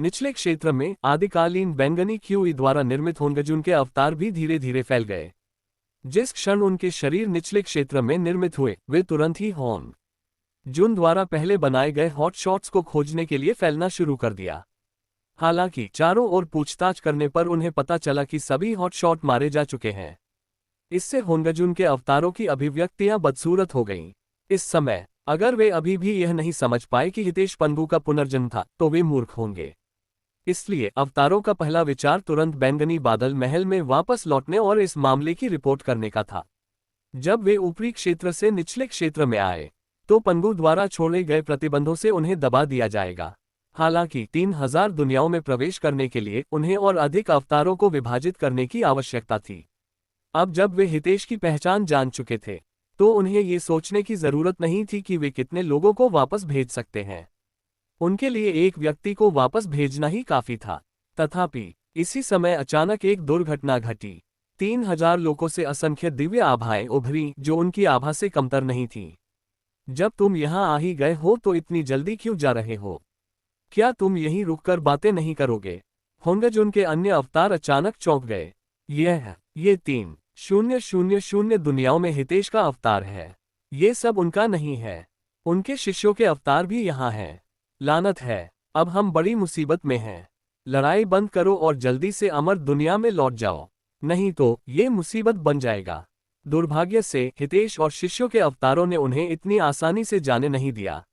निचले क्षेत्र में आदिकालीन बैंगनी क्यूई द्वारा निर्मित होंगजुन के अवतार भी धीरे धीरे फैल गए। जिस क्षण उनके शरीर निचले क्षेत्र में निर्मित हुए, वे तुरंत ही होंग जुन द्वारा पहले बनाए गए हॉट शॉट्स को खोजने के लिए फैलना शुरू कर दिया। हालांकि चारों ओर पूछताछ करने पर उन्हें पता चला कि सभी हॉट शॉट मारे जा चुके हैं। इससे होंगजुन के अवतारों की अभिव्यक्तियां बदसूरत हो गईं। इस समय अगर वे अभी भी यह नहीं समझ पाए कि हितेश पंबू का पुनर्जन्म था, तो वे मूर्ख होंगे। इसलिए अवतारों का पहला विचार तुरंत बैंगनी बादल महल में वापस लौटने और इस मामले की रिपोर्ट करने का था। जब वे ऊपरी क्षेत्र से निचले क्षेत्र में आए, तो पंगु द्वारा छोड़े गए प्रतिबंधों से उन्हें दबा दिया जाएगा। हालांकि 3000 दुनियाओं में प्रवेश करने के लिए उन्हें और अधिक अवतारों को विभाजित करने की आवश्यकता थी। अब जब वे हितेश की पहचान जान चुके थे, तो उन्हें ये सोचने की जरूरत नहीं थी कि वे कितने लोगों को वापस भेज सकते हैं। उनके लिए एक व्यक्ति को वापस भेजना ही काफी था। तथापि इसी समय अचानक एक दुर्घटना घटी। 3000 लोगों से असंख्य दिव्य आभाएं उभरी जो उनकी आभा से कमतर नहीं थी। जब तुम यहाँ आ ही गए हो तो इतनी जल्दी क्यों जा रहे हो? क्या तुम यहीं रुककर बातें नहीं करोगे? होंगजुन के अन्य अवतार अचानक चौंक गए। ये 3000 दुनियाओं में हितेश का अवतार है। ये सब उनका नहीं है। उनके शिष्यों के अवतार भी यहाँ हैं। लानत है, अब हम बड़ी मुसीबत में हैं। लड़ाई बंद करो और जल्दी से अमर दुनिया में लौट जाओ, नहीं तो ये मुसीबत बन जाएगा। दुर्भाग्य से हितेश और शिष्यों के अवतारों ने उन्हें इतनी आसानी से जाने नहीं दिया।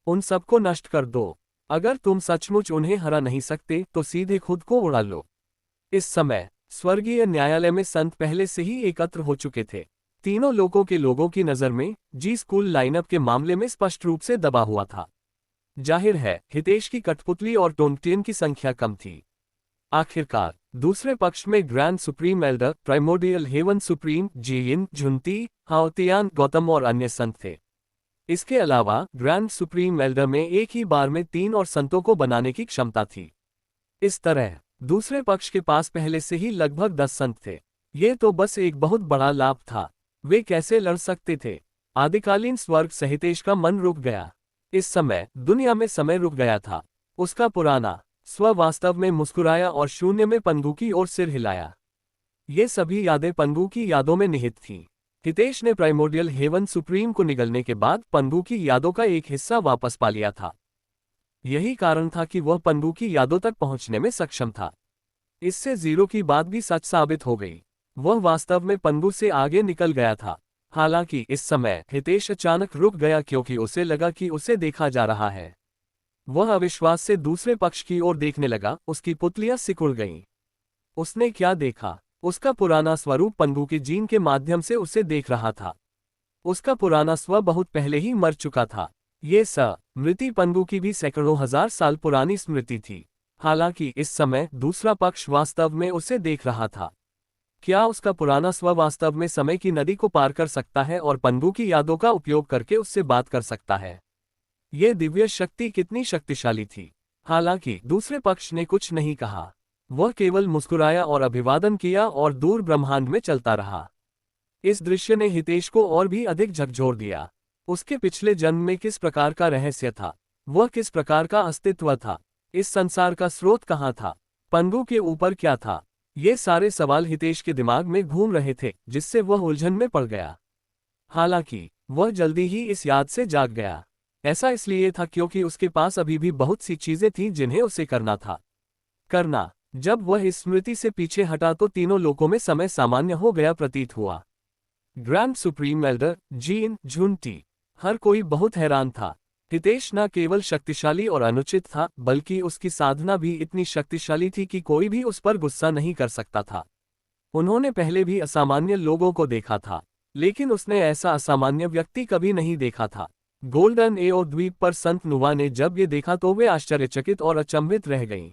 उन सबको नष्ट कर दो। अगर तुम सचमुच उन्हें हरा नहीं सकते तो सीधे खुद को उड़ा लो। इस समय स्वर्गीय न्यायालय में संत पहले से ही एकत्र हो चुके थे। तीनों लोगों की नज़र में जी स्कूल लाइनअप के मामले में स्पष्ट रूप से दबा हुआ था। जाहिर है हितेश की कठपुतली और टोंगटियन की संख्या कम थी। आखिरकार दूसरे पक्ष में grand supreme elder, primordial heaven supreme, जीइन, झुंती, हाओतियान, गौतम और अन्य संत थे। इसके अलावा ग्रैंड सुप्रीम एल्डर में एक ही बार में 3 और संतों को बनाने की क्षमता थी। इस तरह दूसरे पक्ष के पास पहले से ही लगभग 10 संत थे। ये तो बस एक बहुत बड़ा लाभ था। वे कैसे लड़ सकते थे? आदिकालीन स्वर्ग से हितेश का मन रुक गया। इस समय दुनिया में समय रुक गया था। उसका पुराना स्व वास्तव में मुस्कुराया और शून्य में पंगु की ओर सिर हिलाया। ये सभी यादें पंगु की यादों में निहित थीं। हितेश ने प्राइमोर्डियल हेवन सुप्रीम को निगलने के बाद पंगु की यादों का एक हिस्सा वापस पा लिया था। यही कारण था कि वह पंगु की यादों तक पहुंचने में सक्षम था। इससे जीरो की बात भी सच साबित हो गई। वह वास्तव में पंगु से आगे निकल गया था। हालांकि इस समय हितेश अचानक रुक गया क्योंकि उसे लगा कि उसे देखा जा रहा है। वह अविश्वास से दूसरे पक्ष की ओर देखने लगा। उसकी पुतलियां सिकुड़ गईं। उसने क्या देखा? उसका पुराना स्वरूप पंगु के जीन के माध्यम से उसे देख रहा था। उसका पुराना स्व बहुत पहले ही मर चुका था। ये स्मृति पंगु की भी सैकड़ों हजार साल पुरानी स्मृति थी। हालांकि इस समय दूसरा पक्ष वास्तव में उसे देख रहा था। क्या उसका पुराना स्व वास्तव में समय की नदी को पार कर सकता है और पंगु की यादों का उपयोग करके उससे बात कर सकता है? ये दिव्य शक्ति कितनी शक्तिशाली थी! हालांकि दूसरे पक्ष ने कुछ नहीं कहा। वह केवल मुस्कुराया और अभिवादन किया और दूर ब्रह्मांड में चलता रहा। इस दृश्य ने हितेश को और भी अधिक झकझोर दिया। उसके पिछले जन्म में किस प्रकार का रहस्य था? वह किस प्रकार का अस्तित्व था? इस संसार का स्रोत कहाँ था? पंगु के ऊपर क्या था? ये सारे सवाल हितेश के दिमाग में घूम रहे थे, जिससे वह उलझन में पड़ गया। हालांकि वह जल्दी ही इस याद से जाग गया। ऐसा इसलिए था क्योंकि उसके पास अभी भी बहुत सी चीजें थीं जिन्हें उसे करना था। जब वह इस स्मृति से पीछे हटा तो तीनों लोकों में समय सामान्य हो गया प्रतीत हुआ। ग्रैंड सुप्रीम एल्डर, जीन, झुंटी, हर कोई बहुत हैरान था। हितेश न केवल शक्तिशाली और अनुचित था, बल्कि उसकी साधना भी इतनी शक्तिशाली थी कि कोई भी उस पर गुस्सा नहीं कर सकता था। उन्होंने पहले भी असामान्य लोगों को देखा था, लेकिन उसने ऐसा असामान्य व्यक्ति कभी नहीं देखा था। गोल्डन एओ द्वीप पर संत नुवा ने जब ये देखा तो वे आश्चर्यचकित और अचंभित रह गईं।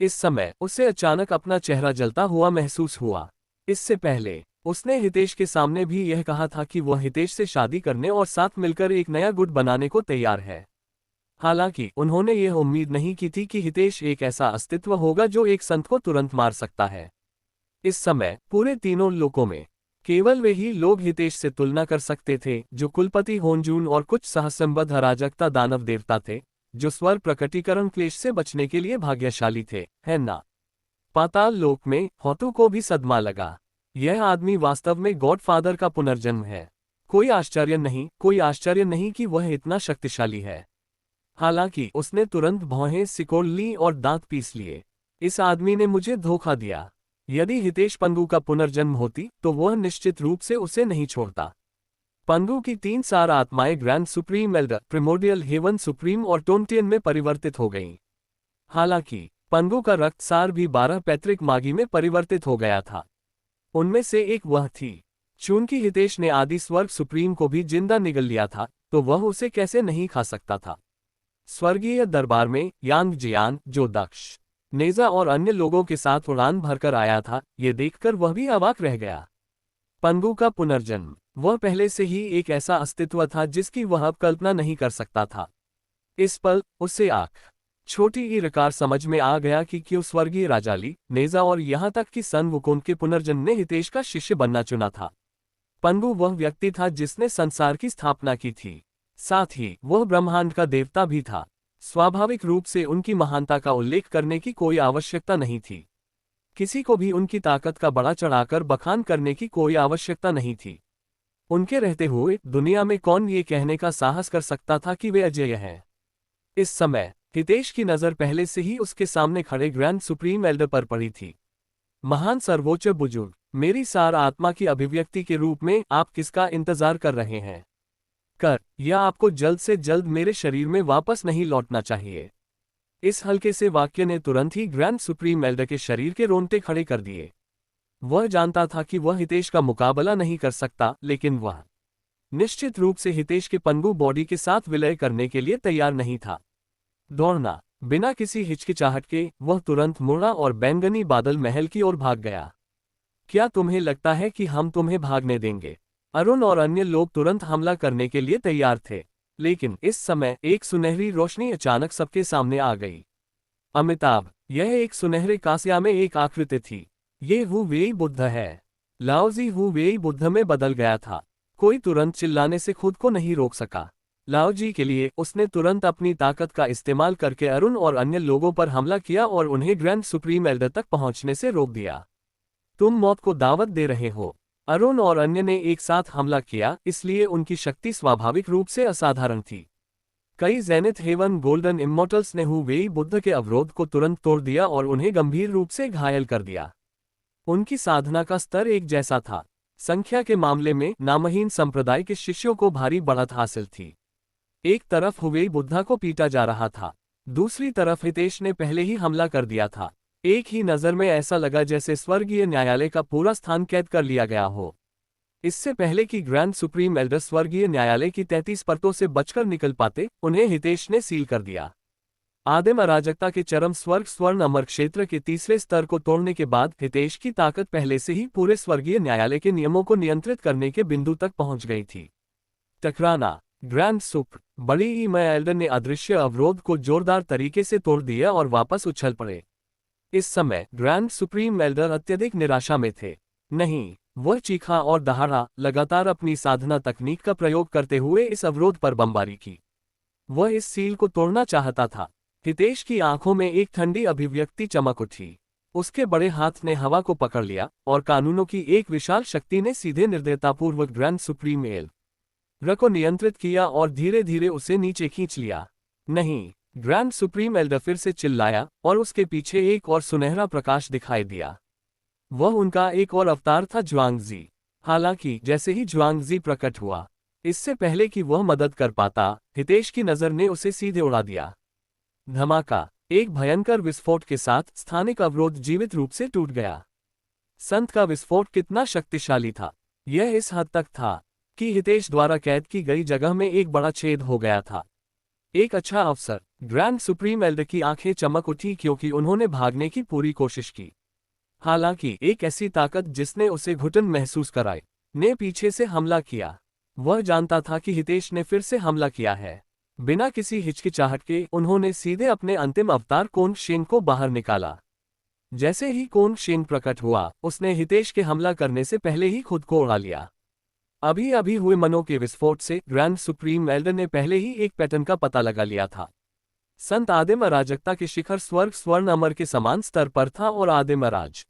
इस समय उसे अचानक अपना चेहरा जलता हुआ महसूस हुआ। इससे पहले उसने हितेश के सामने भी यह कहा था कि वह हितेश से शादी करने और साथ मिलकर एक नया गुट बनाने को तैयार है। हालांकि उन्होंने यह उम्मीद नहीं की थी कि हितेश एक ऐसा अस्तित्व होगा जो एक संत को तुरंत मार सकता है। इस समय पूरे तीनों लोकों में केवल वे ही लोग हितेश से तुलना कर सकते थे, जो कुलपति होनजून और कुछ सहसंबद्ध अराजकता दानव देवता थे, जो स्वर प्रकटीकरण क्लेश से बचने के लिए भाग्यशाली थे, है ना। पाताल लोक में होतू को भी सदमा लगा। यह आदमी वास्तव में गॉडफादर का पुनर्जन्म है। कोई आश्चर्य नहीं कि वह इतना शक्तिशाली है। हालांकि उसने तुरंत भौहें सिकोड़ ली और दांत पीस लिए। इस आदमी ने मुझे धोखा दिया। यदि हितेश पंगू का पुनर्जन्म होती तो वह निश्चित रूप से उसे नहीं छोड़ता। पंगू की 3 सार आत्माएं grand supreme elder, primordial heaven supreme और टोंटियन में परिवर्तित हो गईं। हालांकि पंगू का रक्त सार भी 12 पैतृक मागी में परिवर्तित हो गया था। उनमें से एक वह थी। चूंकि हितेश ने आदि स्वर्ग सुप्रीम को भी जिंदा निगल लिया था, तो वह उसे कैसे नहीं खा सकता था। स्वर्गीय दरबार में यांग जियान, जो दक्ष, नेजा और अन्य लोगों के साथ उड़ान भरकर आया था, ये देखकर वह भी अवाक रह गया। पंगू का पुनर्जन्म, वह पहले से ही एक ऐसा अस्तित्व था जिसकी वह अब कल्पना नहीं कर सकता था। इस पल उसे आंख छोटी ई रकार समझ में आ गया कि क्यों स्वर्गीय राजाली, नेजा और यहाँ तक कि सन वुकुंड के पुनर्जन्म ने हितेश का शिष्य बनना चुना था। पंगू वह व्यक्ति था जिसने संसार की स्थापना की थी। साथ ही वह ब्रह्मांड का देवता भी था। स्वाभाविक रूप से उनकी महानता का उल्लेख करने की कोई आवश्यकता नहीं थी। किसी को भी उनकी ताकत का बड़ा चढ़ाकर बखान करने की कोई आवश्यकता नहीं थी। उनके रहते हुए दुनिया में कौन ये कहने का साहस कर सकता था कि वे अजेय हैं। इस समय हितेश की नज़र पहले से ही उसके सामने खड़े ग्रैंड सुप्रीम एल्डर पर पड़ी थी। महान सर्वोच्च बुजुर्ग, मेरी सार आत्मा की अभिव्यक्ति के रूप में आप किसका इंतजार कर रहे हैं? या आपको जल्द से जल्द मेरे शरीर में वापस नहीं लौटना चाहिए। इस हल्के से वाक्य ने तुरंत ही ग्रैंड सुप्रीम एल्डर के शरीर के रोंगटे खड़े कर दिए। वह जानता था कि वह हितेश का मुकाबला नहीं कर सकता, लेकिन वह निश्चित रूप से हितेश के पंगु बॉडी के साथ विलय करने के लिए तैयार नहीं था। दौड़ना, बिना किसी हिचकिचाहट के वह तुरंत मुड़ा और बैंगनी बादल महल की ओर भाग गया। क्या तुम्हें लगता है कि हम तुम्हें भागने देंगे? अरुण और अन्य लोग तुरंत हमला करने के लिए तैयार थे, लेकिन इस समय एक सुनहरी रोशनी अचानक सबके सामने आ गई। अमिताभ, यह एक सुनहरे कांस्य में एक आकृति थी। ये हु वेई बुद्ध है। लाओजी हु वेई बुद्ध में बदल गया था। कोई तुरंत चिल्लाने से खुद को नहीं रोक सका। लाओजी के लिए उसने तुरंत अपनी ताकत का इस्तेमाल करके अरुण और अन्य लोगों पर हमला किया और उन्हें ग्रैंड सुप्रीम एल्डर तक पहुंचने से रोक दिया। तुम मौत को दावत दे रहे हो। अरुण और अन्य ने एक साथ हमला किया, इसलिए उनकी शक्ति स्वाभाविक रूप से असाधारण थी। कई जेनिथ हेवन गोल्डन इमोर्टल्स ने हु वेई बुद्ध के अवरोध को तुरंत तोड़ दिया और उन्हें गंभीर रूप से घायल कर दिया। उनकी साधना का स्तर एक जैसा था। संख्या के मामले में नामहीन संप्रदाय के शिष्यों को भारी बढ़त हासिल थी। एक तरफ हुवेई बुद्धा को पीटा जा रहा था, दूसरी तरफ हितेश ने पहले ही हमला कर दिया था। एक ही नज़र में ऐसा लगा जैसे स्वर्गीय न्यायालय का पूरा स्थान कैद कर लिया गया हो। इससे पहले कि ग्रैंड सुप्रीम एल्डर स्वर्गीय न्यायालय की 33 परतों से बचकर निकल पाते, उन्हें हितेश ने सील कर दिया। आदिम अराजकता के चरम स्वर्ग स्वर्ण अमर क्षेत्र के तीसरे स्तर को तोड़ने के बाद हितेश की ताकत पहले से ही पूरे स्वर्गीय न्यायालय के नियमों को नियंत्रित करने के बिंदु तक पहुंच गई थी। टकराना, ग्रैंड सुप्र बड़ी ई मय एल्डर ने अदृश्य अवरोध को जोरदार तरीके से तोड़ दिया और वापस उछल पड़े। इस समय ग्रैंड सुप्रीम एल्डर अत्यधिक निराशा में थे। नहीं, वह चीखा और दहाड़ा, लगातार अपनी साधना तकनीक का प्रयोग करते हुए इस अवरोध पर बमबारी की। वह इस सील को तोड़ना चाहता था। हितेश की आंखों में एक ठंडी अभिव्यक्ति चमक उठी। उसके बड़े हाथ ने हवा को पकड़ लिया और कानूनों की एक विशाल शक्ति ने सीधे निर्दयतापूर्वक ग्रैंड सुप्रीम एल्डर को नियंत्रित किया और धीरे धीरे उसे नीचे खींच लिया। नहीं, ग्रैंड सुप्रीम एल्डर फिर से चिल्लाया और उसके पीछे एक और सुनहरा प्रकाश दिखाई दिया। वह उनका एक और अवतार था, ज्वांगजी। हालांकि जैसे ही ज्वांगजी प्रकट हुआ, इससे पहले कि वह मदद कर पाता, हितेश की नज़र ने उसे सीधे उड़ा दिया। धमाका, एक भयंकर विस्फोट के साथ स्थानिक अवरोध जीवित रूप से टूट गया। संत का विस्फोट कितना शक्तिशाली था? यह इस हद तक था कि हितेश द्वारा कैद की गई जगह में एक बड़ा छेद हो गया था। एक अच्छा अवसर। ग्रैंड सुप्रीम एल्डर की आंखें चमक उठी क्योंकि उन्होंने भागने की पूरी कोशिश की। हालांकि एक ऐसी ताकत जिसने उसे घुटन महसूस कराई, ने पीछे से हमला किया। वह जानता था कि हितेश ने फिर से हमला किया है। बिना किसी हिचकिचाहट के उन्होंने सीधे अपने अंतिम अवतार कोन शेंग को बाहर निकाला। जैसे ही कोन शेन प्रकट हुआ, उसने हितेश के हमला करने से पहले ही खुद को उड़ा लिया। अभी अभी हुए मनों के विस्फोट से ग्रैंड सुप्रीम एल्डर ने पहले ही एक पैटर्न का पता लगा लिया था। संत आदिम अराजकता के शिखर स्वर्ग स्वर्ण अमर के समान स्तर पर था और आदिम अराज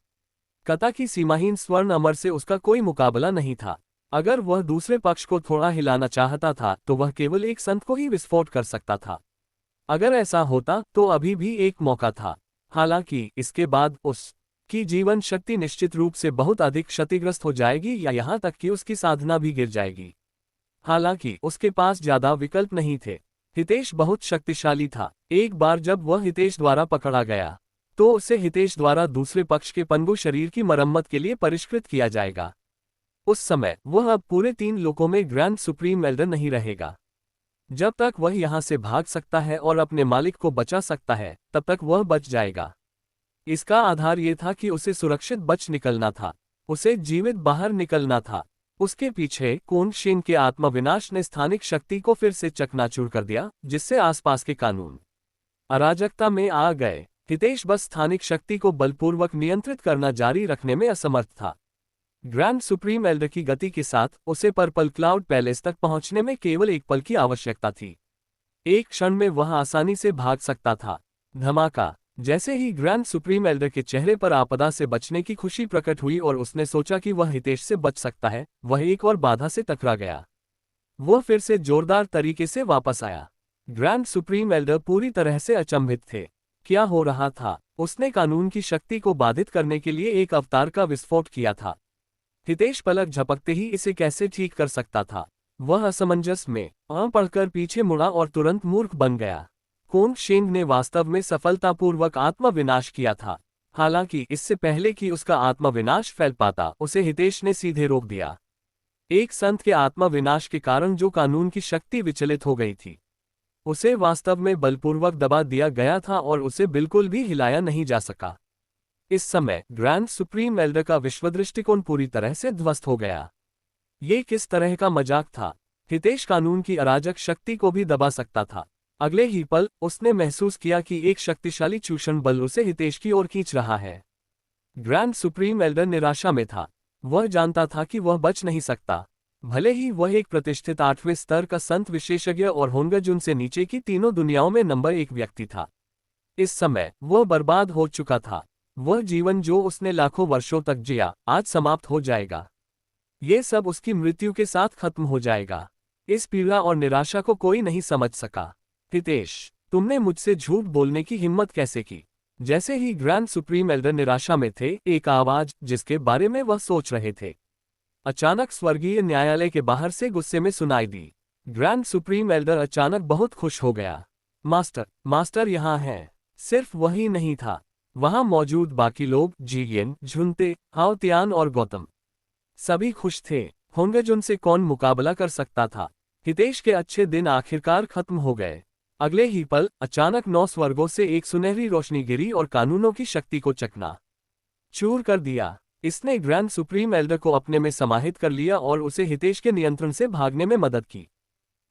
कता की सीमाहीन स्वर्ण अमर से उसका कोई मुकाबला नहीं था। अगर वह दूसरे पक्ष को थोड़ा हिलाना चाहता था तो वह केवल एक संत को ही विस्फोट कर सकता था। अगर ऐसा होता तो अभी भी एक मौका था। हालांकि इसके बाद उसकी जीवन शक्ति निश्चित रूप से बहुत अधिक क्षतिग्रस्त हो जाएगी या यहाँ तक कि उसकी साधना भी गिर जाएगी। हालांकि उसके पास ज्यादा विकल्प नहीं थे। हितेश बहुत शक्तिशाली था। एक बार जब वह हितेश द्वारा पकड़ा गया तो उसे हितेश द्वारा दूसरे पक्ष के पंगु शरीर की मरम्मत के लिए परिष्कृत किया जाएगा। उस समय वह अब पूरे 3 लोकों में ग्रैंड सुप्रीम एल्डर नहीं रहेगा। जब तक वह यहां से भाग सकता है और अपने मालिक को बचा सकता है, तब तक वह बच जाएगा। इसका आधार ये था कि उसे सुरक्षित बच निकलना था, उसे जीवित बाहर निकलना था। उसके पीछे कोन शेन के आत्मविनाश ने स्थानिक शक्ति को फिर से चकनाचूर कर दिया, जिससे आसपास के कानून अराजकता में आ गए। हितेश बस स्थानिक शक्ति को बलपूर्वक नियंत्रित करना जारी रखने में असमर्थ था। ग्रैंड सुप्रीम एल्डर की गति के साथ उसे पर्पल क्लाउड पैलेस तक पहुंचने में केवल एक पल की आवश्यकता थी। एक क्षण में वह आसानी से भाग सकता था। धमाका! जैसे ही ग्रैंड सुप्रीम एल्डर के चेहरे पर आपदा से बचने की खुशी प्रकट हुई और उसने सोचा कि वह हितेश से बच सकता है, वह एक और बाधा से टकरा गया। वह फिर से जोरदार तरीके से वापस आया। ग्रैंड सुप्रीम एल्डर पूरी तरह से अचंभित थे। क्या हो रहा था? उसने कानून की शक्ति को बाधित करने के लिए एक अवतार का विस्फोट किया था। हितेश पलक झपकते ही इसे कैसे ठीक कर सकता था? वह असमंजस में पड़कर पीछे मुड़ा और तुरंत मूर्ख बन गया। कोन शेन ने वास्तव में सफलतापूर्वक आत्मविनाश किया था। हालांकि इससे पहले कि उसका आत्मविनाश फैल पाता, उसे हितेश ने सीधे रोक दिया। एक संत के आत्मविनाश के कारण जो कानून की शक्ति विचलित हो गई थी, उसे वास्तव में बलपूर्वक दबा दिया गया था और उसे बिल्कुल भी हिलाया नहीं जा सका। इस समय ग्रैंड सुप्रीम एल्डर का विश्वदृष्टिकोण पूरी तरह से ध्वस्त हो गया। ये किस तरह का मजाक था? हितेश कानून की अराजक शक्ति को भी दबा सकता था। अगले ही पल उसने महसूस किया कि एक शक्तिशाली चूषण बल उसे हितेश की ओर खींच रहा है। ग्रैंड सुप्रीम एल्डर निराशा में था। वह जानता था कि वह बच नहीं सकता। भले ही वह एक प्रतिष्ठित 8वें स्तर का संत विशेषज्ञ और होंगजुन से नीचे की तीनों दुनियाओं में नंबर 1 व्यक्ति था। इस समय वह बर्बाद हो चुका था। वह जीवन जो उसने लाखों वर्षों तक जिया, आज समाप्त हो जाएगा। ये सब उसकी मृत्यु के साथ खत्म हो जाएगा। इस पीड़ा और निराशा को कोई नहीं समझ सका। हितेश, तुमने मुझसे झूठ बोलने की हिम्मत कैसे की? जैसे ही ग्रैंड सुप्रीम एल्डर निराशा में थे, एक आवाज जिसके बारे में वह सोच रहे थे, अचानक स्वर्गीय न्यायालय के बाहर से गुस्से में सुनाई दी। ग्रैंड सुप्रीम एल्डर अचानक बहुत खुश हो गया। मास्टर यहाँ हैं। सिर्फ वही नहीं था, वहां मौजूद बाकी लोग, जीयन, झुनते, हाओतियान और गौतम, सभी खुश थे। होंगजुन से कौन मुकाबला कर सकता था? हितेश के अच्छे दिन आखिरकार खत्म हो गए। अगले ही पल अचानक 9 स्वर्गों से एक सुनहरी रोशनी गिरी और कानूनों की शक्ति को चकना चूर कर दिया। इसने ग्रैंड सुप्रीम एल्डर को अपने में समाहित कर लिया और उसे हितेश के नियंत्रण से भागने में मदद की।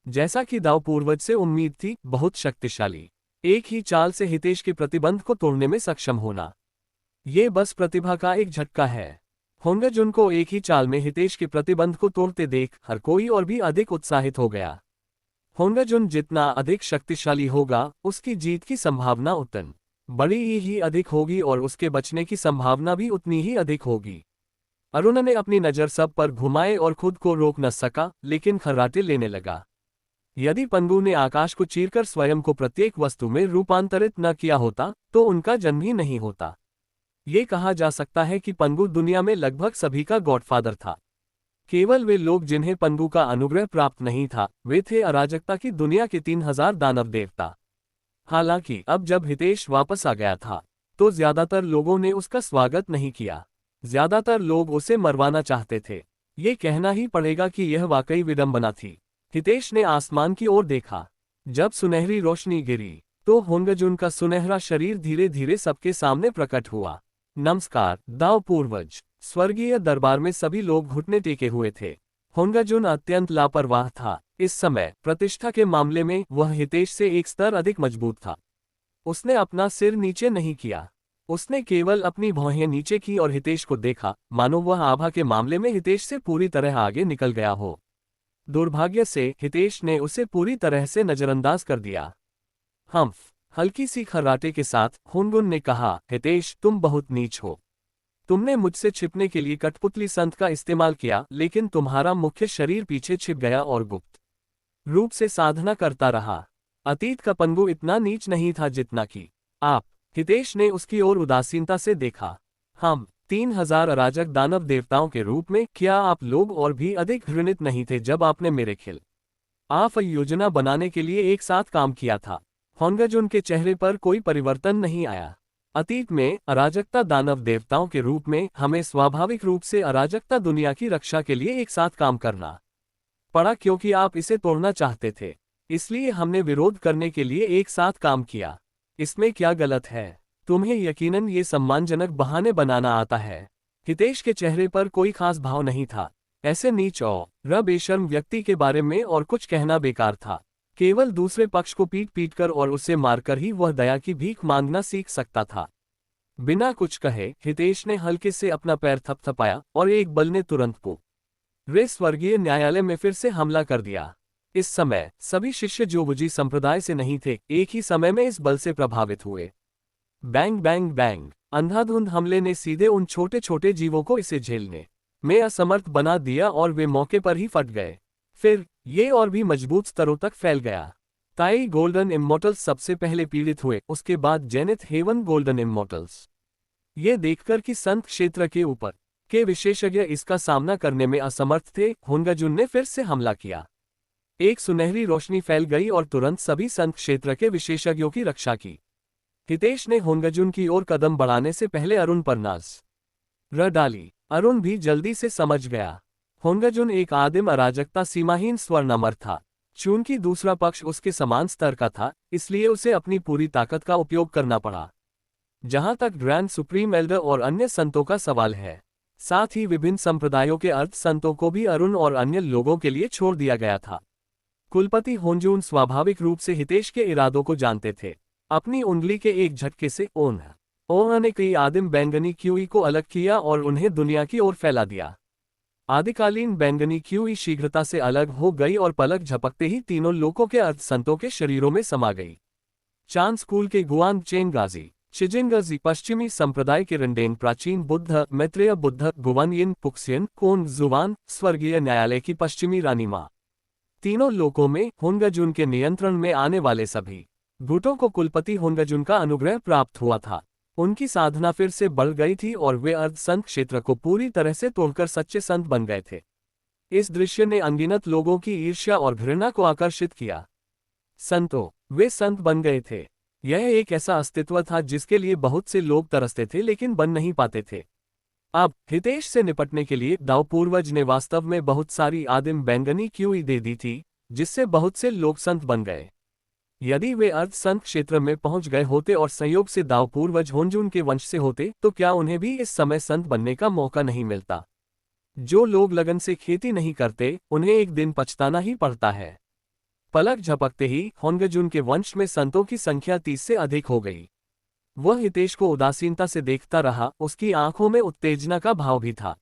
जैसा कि दाव पूर्वज से उम्मीद थी, बहुत शक्तिशाली। एक ही चाल से हितेश के प्रतिबंध को तोड़ने में सक्षम होना, ये बस प्रतिभा का एक झटका है। होंगजुन को एक ही चाल में हितेश के प्रतिबंध को तोड़ते देख हर कोई और भी अधिक उत्साहित हो गया। होंगजुन जितना अधिक शक्तिशाली होगा, उसकी जीत की संभावना उतनी बड़ी ही अधिक होगी और उसके बचने की संभावना भी उतनी ही अधिक होगी। अरुण ने अपनी नज़र सब पर घुमाए और खुद को रोक न सका, लेकिन खर्राटे लेने लगा। यदि पंगु ने आकाश को चीरकर स्वयं को प्रत्येक वस्तु में रूपांतरित न किया होता, तो उनका जन्म ही नहीं होता। ये कहा जा सकता है कि पंगु दुनिया में लगभग सभी का गॉडफादर था। केवल वे लोग जिन्हें पंगु का अनुग्रह प्राप्त नहीं था, वे थे अराजकता की दुनिया के 3000 दानव देवता। हालांकि अब जब हितेश वापस आ गया था, तो ज्यादातर लोगों ने उसका स्वागत नहीं किया। ज्यादातर लोग उसे मरवाना चाहते थे। ये कहना ही पड़ेगा कि यह वाकई विडंबना थी। हितेश ने आसमान की ओर देखा। जब सुनहरी रोशनी गिरी, तो होंगजुन का सुनहरा शरीर धीरे धीरे सबके सामने प्रकट हुआ। नमस्कार दाव पूर्वज। स्वर्गीय दरबार में सभी लोग घुटने टेके हुए थे। होंगजुन अत्यंत लापरवाह था। इस समय प्रतिष्ठा के मामले में वह हितेश से एक स्तर अधिक मजबूत था। उसने अपना सिर नीचे नहीं किया। उसने केवल अपनी भौहें नीचे की और हितेश को देखा, मानो वह आभा के मामले में हितेश से पूरी तरह आगे निकल गया हो। दुर्भाग्य से हितेश ने उसे पूरी तरह से नजरअंदाज कर दिया। हम्फ, हल्की सी खर्राटे के साथ हुनगुन ने कहा, हितेश तुम बहुत नीच हो। तुमने मुझसे छिपने के लिए कठपुतली संत का इस्तेमाल किया, लेकिन तुम्हारा मुख्य शरीर पीछे छिप गया और गुप्त रूप से साधना करता रहा। अतीत का पंगु इतना नीच नहीं था जितना कि आप। हितेश ने उसकी ओर उदासीनता से देखा। हम 3000 अराजक दानव देवताओं के रूप में, क्या आप लोग और भी अधिक घृणित नहीं थे जब आपने मेरे खिलाफ योजना बनाने के लिए एक साथ काम किया था? होंगजुन के चेहरे पर कोई परिवर्तन नहीं आया। अतीत में अराजकता दानव देवताओं के रूप में हमें स्वाभाविक रूप से अराजकता दुनिया की रक्षा के लिए एक साथ काम करना पड़ा, क्योंकि आप इसे तोड़ना चाहते थे। इसलिए हमने विरोध करने के लिए एक साथ काम किया। इसमें क्या गलत है? तुम्हें यकीनन ये सम्मानजनक बहाने बनाना आता है। हितेश के चेहरे पर कोई खास भाव नहीं था। ऐसे नीच और बेशर्म व्यक्ति के बारे में और कुछ कहना बेकार था। केवल दूसरे पक्ष को पीट पीट कर और उसे मारकर ही वह दया की भीख मांगना सीख सकता था। बिना कुछ कहे हितेश ने हल्के से अपना पैर थपथपाया और एक बल ने तुरंत पूरे स्वर्गीय न्यायालय में फिर से हमला कर दिया। इस समय सभी शिष्य जो वुजी संप्रदाय से नहीं थे, एक ही समय में इस बल से प्रभावित हुए। बैंग बैंग बैंग, अंधाधुंध हमले ने सीधे उन छोटे छोटे जीवों को इसे झेलने में असमर्थ बना दिया और वे मौके पर ही फट गए। फिर ये और भी मजबूत स्तरों तक फैल गया। ताई गोल्डन इमोर्टल्स सबसे पहले पीड़ित हुए, उसके बाद जेनिथ हेवन गोल्डन इमोर्टल्स। ये देखकर कि संत क्षेत्र के ऊपर के विशेषज्ञ इसका सामना करने में असमर्थ थे, हुनगजुन ने फिर से हमला किया। एक सुनहरी रोशनी फैल गई और तुरंत सभी संत क्षेत्र के विशेषज्ञों की रक्षा की। हितेश ने हुनगजुन की ओर कदम बढ़ाने से पहले अरुण पर नजर डाली। अरुण भी जल्दी से समझ गया। हुनगजुन एक आदिम अराजकता सीमाहीन स्वर्णमर था। चूंकि दूसरा पक्ष उसके समान स्तर का था, इसलिए उसे अपनी पूरी ताकत का उपयोग करना पड़ा। जहां तक ग्रैंड सुप्रीम एल्डर और अन्य संतों का सवाल है, साथ ही विभिन्न संप्रदायों के अर्ध संतों को भी अरुण और अन्य लोगों के लिए छोड़ दिया गया था। कुलपति होंजून स्वाभाविक रूप से हितेश के इरादों को जानते थे। अपनी उंगली के एक झटके से उन्होंने कई आदिम बैंगनी क्यूई को अलग किया और उन्हें दुनिया की ओर फैला दिया। आदिकालीन बैंगनी क्यूई शीघ्रता से अलग हो गई और पलक झपकते ही तीनों लोकों के अर्ध संतों के शरीरों में समा गई। चांद स्कूल के गुआंग चेंगाजी चिजिंगजी पश्चिमी संप्रदाय के रंडेंग प्राचीन बुद्ध मैत्रेय बुद्ध गुवानयिन पुक्सियन कोन जुवान स्वर्गीय न्यायालय की पश्चिमी रानी माँ। तीनों लोकों में हुनगजुन के नियंत्रण में आने वाले सभी गुटों को कुलपति हुनगजुन का अनुग्रह प्राप्त हुआ था। उनकी साधना फिर से बढ़ गई थी और वे अर्ध संत क्षेत्र को पूरी तरह से तोड़कर सच्चे संत बन गए थे। इस दृश्य ने अनगिनत लोगों की ईर्ष्या और घृणा को आकर्षित किया। संतों, वे संत बन गए थे। यह एक ऐसा अस्तित्व था जिसके लिए बहुत से लोग तरसते थे लेकिन बन नहीं पाते थे। अब हितेश से निपटने के लिए दाव पूर्वज ने वास्तव में बहुत सारी आदिम बैंगनी क्यूई दे दी थी, जिससे बहुत से लोग संत बन गए। यदि वे अर्ध संत क्षेत्र में पहुंच गए होते और संयोग से दाव पूर्वज होंजून के वंश से होते, तो क्या उन्हें भी इस समय संत बनने का मौका नहीं मिलता? जो लोग लगन से खेती नहीं करते, उन्हें एक दिन पछताना ही पड़ता है। पलक झपकते ही होंगजुन के वंश में संतों की संख्या 30 से अधिक हो गई। वह हितेश को उदासीनता से देखता रहा, उसकी आंखों में उत्तेजना का भाव भी था।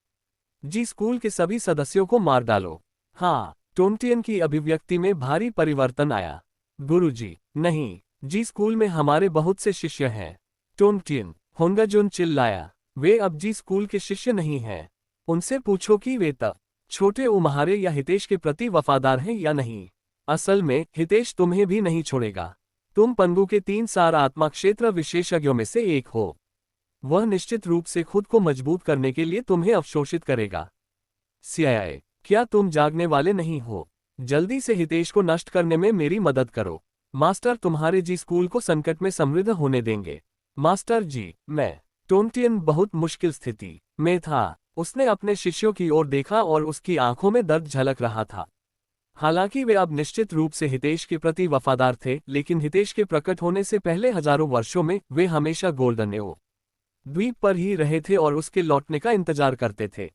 जी स्कूल के सभी सदस्यों को मार डालो। हाँ, टोंटियन की अभिव्यक्ति में भारी परिवर्तन आया। गुरुजी, नहीं, जी स्कूल में हमारे बहुत से शिष्य हैं। टोंटियन, होंगजुन चिल्लाया, वे अब जी स्कूल के शिष्य नहीं हैं। उनसे पूछो कि वे तब छोटे उम्हारे या हितेश के प्रति वफादार हैं या नहीं। असल में हितेश तुम्हें भी नहीं छोड़ेगा। तुम पंगु के 3 सार आत्मा क्षेत्र विशेषज्ञों में से एक हो। वह निश्चित रूप से खुद को मजबूत करने के लिए तुम्हें अवशोषित करेगा। सीआईए, क्या तुम जागने वाले नहीं हो? जल्दी से हितेश को नष्ट करने में मेरी मदद करो। मास्टर तुम्हारे जी स्कूल को संकट में समृद्ध होने देंगे। मास्टर जी, मैं। टोंटियन बहुत मुश्किल स्थिति में था। उसने अपने शिष्यों की ओर देखा और उसकी आंखों में दर्द झलक रहा था। हालांकि वे अब निश्चित रूप से हितेश के प्रति वफादार थे, लेकिन हितेश के प्रकट होने से पहले हजारों वर्षों में वे हमेशा गोल्डन एओ द्वीप पर ही रहे थे और उसके लौटने का इंतजार करते थे।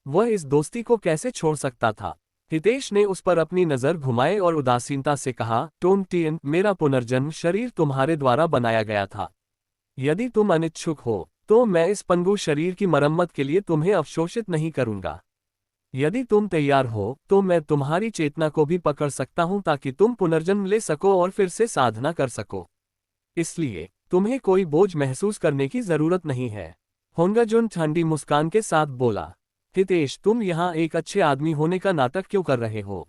वह इस दोस्ती को कैसे छोड़ सकता था? हितेश ने उस पर अपनी नजर घुमाए और उदासीनता से कहा, टोंटियन, मेरा पुनर्जन्म शरीर तुम्हारे द्वारा बनाया गया था। यदि तुम अनिच्छुक हो तो मैं इस पंगु शरीर की मरम्मत के लिए तुम्हें अवशोषित नहीं करूंगा। यदि तुम तैयार हो तो मैं तुम्हारी चेतना को भी पकड़ सकता हूं ताकि तुम पुनर्जन्म ले सको और फिर से साधना कर सको। इसलिए तुम्हें कोई बोझ महसूस करने की जरूरत नहीं है। होंगाजुन ठंडी मुस्कान के साथ बोला। हितेश, तुम यहाँ एक अच्छे आदमी होने का नाटक क्यों कर रहे हो?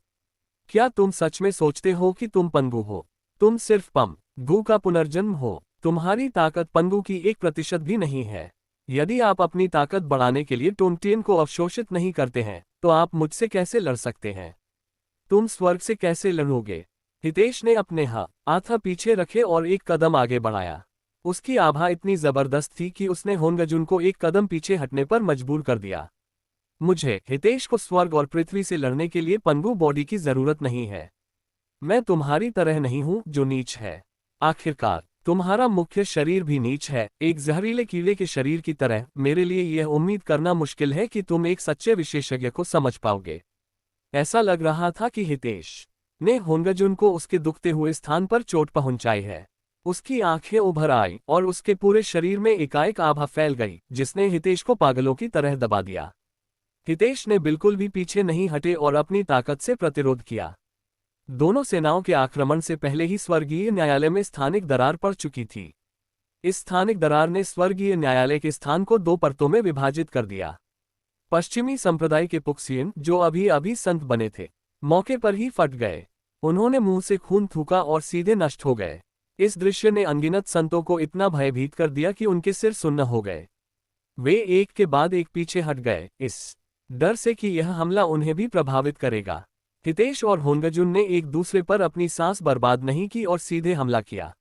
क्या तुम सच में सोचते हो कि तुम पंगु हो? तुम सिर्फ गु का पुनर्जन्म हो। तुम्हारी ताकत पंगु की 1% भी नहीं है। यदि आप अपनी ताकत बढ़ाने के लिए टोंगटियन को अवशोषित नहीं करते हैं तो आप मुझसे कैसे लड़ सकते हैं? तुम स्वर्ग से कैसे लड़ोगे? हितेश ने अपने हाथ पीछे रखे और एक कदम आगे बढ़ाया। उसकी आभा इतनी जबरदस्त थी कि उसने होंगजुन को एक कदम पीछे हटने पर मजबूर कर दिया। मुझे, हितेश को स्वर्ग और पृथ्वी से लड़ने के लिए पंगु बॉडी की जरूरत नहीं है। मैं तुम्हारी तरह नहीं हूं जो नीच है। आखिरकार तुम्हारा मुख्य शरीर भी नीच है, एक जहरीले कीड़े के शरीर की तरह। मेरे लिए यह उम्मीद करना मुश्किल है कि तुम एक सच्चे विशेषज्ञ को समझ पाओगे। ऐसा लग रहा था कि हितेश ने होंगजुन को उसके दुखते हुए स्थान पर चोट पहुंचाई है। उसकी आंखें उभर आई और उसके पूरे शरीर में एकाएक आभा फैल गई जिसने हितेश को पागलों की तरह दबा दिया। हितेश ने बिल्कुल भी पीछे नहीं हटे और अपनी ताकत से प्रतिरोध किया। दोनों सेनाओं के आक्रमण से पहले ही स्वर्गीय न्यायालय में स्थानिक दरार पड़ चुकी थी। इस स्थानिक दरार ने स्वर्गीय न्यायालय के स्थान को 2 परतों में विभाजित कर दिया। पश्चिमी संप्रदाय के पुक्सियन, जो अभी अभी संत बने थे, मौके पर ही फट गए। उन्होंने मुंह से खून थूका और सीधे नष्ट हो गए। इस दृश्य ने अनगिनत संतों को इतना भयभीत कर दिया कि उनके सिर सुन्न हो गए। वे एक के बाद एक पीछे हट गए, इस डर से कि यह हमला उन्हें भी प्रभावित करेगा। हितेश और होंगजुन ने एक दूसरे पर अपनी सांस बर्बाद नहीं की और सीधे हमला किया।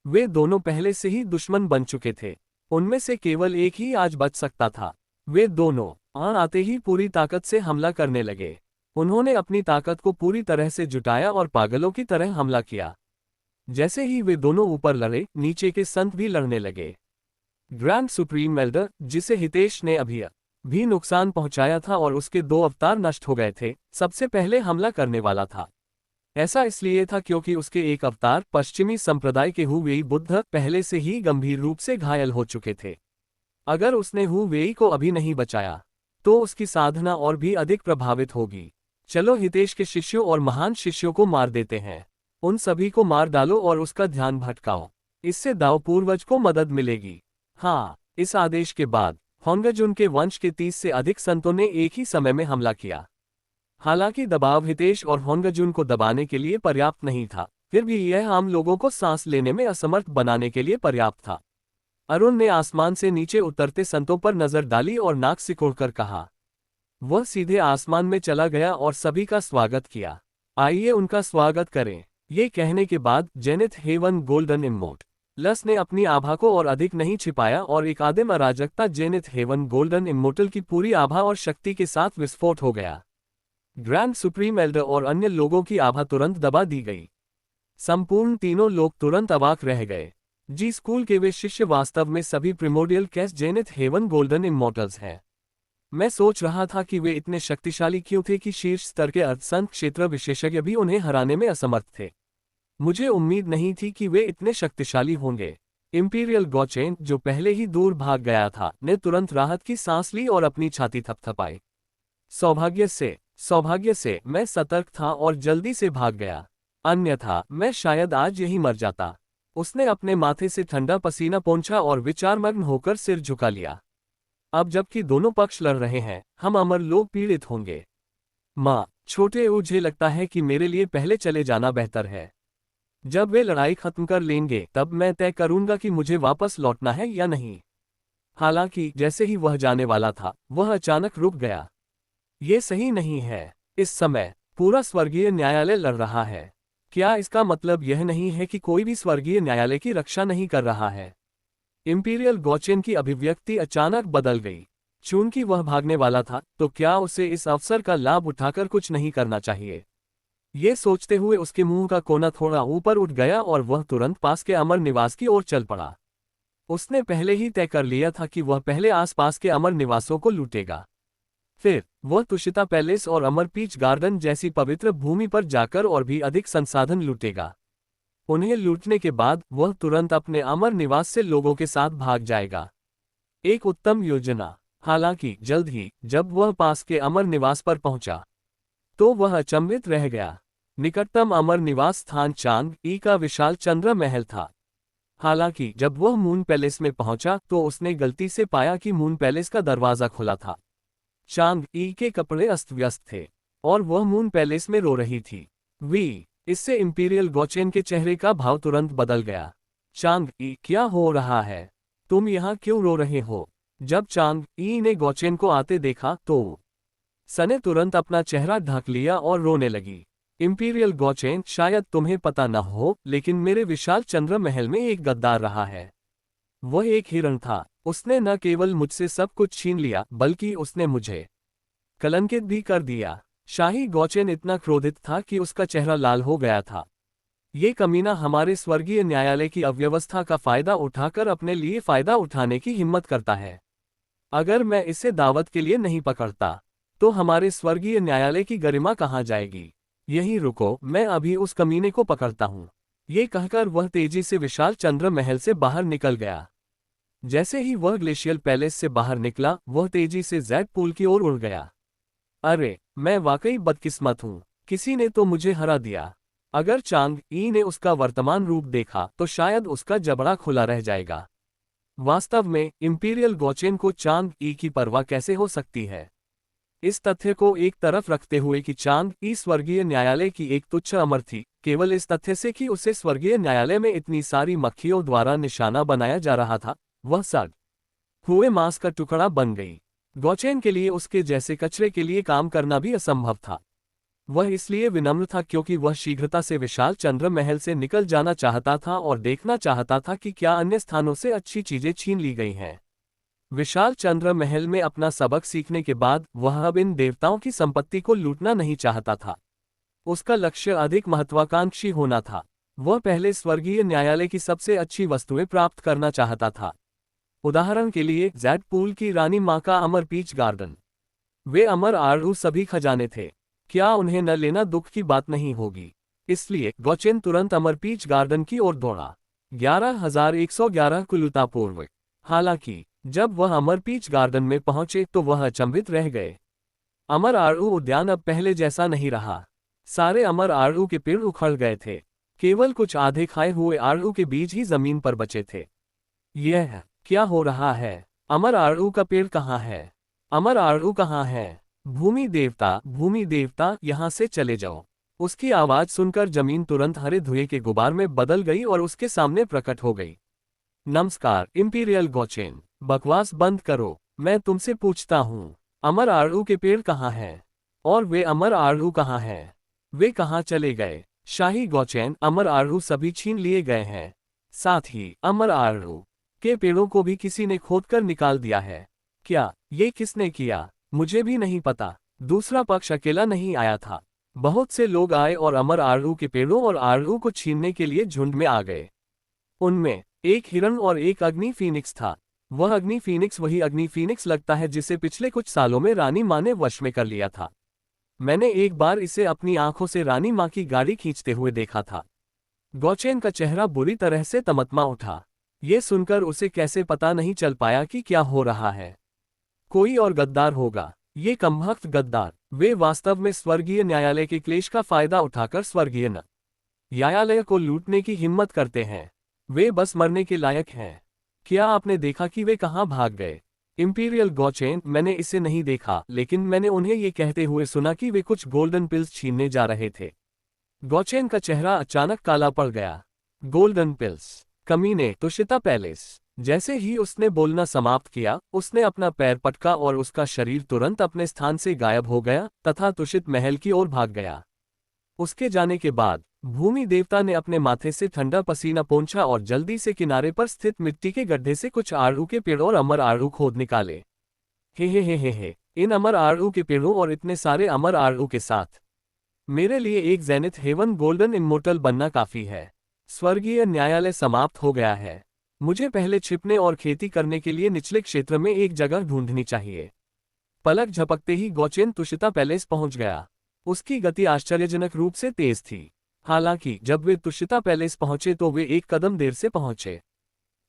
वे दोनों पहले से ही दुश्मन बन चुके थे। उनमें से केवल एक ही आज बच सकता था। वे दोनों आते ही पूरी ताकत से हमला करने लगे। उन्होंने अपनी ताकत को पूरी तरह से जुटाया और पागलों की तरह हमला किया। जैसे ही वे दोनों ऊपर लड़े, नीचे के संत भी लड़ने लगे। ग्रैंड सुप्रीम एल्डर, जिसे हितेश ने अभी भी नुकसान पहुंचाया था और उसके 2 अवतार नष्ट हो गए थे, सबसे पहले हमला करने वाला था। ऐसा इसलिए था क्योंकि उसके एक अवतार पश्चिमी संप्रदाय के हु वेई बुद्ध पहले से ही गंभीर रूप से घायल हो चुके थे। अगर उसने हु वेई को अभी नहीं बचाया तो उसकी साधना और भी अधिक प्रभावित होगी। चलो हितेश के शिष्यों और महान शिष्यों को मार देते हैं। उन सभी को मार डालो और उसका ध्यान भटकाओ। इससे दाव पूर्वज को मदद मिलेगी। हाँ, इस आदेश के बाद होंगजुन के वंश के 30 से अधिक संतों ने एक ही समय में हमला किया। हालांकि दबाव हितेश और होंगजुन को दबाने के लिए पर्याप्त नहीं था, फिर भी यह आम लोगों को सांस लेने में असमर्थ बनाने के लिए पर्याप्त था। अरुण ने आसमान से नीचे उतरते संतों पर नजर डाली और नाक सिकोड़कर कहा। वह सीधे आसमान में चला गया और सभी का स्वागत किया। आइए उनका स्वागत करें। ये कहने के बाद जेनिथ हेवन गोल्डन इमोट लस ने अपनी आभा को और अधिक नहीं छिपाया और एक आदिम अराजकता जेनिथ हेवन गोल्डन इमोटल की पूरी आभा और शक्ति के साथ विस्फोट हो गया। ग्रैंड सुप्रीम एल्डर और अन्य लोगों की आभा तुरंत दबा दी गई। संपूर्ण तीनों लोग तुरंत अवाक रह गए। जी स्कूल के वे शिष्य वास्तव में सभी प्रिमोडियल कैस्ट जेनिथ हेवन गोल्डन इमोटल्स हैं। मैं सोच रहा था कि वे इतने शक्तिशाली क्यों थे कि शीर्ष स्तर के अर्धसंत क्षेत्र विशेषज्ञ भी उन्हें हराने में असमर्थ थे। मुझे उम्मीद नहीं थी कि वे इतने शक्तिशाली होंगे। इंपीरियल गॉचेन, जो पहले ही दूर भाग गया था, ने तुरंत राहत की सांस ली और अपनी छाती थपथपाई। सौभाग्य से मैं सतर्क था और जल्दी से भाग गया, अन्यथा मैं शायद आज यही मर जाता। उसने अपने माथे से ठंडा पसीना पोंछा और विचारमग्न होकर सिर झुका लिया। अब जबकि दोनों पक्ष लड़ रहे हैं, हम अमर लोग पीड़ित होंगे। माँ, छोटे, मुझे लगता है कि मेरे लिए पहले चले जाना बेहतर है। जब वे लड़ाई खत्म कर लेंगे तब मैं तय करूंगा कि मुझे वापस लौटना है या नहीं। हालांकि जैसे ही वह जाने वाला था, वह अचानक रुक गया। ये सही नहीं है। इस समय पूरा स्वर्गीय न्यायालय लड़ रहा है। क्या इसका मतलब यह नहीं है कि कोई भी स्वर्गीय न्यायालय की रक्षा नहीं कर रहा है? इंपीरियल गॉचेन की अभिव्यक्ति अचानक बदल गई। चूंकि वह भागने वाला था, तो क्या उसे इस अवसर का लाभ उठाकर कुछ नहीं करना चाहिए? ये सोचते हुए उसके मुंह का कोना थोड़ा ऊपर उठ गया और वह तुरंत पास के अमर निवास की ओर चल पड़ा। उसने पहले ही तय कर लिया था कि वह पहले आसपास के अमर निवासों को लूटेगा। फिर वह तुशिता पैलेस और अमर पीच गार्डन जैसी पवित्र भूमि पर जाकर और भी अधिक संसाधन लूटेगा। उन्हें लूटने के बाद वह तुरंत अपने अमर निवास से लोगों के साथ भाग जाएगा। एक उत्तम योजना। हालांकि जल्द ही जब वह पास के अमर निवास पर पहुंचा तो वह अचंभित रह गया। निकटतम अमर निवास स्थान चांग ई का विशाल चंद्र महल था। हालांकि जब वह मून पैलेस में पहुंचा तो उसने गलती से पाया कि मून पैलेस का दरवाजा खुला था। चांग ई के कपड़े अस्त व्यस्त थे और वह मून पैलेस में रो रही थी। इससे इंपीरियल गौचेन के चेहरे का भाव तुरंत बदल गया। चांग ई, क्या हो रहा है? तुम यहाँ क्यों रो रहे हो? जब चांग ई ने गौचेन को आते देखा तो सने तुरंत अपना चेहरा ढक लिया और रोने लगी। इंपीरियल गौचेन, शायद तुम्हें पता न हो, लेकिन मेरे विशाल चंद्र महल में एक गद्दार रहा है। वह एक हिरण था। उसने न केवल मुझसे सब कुछ छीन लिया बल्कि उसने मुझे कलंकित भी कर दिया। शाही गौचेन इतना क्रोधित था कि उसका चेहरा लाल हो गया था। ये कमीना हमारे स्वर्गीय न्यायालय की अव्यवस्था का फायदा उठाकर अपने लिए फायदा उठाने की हिम्मत करता है। अगर मैं इसे दावत के लिए नहीं पकड़ता तो हमारे स्वर्गीय न्यायालय की गरिमा कहाँ जाएगी? यहीं रुको, मैं अभी उस कमीने को पकड़ता हूँ। ये कहकर वह तेजी से विशाल चंद्र महल से बाहर निकल गया। जैसे ही वह ग्लेशियल पैलेस से बाहर निकला वह तेजी से जेड पूल की ओर उड़ गया। अरे, मैं वाकई बदकिस्मत हूँ, किसी ने तो मुझे हरा दिया। अगर चांग ई ने उसका वर्तमान रूप देखा तो शायद उसका जबड़ा खुला रह जाएगा। वास्तव में इंपीरियल गौचेन को चांग ई की परवाह कैसे हो सकती है? इस तथ्य को एक तरफ रखते हुए कि चांग ई स्वर्गीय न्यायालय की एक तुच्छ अमर थी, केवल इस तथ्य से कि उसे स्वर्गीय न्यायालय में इतनी सारी मक्खियों द्वारा निशाना बनाया जा रहा था, वह सड़ हुए मांस का टुकड़ा बन गई। गौचेन के लिए उसके जैसे कचरे के लिए काम करना भी असंभव था। वह इसलिए विनम्र था क्योंकि वह शीघ्रता से विशाल चंद्र महल से निकल जाना चाहता था और देखना चाहता था कि क्या अन्य स्थानों से अच्छी चीजें छीन ली गई हैं। विशाल चंद्र महल में अपना सबक सीखने के बाद वह अब इन देवताओं की संपत्ति को लूटना नहीं चाहता था। उसका लक्ष्य अधिक महत्वाकांक्षी होना था। वह पहले स्वर्गीय न्यायालय की सबसे अच्छी वस्तुएं प्राप्त करना चाहता था। उदाहरण के लिए जेड पूल की रानी माँ का अमर पीच गार्डन। वे अमर आड़ू सभी खजाने थे। क्या उन्हें न लेना दुख की बात नहीं होगी? इसलिए गौचेन तुरंत अमर पीच गार्डन की ओर दौड़ा। 11,111 कुलुता पूर्व। हालांकि जब वह अमर पीच गार्डन में पहुंचे तो वह अचंभित रह गए। अमर आड़ू उद्यान अब पहले जैसा नहीं रहा। सारे अमर आड़ू के पेड़ उखड़ गए थे। केवल कुछ आधे खाए हुए आड़ू के बीज ही जमीन पर बचे थे। यह क्या हो रहा है? अमर आड़ू का पेड़ कहाँ है? अमर आड़ू कहाँ है? भूमि देवता, यहाँ से चले जाओ। उसकी आवाज सुनकर जमीन तुरंत हरे धुएं के गुबार में बदल गई और उसके सामने प्रकट हो गई। नमस्कार इंपीरियल गौचेन, बकवास बंद करो, मैं तुमसे पूछता हूँ, अमर आड़ू के पेड़ कहाँ हैं? और वे अमर आड़ू कहाँ हैं? वे कहाँ चले गए? शाही गौचेन, अमर आड़ू सभी छीन लिए गए हैं। साथ ही अमर आड़ू के पेड़ों को भी किसी ने खोदकर निकाल दिया है। क्या ये किसने किया? मुझे भी नहीं पता। दूसरा पक्ष अकेला नहीं आया था। बहुत से लोग आए और अमर आड़ू के पेड़ों और आड़ू को छीनने के लिए झुंड में आ गए। उनमें एक हिरण और एक अग्नि फीनिक्स था। वह अग्नि फीनिक्स वही अग्नि फीनिक्स लगता है जिसे पिछले कुछ सालों में रानी माँ ने वश में कर लिया था। मैंने एक बार इसे अपनी आंखों से रानी माँ की गाड़ी खींचते हुए देखा था। गौचेन का चेहरा बुरी तरह से तमतमा उठा। ये सुनकर उसे कैसे पता नहीं चल पाया कि क्या हो रहा है। कोई और गद्दार होगा। ये कमबख्त गद्दार। वे वास्तव में स्वर्गीय न्यायालय के क्लेश का फायदा उठाकर स्वर्गीय न्यायालय को लूटने की हिम्मत करते हैं। वे बस मरने के लायक हैं। क्या आपने देखा कि वे कहाँ भाग गए? इंपीरियल गौचेन, मैंने इसे नहीं देखा, लेकिन मैंने उन्हें ये कहते हुए सुना कि वे कुछ गोल्डन पिल्स छीनने जा रहे थे। गौचेन का चेहरा अचानक काला पड़ गया। Golden pills? कमीने, तुषिता पैलेस। जैसे ही उसने बोलना समाप्त किया, उसने अपना पैर पटका और उसका शरीर तुरंत अपने स्थान से गायब हो गया तथा तुषित महल की ओर भाग गया। उसके जाने के बाद भूमि देवता ने अपने माथे से ठंडा पसीना पोंछा और जल्दी से किनारे पर स्थित मिट्टी के गड्ढे से कुछ आड़ू के पेड़ और अमर आड़ू खोद निकाले। हे, इन अमर आड़ू के पेड़ों और इतने सारे अमर आड़ू के साथ मेरे लिए एक जेनिथ हेवन गोल्डन इमोर्टल बनना काफी है। स्वर्गीय न्यायालय समाप्त हो गया है। मुझे पहले छिपने और खेती करने के लिए निचले क्षेत्र में एक जगह ढूंढनी चाहिए। पलक झपकते ही गौचेन तुषिता पैलेस पहुंच गया। उसकी गति आश्चर्यजनक रूप से तेज थी। हालांकि जब वे तुषिता पैलेस पहुंचे तो वे एक कदम देर से पहुंचे।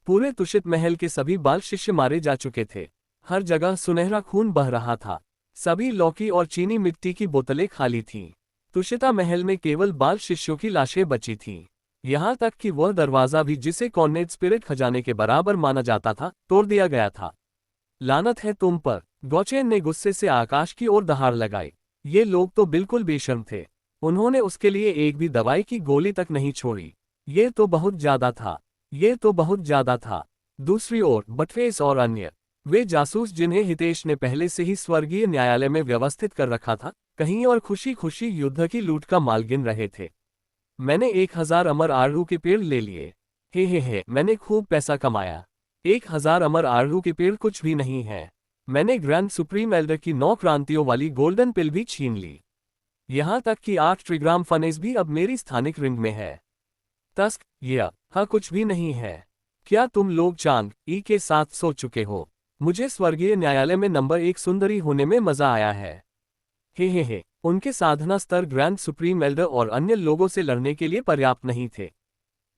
पूरे तुषित महल के सभी बाल शिष्य मारे जा चुके थे। हर जगह सुनहरा खून बह रहा था। सभी लौकी और चीनी मिट्टी की बोतलें खाली थीं। तुषिता महल में केवल बाल शिष्यों की लाशें बची थीं। यहाँ तक कि वह दरवाजा भी, जिसे कॉर्नेट स्पिरिट खजाने के बराबर माना जाता था, तोड़ दिया गया था। लानत है तुम पर, गौचेन ने गुस्से से आकाश की ओर दहाड़ लगाई। ये लोग तो बिल्कुल बेशर्म थे। उन्होंने उसके लिए एक भी दवाई की गोली तक नहीं छोड़ी। ये तो बहुत ज्यादा था, ये तो बहुत ज्यादा था। दूसरी ओर बटफेस और अन्य, वे जासूस जिन्हें हितेश ने पहले से ही स्वर्गीय न्यायालय में व्यवस्थित कर रखा था, कहीं और खुशी खुशी युद्ध की लूट का माल गिन रहे थे। मैंने 1000 अमर आड़ू के पेड़ ले लिए। हे, मैंने खूब पैसा कमाया। 1000 अमर आड़ू के पेड़ कुछ भी नहीं है। मैंने ग्रैंड सुप्रीम एल्डर की 9 क्रांतियों वाली गोल्डन पिल भी छीन ली। यहाँ तक कि 8 ट्रिग्राम फनेस भी अब मेरी स्थानिक रिंग में है। तस्क, यह कुछ भी नहीं है। क्या तुम लोग चांद ई के साथ सो चुके हो? मुझे स्वर्गीय न्यायालय में नंबर 1 सुंदरी होने में मजा आया है। हे, उनके साधना स्तर ग्रैंड सुप्रीम एल्डर और अन्य लोगों से लड़ने के लिए पर्याप्त नहीं थे।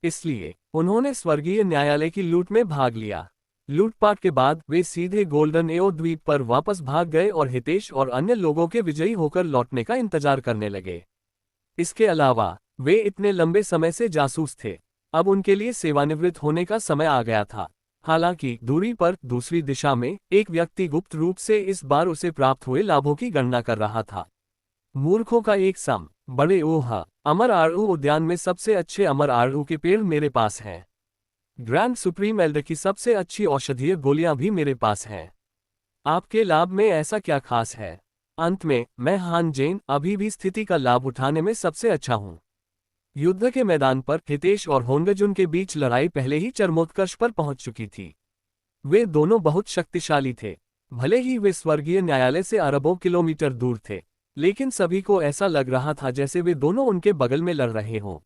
इसलिए उन्होंने स्वर्गीय न्यायालय की लूट में भाग लिया। लूटपाट के बाद वे सीधे गोल्डन एओ द्वीप पर वापस भाग गए और हितेश और अन्य लोगों के विजयी होकर लौटने का इंतजार करने लगे। इसके अलावा वे इतने लंबे समय से जासूस थे, अब उनके लिए सेवानिवृत्त होने का समय आ गया था। हालांकि दूरी पर दूसरी दिशा में एक व्यक्ति गुप्त रूप से इस बार उसे प्राप्त हुए लाभों की गणना कर रहा था। मूर्खों का एक सम, बड़े ओह, अमर आड़ू उद्यान में सबसे अच्छे अमर आड़ू के पेड़ मेरे पास हैं। ग्रैंड सुप्रीम एल्डर की सबसे अच्छी औषधीय गोलियां भी मेरे पास हैं। आपके लाभ में ऐसा क्या खास है? अंत में मैं हान जेन अभी भी स्थिति का लाभ उठाने में सबसे अच्छा हूं। युद्ध के मैदान पर हितेश और होंगजुन के बीच लड़ाई पहले ही चरमोत्कर्ष पर पहुंच चुकी थी। वे दोनों बहुत शक्तिशाली थे। भले ही वे स्वर्गीय न्यायालय से अरबों किलोमीटर दूर थे, लेकिन सभी को ऐसा लग रहा था जैसे वे दोनों उनके बगल में लड़ रहे हों।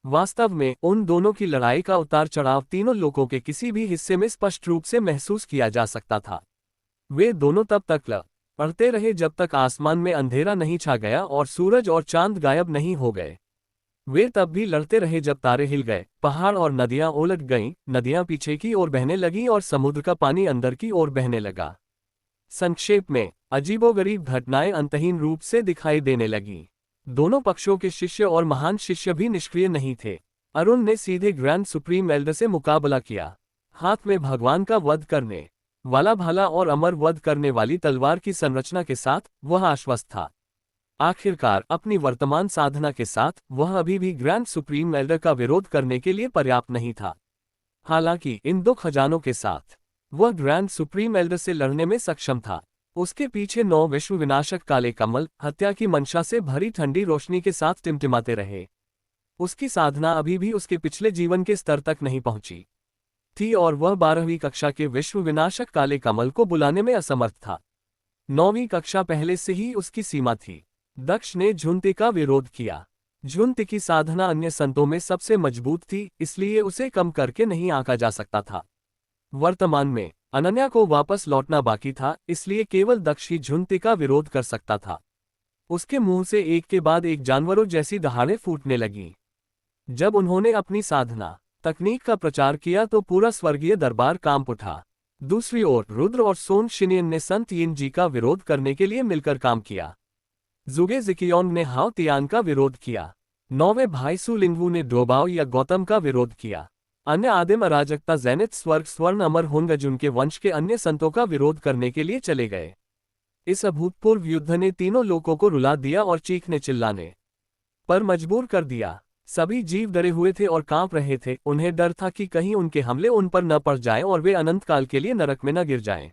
वास्तव में उन दोनों की लड़ाई का उतार चढ़ाव तीनों लोगों के किसी भी हिस्से में स्पष्ट रूप से महसूस किया जा सकता था। वे दोनों तब तक लड़ते रहे जब तक आसमान में अंधेरा नहीं छा गया और सूरज और चांद गायब नहीं हो गए। वे तब भी लड़ते रहे जब तारे हिल गए, पहाड़ और नदियां उलट गईं, नदियां पीछे की ओर बहने लगीं और समुद्र का पानी अंदर की ओर बहने लगा। संक्षेप में अजीबोगरीब घटनाएं अंतहीन रूप से दिखाई देने लगीं। दोनों पक्षों के शिष्य और महान शिष्य भी निष्क्रिय नहीं थे। अरुण ने सीधे ग्रैंड सुप्रीम एल्डर से मुकाबला किया। हाथ में भगवान का वध करने वाला भाला और अमर वध करने वाली तलवार की संरचना के साथ वह आश्वस्त था। आखिरकार अपनी वर्तमान साधना के साथ वह अभी भी ग्रैंड सुप्रीम एल्डर का विरोध करने के लिए पर्याप्त नहीं था। हालांकि इन 2 खजानों के साथ वह ग्रैंड सुप्रीम एल्डर से लड़ने में सक्षम था। उसके पीछे 9 विश्व विनाशक काले कमल हत्या की मंशा से भरी ठंडी रोशनी के साथ टिमटिमाते रहे। उसकी साधना अभी भी उसके पिछले जीवन के स्तर तक नहीं पहुंची थी और वह 12वीं कक्षा के विश्व विनाशक काले कमल को बुलाने में असमर्थ था। 9वीं कक्षा पहले से ही उसकी सीमा थी। दक्ष ने झुंते का विरोध किया। झुंते की साधना अन्य संतों में सबसे मजबूत थी, इसलिए उसे कम करके नहीं आंका जा सकता था। वर्तमान में अनन्या को वापस लौटना बाकी था, इसलिए केवल दक्ष ही झुंते का विरोध कर सकता था। उसके मुंह से एक के बाद एक जानवरों जैसी दहाड़ें फूटने लगीं। जब उन्होंने अपनी साधना तकनीक का प्रचार किया तो पूरा स्वर्गीय दरबार कांप उठा। दूसरी ओर रुद्र और सोन शिनियन ने संत यिन जी का विरोध करने के लिए मिलकर काम किया। जुगे जिकियोंग ने हाओ तियान का विरोध किया। 9वें भाई सु लिंगवू ने डोबाओ या गौतम का विरोध किया। अन्य आदिम अराजकता जैनित स्वर्ग स्वर्ण अमर होंगजुन के वंश के अन्य संतों का विरोध करने के लिए चले गए। इस अभूतपूर्व युद्ध ने तीनों लोगों को रुला दिया और चीखने चिल्लाने पर मजबूर कर दिया। सभी जीव डरे हुए थे और कांप रहे थे। उन्हें डर था कि कहीं उनके हमले उन पर न पड़ जाएं और वे अनंत काल के लिए नरक में न गिर जाएं।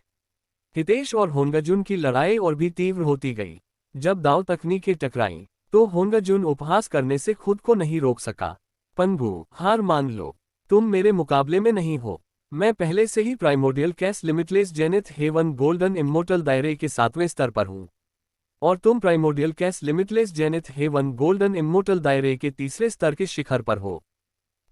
हितेश और होंगजुन की लड़ाई और भी तीव्र होती गई। जब दाव तकनीकें टकराईं तो होंगजुन उपहास करने से खुद को नहीं रोक सका। पंगू, हार मान लो, तुम मेरे मुकाबले में नहीं हो। मैं पहले से ही प्राइमोर्डियल कैस limitless zenith heaven golden immortal दायरे के 7वें स्तर पर हूँ और तुम प्राइमोर्डियल कैस limitless zenith heaven golden immortal दायरे के 3रे स्तर के शिखर पर हो।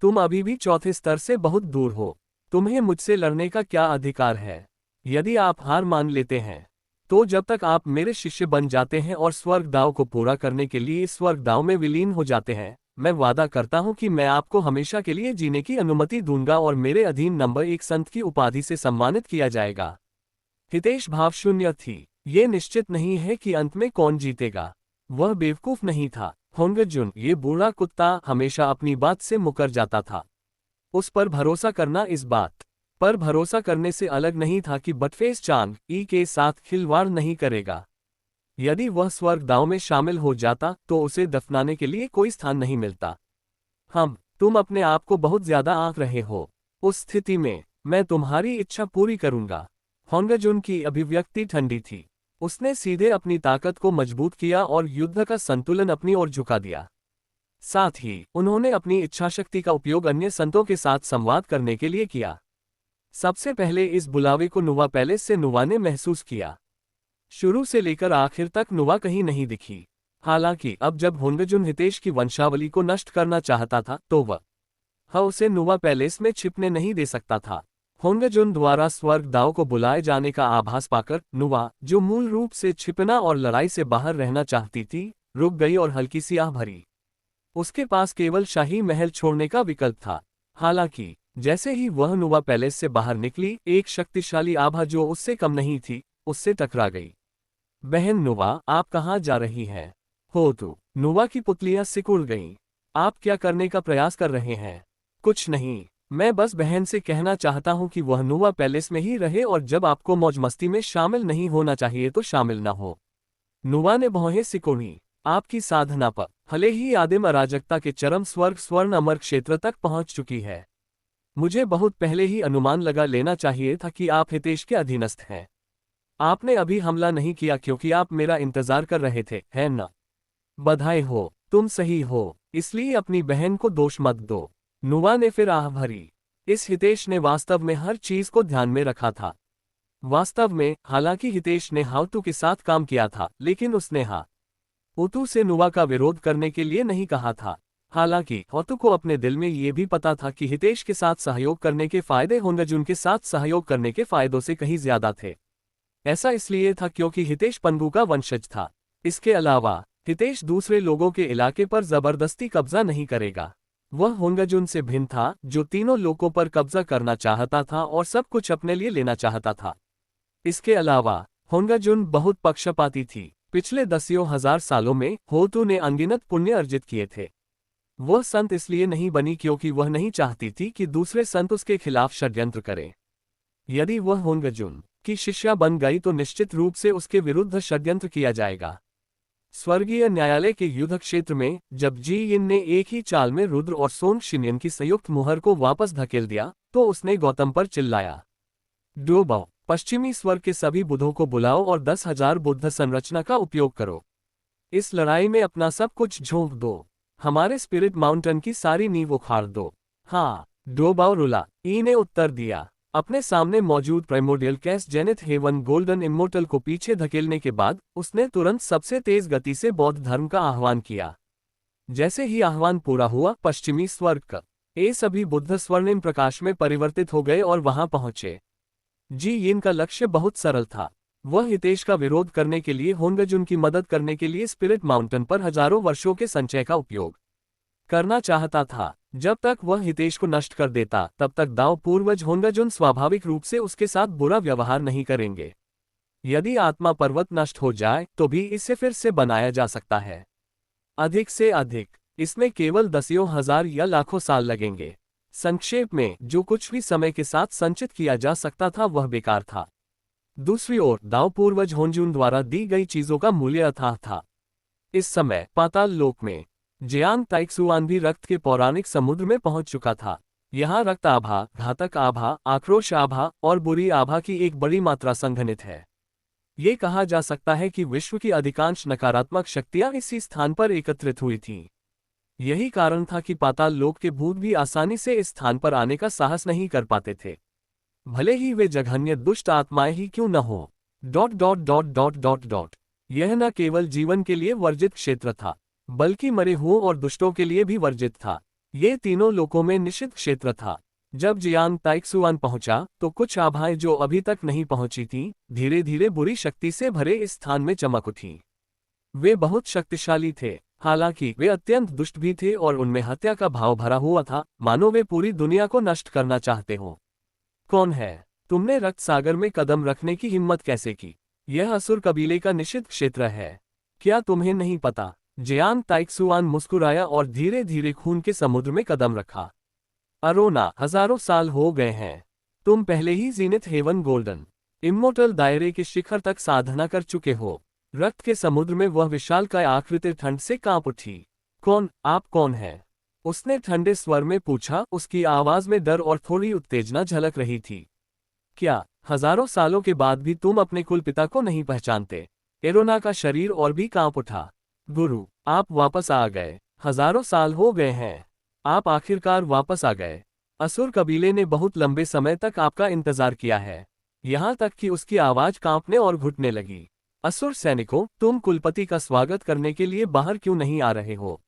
तुम अभी भी 4थे स्तर से बहुत दूर हो। तुम्हें मुझसे लड़ने का क्या अधिकार है? यदि आप हार मान लेते हैं तो जब तक आप मेरे शिष्य बन जाते हैं और स्वर्ग दाव को पूरा करने के लिए स्वर्ग दाव में विलीन हो जाते हैं, मैं वादा करता हूं कि मैं आपको हमेशा के लिए जीने की अनुमति दूंगा और मेरे अधीन नंबर 1 संत की उपाधि से सम्मानित किया जाएगा। हितेश भावशून्य थी। ये निश्चित नहीं है कि अंत में कौन जीतेगा। वह बेवकूफ नहीं था। होंगजुन, ये बूढ़ा कुत्ता, हमेशा अपनी बात से मुकर जाता था। उस पर भरोसा करना इस बात पर भरोसा करने से अलग नहीं था कि बटफेस चांग ई के साथ खिलवाड़ नहीं करेगा। यदि वह स्वर्ग दांव में शामिल हो जाता तो उसे दफनाने के लिए कोई स्थान नहीं मिलता। तुम अपने आप को बहुत ज्यादा आंक रहे हो। उस स्थिति में मैं तुम्हारी इच्छा पूरी करूंगा। होंगजुन की अभिव्यक्ति ठंडी थी। उसने सीधे अपनी ताकत को मजबूत किया और युद्ध का संतुलन अपनी ओर झुका दिया। साथ ही उन्होंने अपनी इच्छाशक्ति का उपयोग अन्य संतों के साथ संवाद करने के लिए किया। सबसे पहले इस बुलावे को नुवा पैलेस से नुवा ने महसूस किया। शुरू से लेकर आखिर तक नुवा कहीं नहीं दिखी। हालांकि अब जब होंगजुन हितेश की वंशावली को नष्ट करना चाहता था तो वह उसे नुवा पैलेस में छिपने नहीं दे सकता था। होंगजुन द्वारा स्वर्ग दाव को बुलाए जाने का आभास पाकर नुवा, जो मूल रूप से छिपना और लड़ाई से बाहर रहना चाहती थी, रुक गई और हल्की सी आह भरी। उसके पास केवल शाही महल छोड़ने का विकल्प था। हालांकि जैसे ही वह नुवा पैलेस से बाहर निकली, एक शक्तिशाली आभा जो उससे कम नहीं थी, उससे टकरा गई। बहन नुवा, आप कहाँ जा रही हैं? नुवा की पुतलियां सिकुड़ गईं। आप क्या करने का प्रयास कर रहे हैं? कुछ नहीं, मैं बस बहन से कहना चाहता हूँ कि वह नुवा पैलेस में ही रहे और जब आपको मौज मस्ती में शामिल नहीं होना चाहिए तो शामिल न हो। नुवा ने भौहें सिकोड़ी। आपकी साधना पर भले ही आदिम अराजकता के चरम स्वर्ग स्वर्ण अमर क्षेत्र तक पहुंच चुकी है। मुझे बहुत पहले ही अनुमान लगा लेना चाहिए था कि आप हितेश के अधीनस्थ हैं। आपने अभी हमला नहीं किया क्योंकि आप मेरा इंतजार कर रहे थे, है न? बधाई हो, तुम सही हो, इसलिए अपनी बहन को दोष मत दो। नुवा ने फिर आह भरी। इस हितेश ने वास्तव में हर चीज को ध्यान में रखा था। वास्तव में, हालांकि हितेश ने हाउतू के साथ काम किया था, लेकिन उसने हाउतू से नुवा का विरोध करने के लिए नहीं कहा था। हालांकि हाउतू को अपने दिल में ये भी पता था कि हितेश के साथ सहयोग करने के फायदे होंगजुन के साथ सहयोग करने के फायदों से कहीं ज्यादा थे। ऐसा इसलिए था क्योंकि हितेश पन्बू का वंशज था। इसके अलावा हितेश दूसरे लोगों के इलाके पर जबरदस्ती कब्जा नहीं करेगा। वह होंगजुन से भिन्न था, जो तीनों लोगों पर कब्जा करना चाहता था और सब कुछ अपने लिए लेना चाहता था। इसके अलावा होंगजुन बहुत पक्षपाती थी। पिछले दसियों हजार सालों में होतू ने अनगिनत पुण्य अर्जित किए थे। वह संत इसलिए नहीं बनी क्योंकि वह नहीं चाहती थी कि दूसरे संत उसके खिलाफ षड्यंत्र करें। यदि वह होंगजुन की शिष्या बन गई तो निश्चित रूप से उसके विरुद्ध षड्यंत्र किया जाएगा। स्वर्गीय न्यायालय के युद्ध क्षेत्र में जब जी यिन ने एक ही चाल में रुद्र और सोंग शिन्यन की संयुक्त मुहर को वापस धकेल दिया तो उसने गौतम पर चिल्लाया, डोबाओ, पश्चिमी स्वर्ग के सभी बुद्धों को बुलाओ और 10,000 बुद्ध संरचना का उपयोग करो। इस लड़ाई में अपना सब कुछ झोंक दो। हमारे स्पिरिट माउंटेन की सारी नींव उखाड़ दो। हाँ, डोबाओ रुला, ई ने उत्तर दिया। अपने सामने मौजूद प्राइमोर्डियल कैस जेनिथ हेवन गोल्डन इमोर्टल को पीछे धकेलने के बाद उसने तुरंत सबसे तेज गति से बौद्ध धर्म का आह्वान किया। जैसे ही आह्वान पूरा हुआ, पश्चिमी स्वर्ग का सभी बुद्ध स्वर्णिम प्रकाश में परिवर्तित हो गए और वहां पहुंचे। जी यिन का लक्ष्य बहुत सरल था। वह हितेश का विरोध करने के लिए होंगजुन की मदद करने के लिए स्पिरिट माउंटेन पर हजारों वर्षों के संचय का उपयोग करना चाहता था। जब तक वह हितेश को नष्ट कर देता तब तक दाव पूर्वज होंगजुन स्वाभाविक रूप से उसके साथ बुरा व्यवहार नहीं करेंगे। यदि आत्मा पर्वत नष्ट हो जाए तो भी इसे फिर से बनाया जा सकता है। अधिक से अधिक, इसमें केवल दसियों हजार या लाखों साल लगेंगे। संक्षेप में, जो कुछ भी समय के साथ संचित किया जा सकता था वह बेकार था। दूसरी ओर, दाव पूर्वज होंजुन द्वारा दी गई चीजों का मूल्य अथाह था। इस समय पाताल लोक में जियांग ताइक्सुआन भी रक्त के पौराणिक समुद्र में पहुंच चुका था। यहाँ रक्त आभा, घातक आभा, आक्रोश आभा और बुरी आभा की एक बड़ी मात्रा संघनित है। ये कहा जा सकता है कि विश्व की अधिकांश नकारात्मक शक्तियां इसी स्थान पर एकत्रित हुई थीं। यही कारण था कि पाताल लोक के भूत भी आसानी से इस स्थान पर आने का साहस नहीं कर पाते थे, भले ही वे जघन्य दुष्ट आत्माएं ही क्यों न हो। यह न केवल जीवन के लिए वर्जित क्षेत्र था, बल्कि मरे हुओं और दुष्टों के लिए भी वर्जित था। ये तीनों लोकों में निषिद्ध क्षेत्र था। जब जियांग ताइक्सुआन पहुंचा तो कुछ आभाएं जो अभी तक नहीं पहुंची थीं, धीरे धीरे बुरी शक्ति से भरे इस स्थान में चमक उठी। वे बहुत शक्तिशाली थे। हालांकि वे अत्यंत दुष्ट भी थे और उनमें हत्या का भाव भरा हुआ था, मानो वे पूरी दुनिया को नष्ट करना चाहते हो। कौन है? तुमने रक्त सागर में कदम रखने की हिम्मत कैसे की? यह असुर कबीले का निषिद्ध क्षेत्र है। क्या तुम्हें नहीं पता? जियांग ताइक्सुआन मुस्कुराया और धीरे धीरे खून के समुद्र में कदम रखा। अरोना, हजारों साल हो गए हैं। तुम पहले ही जीनिथ हेवन गोल्डन इम्मोर्टल दायरे के शिखर तक साधना कर चुके हो। रक्त के समुद्र में वह विशालकाय आकृति ठंड से कांप उठी। कौन? आप कौन हैं? उसने ठंडे स्वर में पूछा, उसकी आवाज में डर और थोड़ी उत्तेजना झलक रही थी। क्या हजारों सालों के बाद भी तुम अपने कुल पिता को नहीं पहचानते? एरोना का शरीर और भी कांप उठा। गुरु, आप वापस आ गए। हजारों साल हो गए हैं। आप आखिरकार वापस आ गए। असुर कबीले ने बहुत लंबे समय तक आपका इंतजार किया है। यहां तक कि उसकी आवाज कांपने और घुटने लगी। असुर सैनिकों, तुम कुलपति का स्वागत करने के लिए बाहर क्यों नहीं आ रहे हो?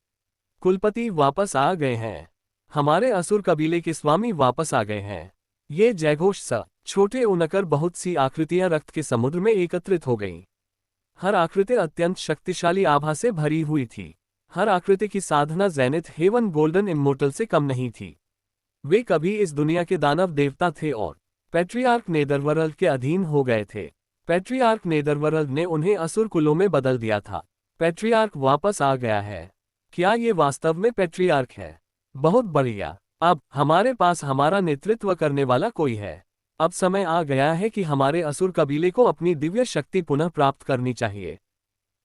कुलपति वापस आ गए हैं। हमारे असुर कबीले के स्वामी वापस आ गए हैं। ये जयघोष सा छोटे उनकर बहुत सी आकृतियां रक्त के समुद्र में एकत्रित हो गईं। हर आकृति अत्यंत शक्तिशाली आभा से भरी हुई थी। हर आकृति की साधना जेनिथ हेवन गोल्डन इम्मोर्टल से कम नहीं थी। वे कभी इस दुनिया के दानव देवता थे और पैट्रियार्क नेदरवर्ल्ड के अधीन हो गए थे। पैट्रियार्क नेदरवर्ल्ड ने उन्हें असुर कुलों में बदल दिया था। पैट्रियार्क वापस आ गया है। क्या ये वास्तव में पैट्रियार्क है? बहुत बढ़िया। अब हमारे पास हमारा नेतृत्व करने वाला कोई है। अब समय आ गया है कि हमारे असुर कबीले को अपनी दिव्य शक्ति पुनः प्राप्त करनी चाहिए।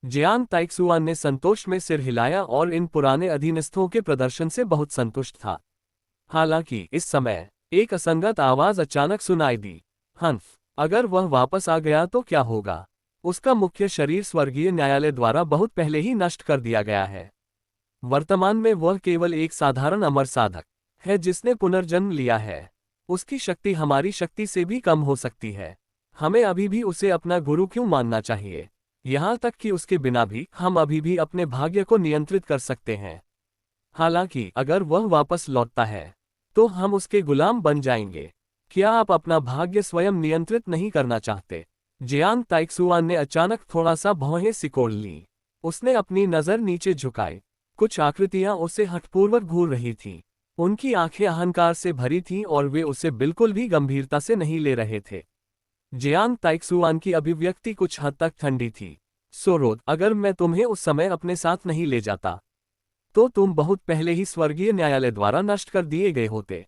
जियांग ताइक्सुआन ने संतोष में सिर हिलाया और इन पुराने अधीनस्थों के प्रदर्शन से बहुत संतुष्ट था। हालांकि इस समय एक असंगत आवाज अचानक सुनाई दी। हंफ, अगर वह वापस आ गया तो क्या होगा? उसका मुख्य शरीर स्वर्गीय न्यायालय द्वारा बहुत पहले ही नष्ट कर दिया गया है। वर्तमान में वह केवल एक साधारण अमर साधक है जिसने पुनर्जन्म लिया है। उसकी शक्ति हमारी शक्ति से भी कम हो सकती है। हमें अभी भी उसे अपना गुरु क्यों मानना चाहिए? यहाँ तक कि उसके बिना भी हम अभी भी अपने भाग्य को नियंत्रित कर सकते हैं। हालांकि अगर वह वापस लौटता है तो हम उसके गुलाम बन जाएंगे। क्या आप अपना भाग्य स्वयं नियंत्रित नहीं करना चाहते? जियांग ताइक्सुआन ने अचानक थोड़ा सा भौहें सिकोड़ ली। उसने अपनी नजर नीचे झुकाई। कुछ आकृतियां उसे हठपूर्वक घूर रही थीं। उनकी आंखें अहंकार से भरी थीं और वे उसे बिल्कुल भी गंभीरता से नहीं ले रहे थे। जियांग ताइक्सुआन की अभिव्यक्ति कुछ हद तक ठंडी थी। सोरोद, अगर मैं तुम्हें उस समय अपने साथ नहीं ले जाता तो तुम बहुत पहले ही स्वर्गीय न्यायालय द्वारा नष्ट कर दिए गए होते।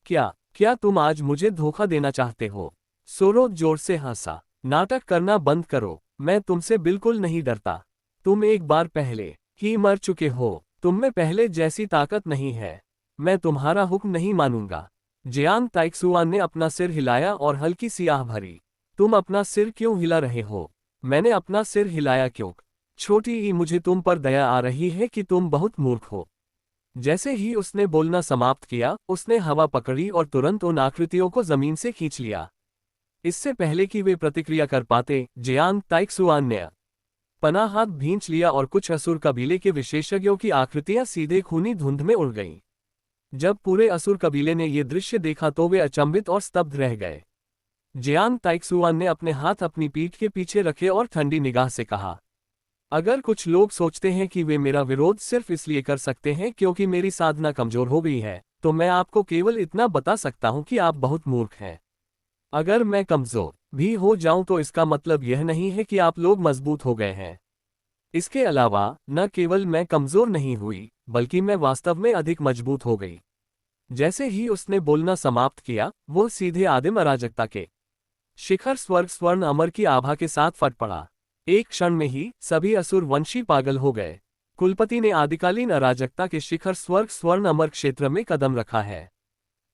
क्या तुम आज मुझे धोखा देना चाहते हो? सोरोद जोर से हंसा। नाटक करना बंद करो। मैं तुमसे बिल्कुल नहीं डरता। तुम एक बार पहले ही मर चुके हो। तुम में पहले जैसी ताकत नहीं है। मैं तुम्हारा हुक्म नहीं मानूंगा। जियांग ताइक्सुआन ने अपना सिर हिलाया और हल्की सी आह भरी। तुम अपना सिर क्यों हिला रहे हो? मैंने अपना सिर हिलाया क्यों? छोटी ही मुझे तुम पर दया आ रही है कि तुम बहुत मूर्ख हो। जैसे ही उसने बोलना समाप्त किया, उसने हवा पकड़ी और तुरंत उन आकृतियों को जमीन से खींच लिया। इससे पहले कि वे प्रतिक्रिया कर पाते, जियांग ताइक्सुआन ने पना हाथ भींच लिया और कुछ असुर कबीले के विशेषज्ञों की आकृतियां सीधे खूनी धुंध में उड़ गईं। जब पूरे असुर कबीले ने ये दृश्य देखा तो वे अचंभित और स्तब्ध रह गए। जियांग ताइक्सुआन ने अपने हाथ अपनी पीठ के पीछे रखे और ठंडी निगाह से कहा, अगर कुछ लोग सोचते हैं कि वे मेरा विरोध सिर्फ इसलिए कर सकते हैं क्योंकि मेरी साधना कमजोर हो गई है, तो मैं आपको केवल इतना बता सकता हूं कि आप बहुत मूर्ख हैं। अगर मैं कमजोर भी हो जाऊं तो इसका मतलब यह नहीं है कि आप लोग मजबूत हो गए हैं। इसके अलावा न केवल मैं कमजोर नहीं हुई, बल्कि मैं वास्तव में अधिक मजबूत हो गई। जैसे ही उसने बोलना समाप्त किया, वो सीधे आदिम अराजकता के शिखर स्वर्ग स्वर्ण अमर की आभा के साथ फट पड़ा। एक क्षण में ही सभी असुर वंशी पागल हो गए। कुलपति ने आदिकालीन अराजकता के शिखर स्वर्ग स्वर्ण अमर क्षेत्र में कदम रखा है।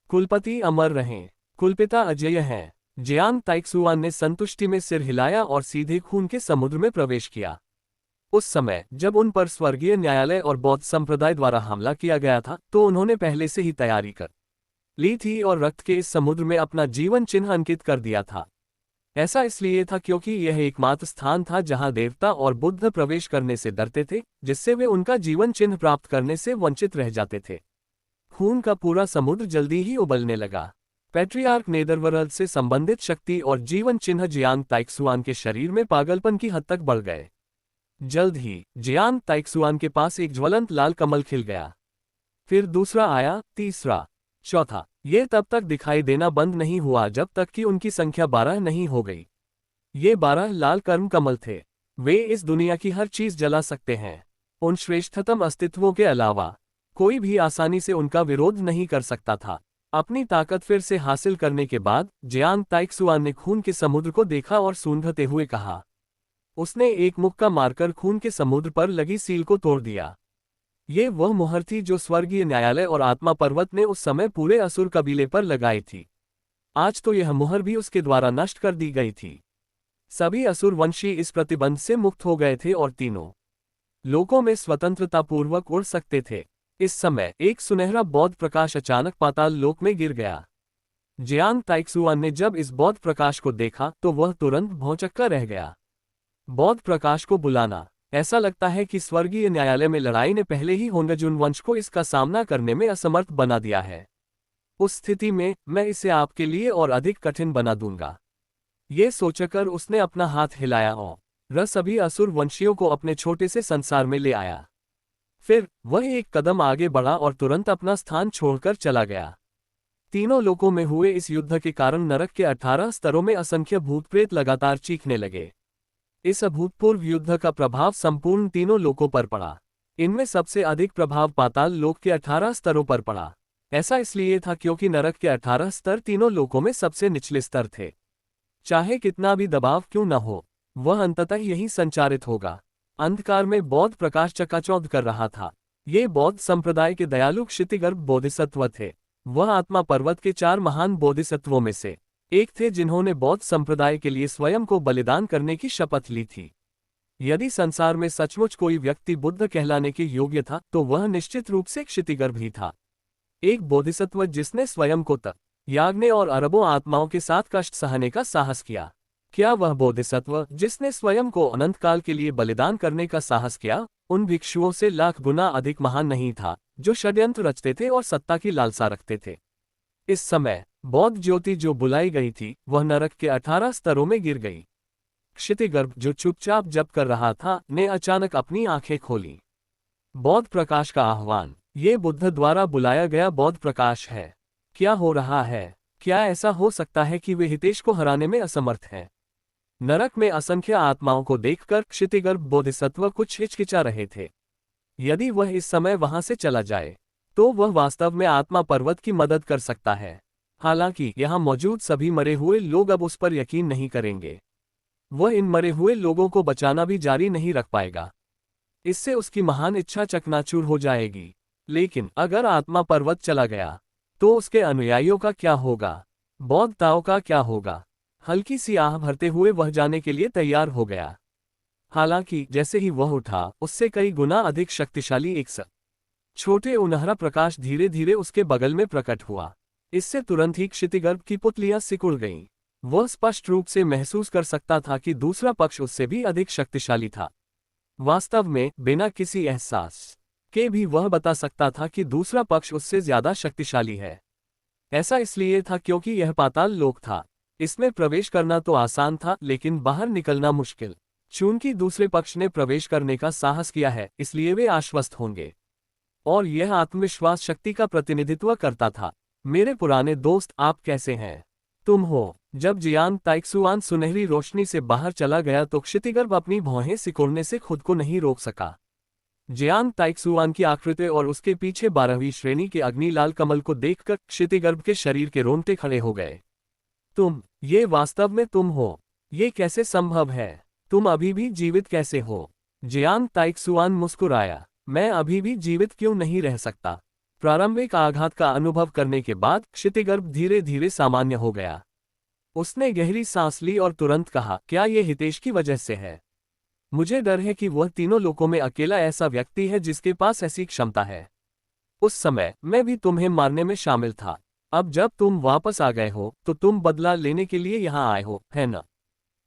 कुलपति अमर रहें। कुलपिता अजेय हैं। जियांग ताइक्सुआन ने संतुष्टि में सिर हिलाया और सीधे खून के समुद्र में प्रवेश किया। उस समय जब उन पर स्वर्गीय न्यायालय और बौद्ध संप्रदाय द्वारा हमला किया गया था, तो उन्होंने पहले से ही तैयारी कर ली थी और रक्त के इस समुद्र में अपना जीवन चिन्ह अंकित कर दिया था। ऐसा इसलिए था क्योंकि यह एकमात्र स्थान था जहां देवता और बुद्ध प्रवेश करने से डरते थे, जिससे वे उनका जीवन चिन्ह प्राप्त करने से वंचित रह जाते थे। खून का पूरा समुद्र जल्दी ही उबलने लगा। पैट्रियार्क नेदरवर्ल्ड से संबंधित शक्ति और जीवन चिन्ह जियांग ताइक्सुआन के शरीर में पागलपन की हद तक बढ़ गए। जल्द ही जियांग ताइक्सुआन के पास एक ज्वलंत लाल कमल खिल गया। फिर दूसरा आया, तीसरा, चौथा। ये तब तक दिखाई देना बंद नहीं हुआ जब तक कि उनकी संख्या 12 नहीं हो गई। ये 12 लाल कर्म कमल थे। वे इस दुनिया की हर चीज जला सकते हैं। उन श्रेष्ठतम अस्तित्वों के अलावा कोई भी आसानी से उनका विरोध नहीं कर सकता था। अपनी ताकत फिर से हासिल करने के बाद जियांग ताइक्सुआन ने खून के समुद्र को देखा और सूंघते हुए कहा। उसने एक मुक्का मारकर खून के समुद्र पर लगी सील को तोड़ दिया। ये वह मुहर थी जो स्वर्गीय न्यायालय और आत्मा पर्वत ने उस समय पूरे असुर कबीले पर लगाई थी। आज तो यह मुहर भी उसके द्वारा नष्ट कर दी गई थी। सभी असुर वंशी इस प्रतिबंध से मुक्त हो गए थे और तीनों लोकों में स्वतंत्रतापूर्वक उड़ सकते थे। इस समय एक सुनहरा बौद्ध प्रकाश अचानक पाताल लोक में गिर गया। जियांग ताइक्सुआन ने जब इस बौद्ध प्रकाश को देखा तो वह तुरंत भौंचक्का रह गया। बौद्ध प्रकाश को बुलाना, ऐसा लगता है कि स्वर्गीय न्यायालय में लड़ाई ने पहले ही होन्गजुन वंश को इसका सामना करने में असमर्थ बना दिया है। उस स्थिति में मैं इसे आपके लिए और अधिक कठिन बना दूंगा। ये सोचकर उसने अपना हाथ हिलाया और सभी असुर वंशियों को अपने छोटे से संसार में ले आया। फिर वह एक कदम आगे बढ़ा और तुरंत अपना स्थान छोड़कर चला गया। तीनों लोकों में हुए इस युद्ध के कारण नरक के 18 स्तरों में असंख्य भूत प्रेत लगातार चीखने लगे। इस अभूतपूर्व युद्ध का प्रभाव संपूर्ण तीनों लोकों पर पड़ा। इनमें सबसे अधिक प्रभाव पाताल लोक के 18 स्तरों पर पड़ा। ऐसा इसलिए था क्योंकि नरक के 18 स्तर तीनों लोकों में सबसे निचले स्तर थे। चाहे कितना भी दबाव क्यों न हो, वह अंततः यही संचारित होगा। अंधकार में बौद्ध प्रकाश चकाचौंध कर रहा था। ये बौद्ध संप्रदाय के दयालु क्षितिगर्भ बोधिसत्व थे। वह आत्मा पर्वत के 4 महान बोधिसत्वों में से एक थे जिन्होंने बौद्ध संप्रदाय के लिए स्वयं को बलिदान करने की शपथ ली थी। यदि संसार में सचमुच कोई व्यक्ति बुद्ध कहलाने के योग्य था तो वह निश्चित रूप से क्षितिगर्भ ही था। एक बोधिसत्व जिसने स्वयं को तप, यागने और अरबों आत्माओं के साथ कष्ट सहने का साहस किया। क्या वह बोधिसत्व जिसने स्वयं को अनंत काल के लिए बलिदान करने का साहस किया, उन भिक्षुओं से लाख गुना अधिक महान नहीं था जो षड्यंत्र रचते थे और सत्ता की लालसा रखते थे? इस समय बौद्ध ज्योति जो बुलाई गई थी वह नरक के 18 स्तरों में गिर गई। क्षितिगर्भ जो चुपचाप जप कर रहा था ने अचानक अपनी आंखें खोली। बौद्ध प्रकाश का आह्वान, ये बुद्ध द्वारा बुलाया गया बौद्ध प्रकाश है। क्या हो रहा है? क्या ऐसा हो सकता है कि वे हितेश को हराने में असमर्थ हैं? नरक में असंख्य आत्माओं को देखकर क्षितिगर्भ बोधिसत्व कुछ हिचकिचा रहे थे। यदि वह इस समय वहां से चला जाए तो वह वास्तव में आत्मा पर्वत की मदद कर सकता है। हालांकि यहां मौजूद सभी मरे हुए लोग अब उस पर यकीन नहीं करेंगे। वह इन मरे हुए लोगों को बचाना भी जारी नहीं रख पाएगा। इससे उसकी महान इच्छा चकनाचूर हो जाएगी। लेकिन अगर आत्मा पर्वत चला गया तो उसके अनुयायियों का क्या होगा? बौद्ध ताओ का क्या होगा? हल्की सी आह भरते हुए वह जाने के लिए तैयार हो गया। हालांकि जैसे ही वह उठा उससे कई गुना अधिक शक्तिशाली एक छोटे उनहरा प्रकाश धीरे धीरे उसके बगल में प्रकट हुआ। इससे तुरंत ही क्षितिगर्भ की पुतलियां सिकुड़ गईं। वह स्पष्ट रूप से महसूस कर सकता था कि दूसरा पक्ष उससे भी अधिक शक्तिशाली था। वास्तव में बिना किसी एहसास के भी वह बता सकता था कि दूसरा पक्ष उससे ज्यादा शक्तिशाली है। ऐसा इसलिए था क्योंकि यह पाताल लोक था। इसमें प्रवेश करना तो आसान था लेकिन बाहर निकलना मुश्किल। चूंकि दूसरे पक्ष ने प्रवेश करने का साहस किया है इसलिए वे आश्वस्त होंगे। और यह आत्मविश्वास शक्ति का प्रतिनिधित्व करता था। मेरे पुराने दोस्त, आप कैसे हैं? तुम हो? जब जियांग ताइक्सुआन सुनहरी रोशनी से बाहर चला गया तो क्षितिगर्भ अपनी भौहें सिकोड़ने से खुद को नहीं रोक सका। जियांग ताइक्सुआन की आकृति और उसके पीछे 12वीं श्रेणी के अग्निलाल कमल को देखकर क्षितिगर्भ के शरीर के रोंगटे खड़े हो गए। ये वास्तव में तुम हो? ये कैसे संभव है? तुम अभी भी जीवित कैसे हो? जियांग ताइक्सुआन मुस्कुराया। मैं अभी भी जीवित क्यों नहीं रह सकता? प्रारंभिक आघात का अनुभव करने के बाद क्षितिगर्भ धीरे धीरे सामान्य हो गया। उसने गहरी सांस ली और तुरंत कहा, क्या ये हितेश की वजह से है? मुझे डर है कि वह तीनों लोकों में अकेला ऐसा व्यक्ति है जिसके पास ऐसी क्षमता है। उस समय मैं भी तुम्हें मारने में शामिल था। अब जब तुम वापस आ गए हो तो तुम बदला लेने के लिए यहाँ आए हो, है न?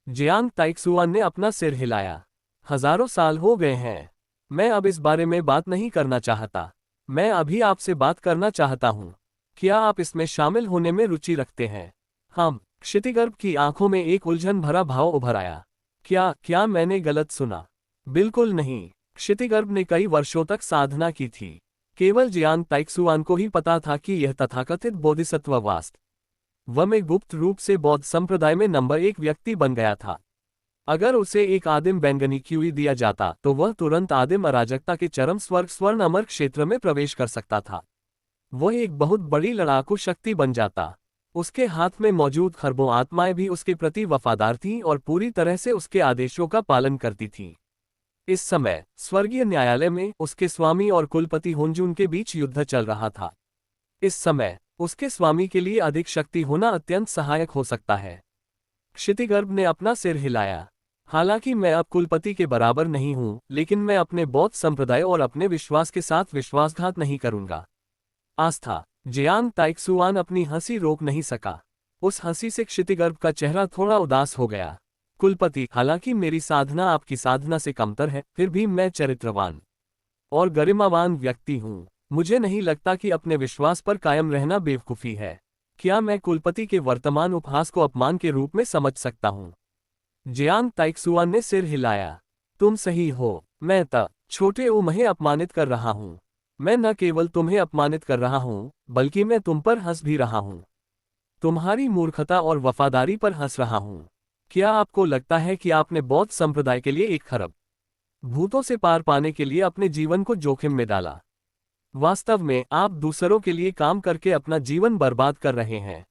जियांग ताइक्सुआन ने अपना सिर हिलाया। हजारों साल हो गए हैं। मैं अब इस बारे में बात नहीं करना चाहता। मैं अभी आपसे बात करना चाहता हूँ। क्या आप इसमें शामिल होने में रुचि रखते हैं? हम। क्षितिगर्भ की आंखों में एक उलझन भरा भाव उभर आया। क्या मैंने गलत सुना? बिल्कुल नहीं। क्षितिगर्भ ने कई वर्षों तक साधना की थी। केवल जियांग ताइक्सुआन को ही पता था कि यह तथाकथित बोधिसत्व वास्तव में गुप्त रूप से बौद्ध संप्रदाय में नंबर 1 व्यक्ति बन गया था। अगर उसे एक आदिम बैंगनी क्यूई दिया जाता तो वह तुरंत आदिम अराजकता के चरम स्वर्ग स्वर्ण अमर क्षेत्र में प्रवेश कर सकता था। वह एक बहुत बड़ी लड़ाकू शक्ति बन जाता। उसके हाथ में मौजूद खरबों आत्माएं भी उसके प्रति वफादार थीं और पूरी तरह से उसके आदेशों का पालन करती थीं। इस समय स्वर्गीय न्यायालय में उसके स्वामी और कुलपति हुनजुन के बीच युद्ध चल रहा था। इस समय उसके स्वामी के लिए अधिक शक्ति होना अत्यंत सहायक हो सकता है। क्षितिगर्भ ने अपना सिर हिलाया। हालांकि मैं अब कुलपति के बराबर नहीं हूं, लेकिन मैं अपने बौद्ध संप्रदाय और अपने विश्वास के साथ विश्वासघात नहीं करूंगा। आस्था। जियांग ताइक्सुआन अपनी हंसी रोक नहीं सका। उस हंसी से क्षितिगर्भ का चेहरा थोड़ा उदास हो गया। कुलपति, हालांकि मेरी साधना आपकी साधना से कमतर है, फिर भी मैं चरित्रवान और गरिमावान व्यक्ति हूं। मुझे नहीं लगता कि अपने विश्वास पर कायम रहना बेवकूफी है। क्या मैं कुलपति के वर्तमान उपहास को अपमान के रूप में समझ सकता हूं? जियांग ताइक्सुआन ने सिर हिलाया। तुम सही हो। मैं छोटे उम्हे अपमानित कर रहा हूं। मैं न केवल तुम्हें अपमानित कर रहा हूं, बल्कि मैं तुम पर हंस भी रहा हूं। तुम्हारी मूर्खता और वफादारी पर हंस रहा हूं। क्या आपको लगता है कि आपने बौद्ध संप्रदाय के लिए एक खरब भूतों से पार पाने के लिए अपने जीवन को जोखिम में डाला? वास्तव में आप दूसरों के लिए काम करके अपना जीवन बर्बाद कर रहे हैं।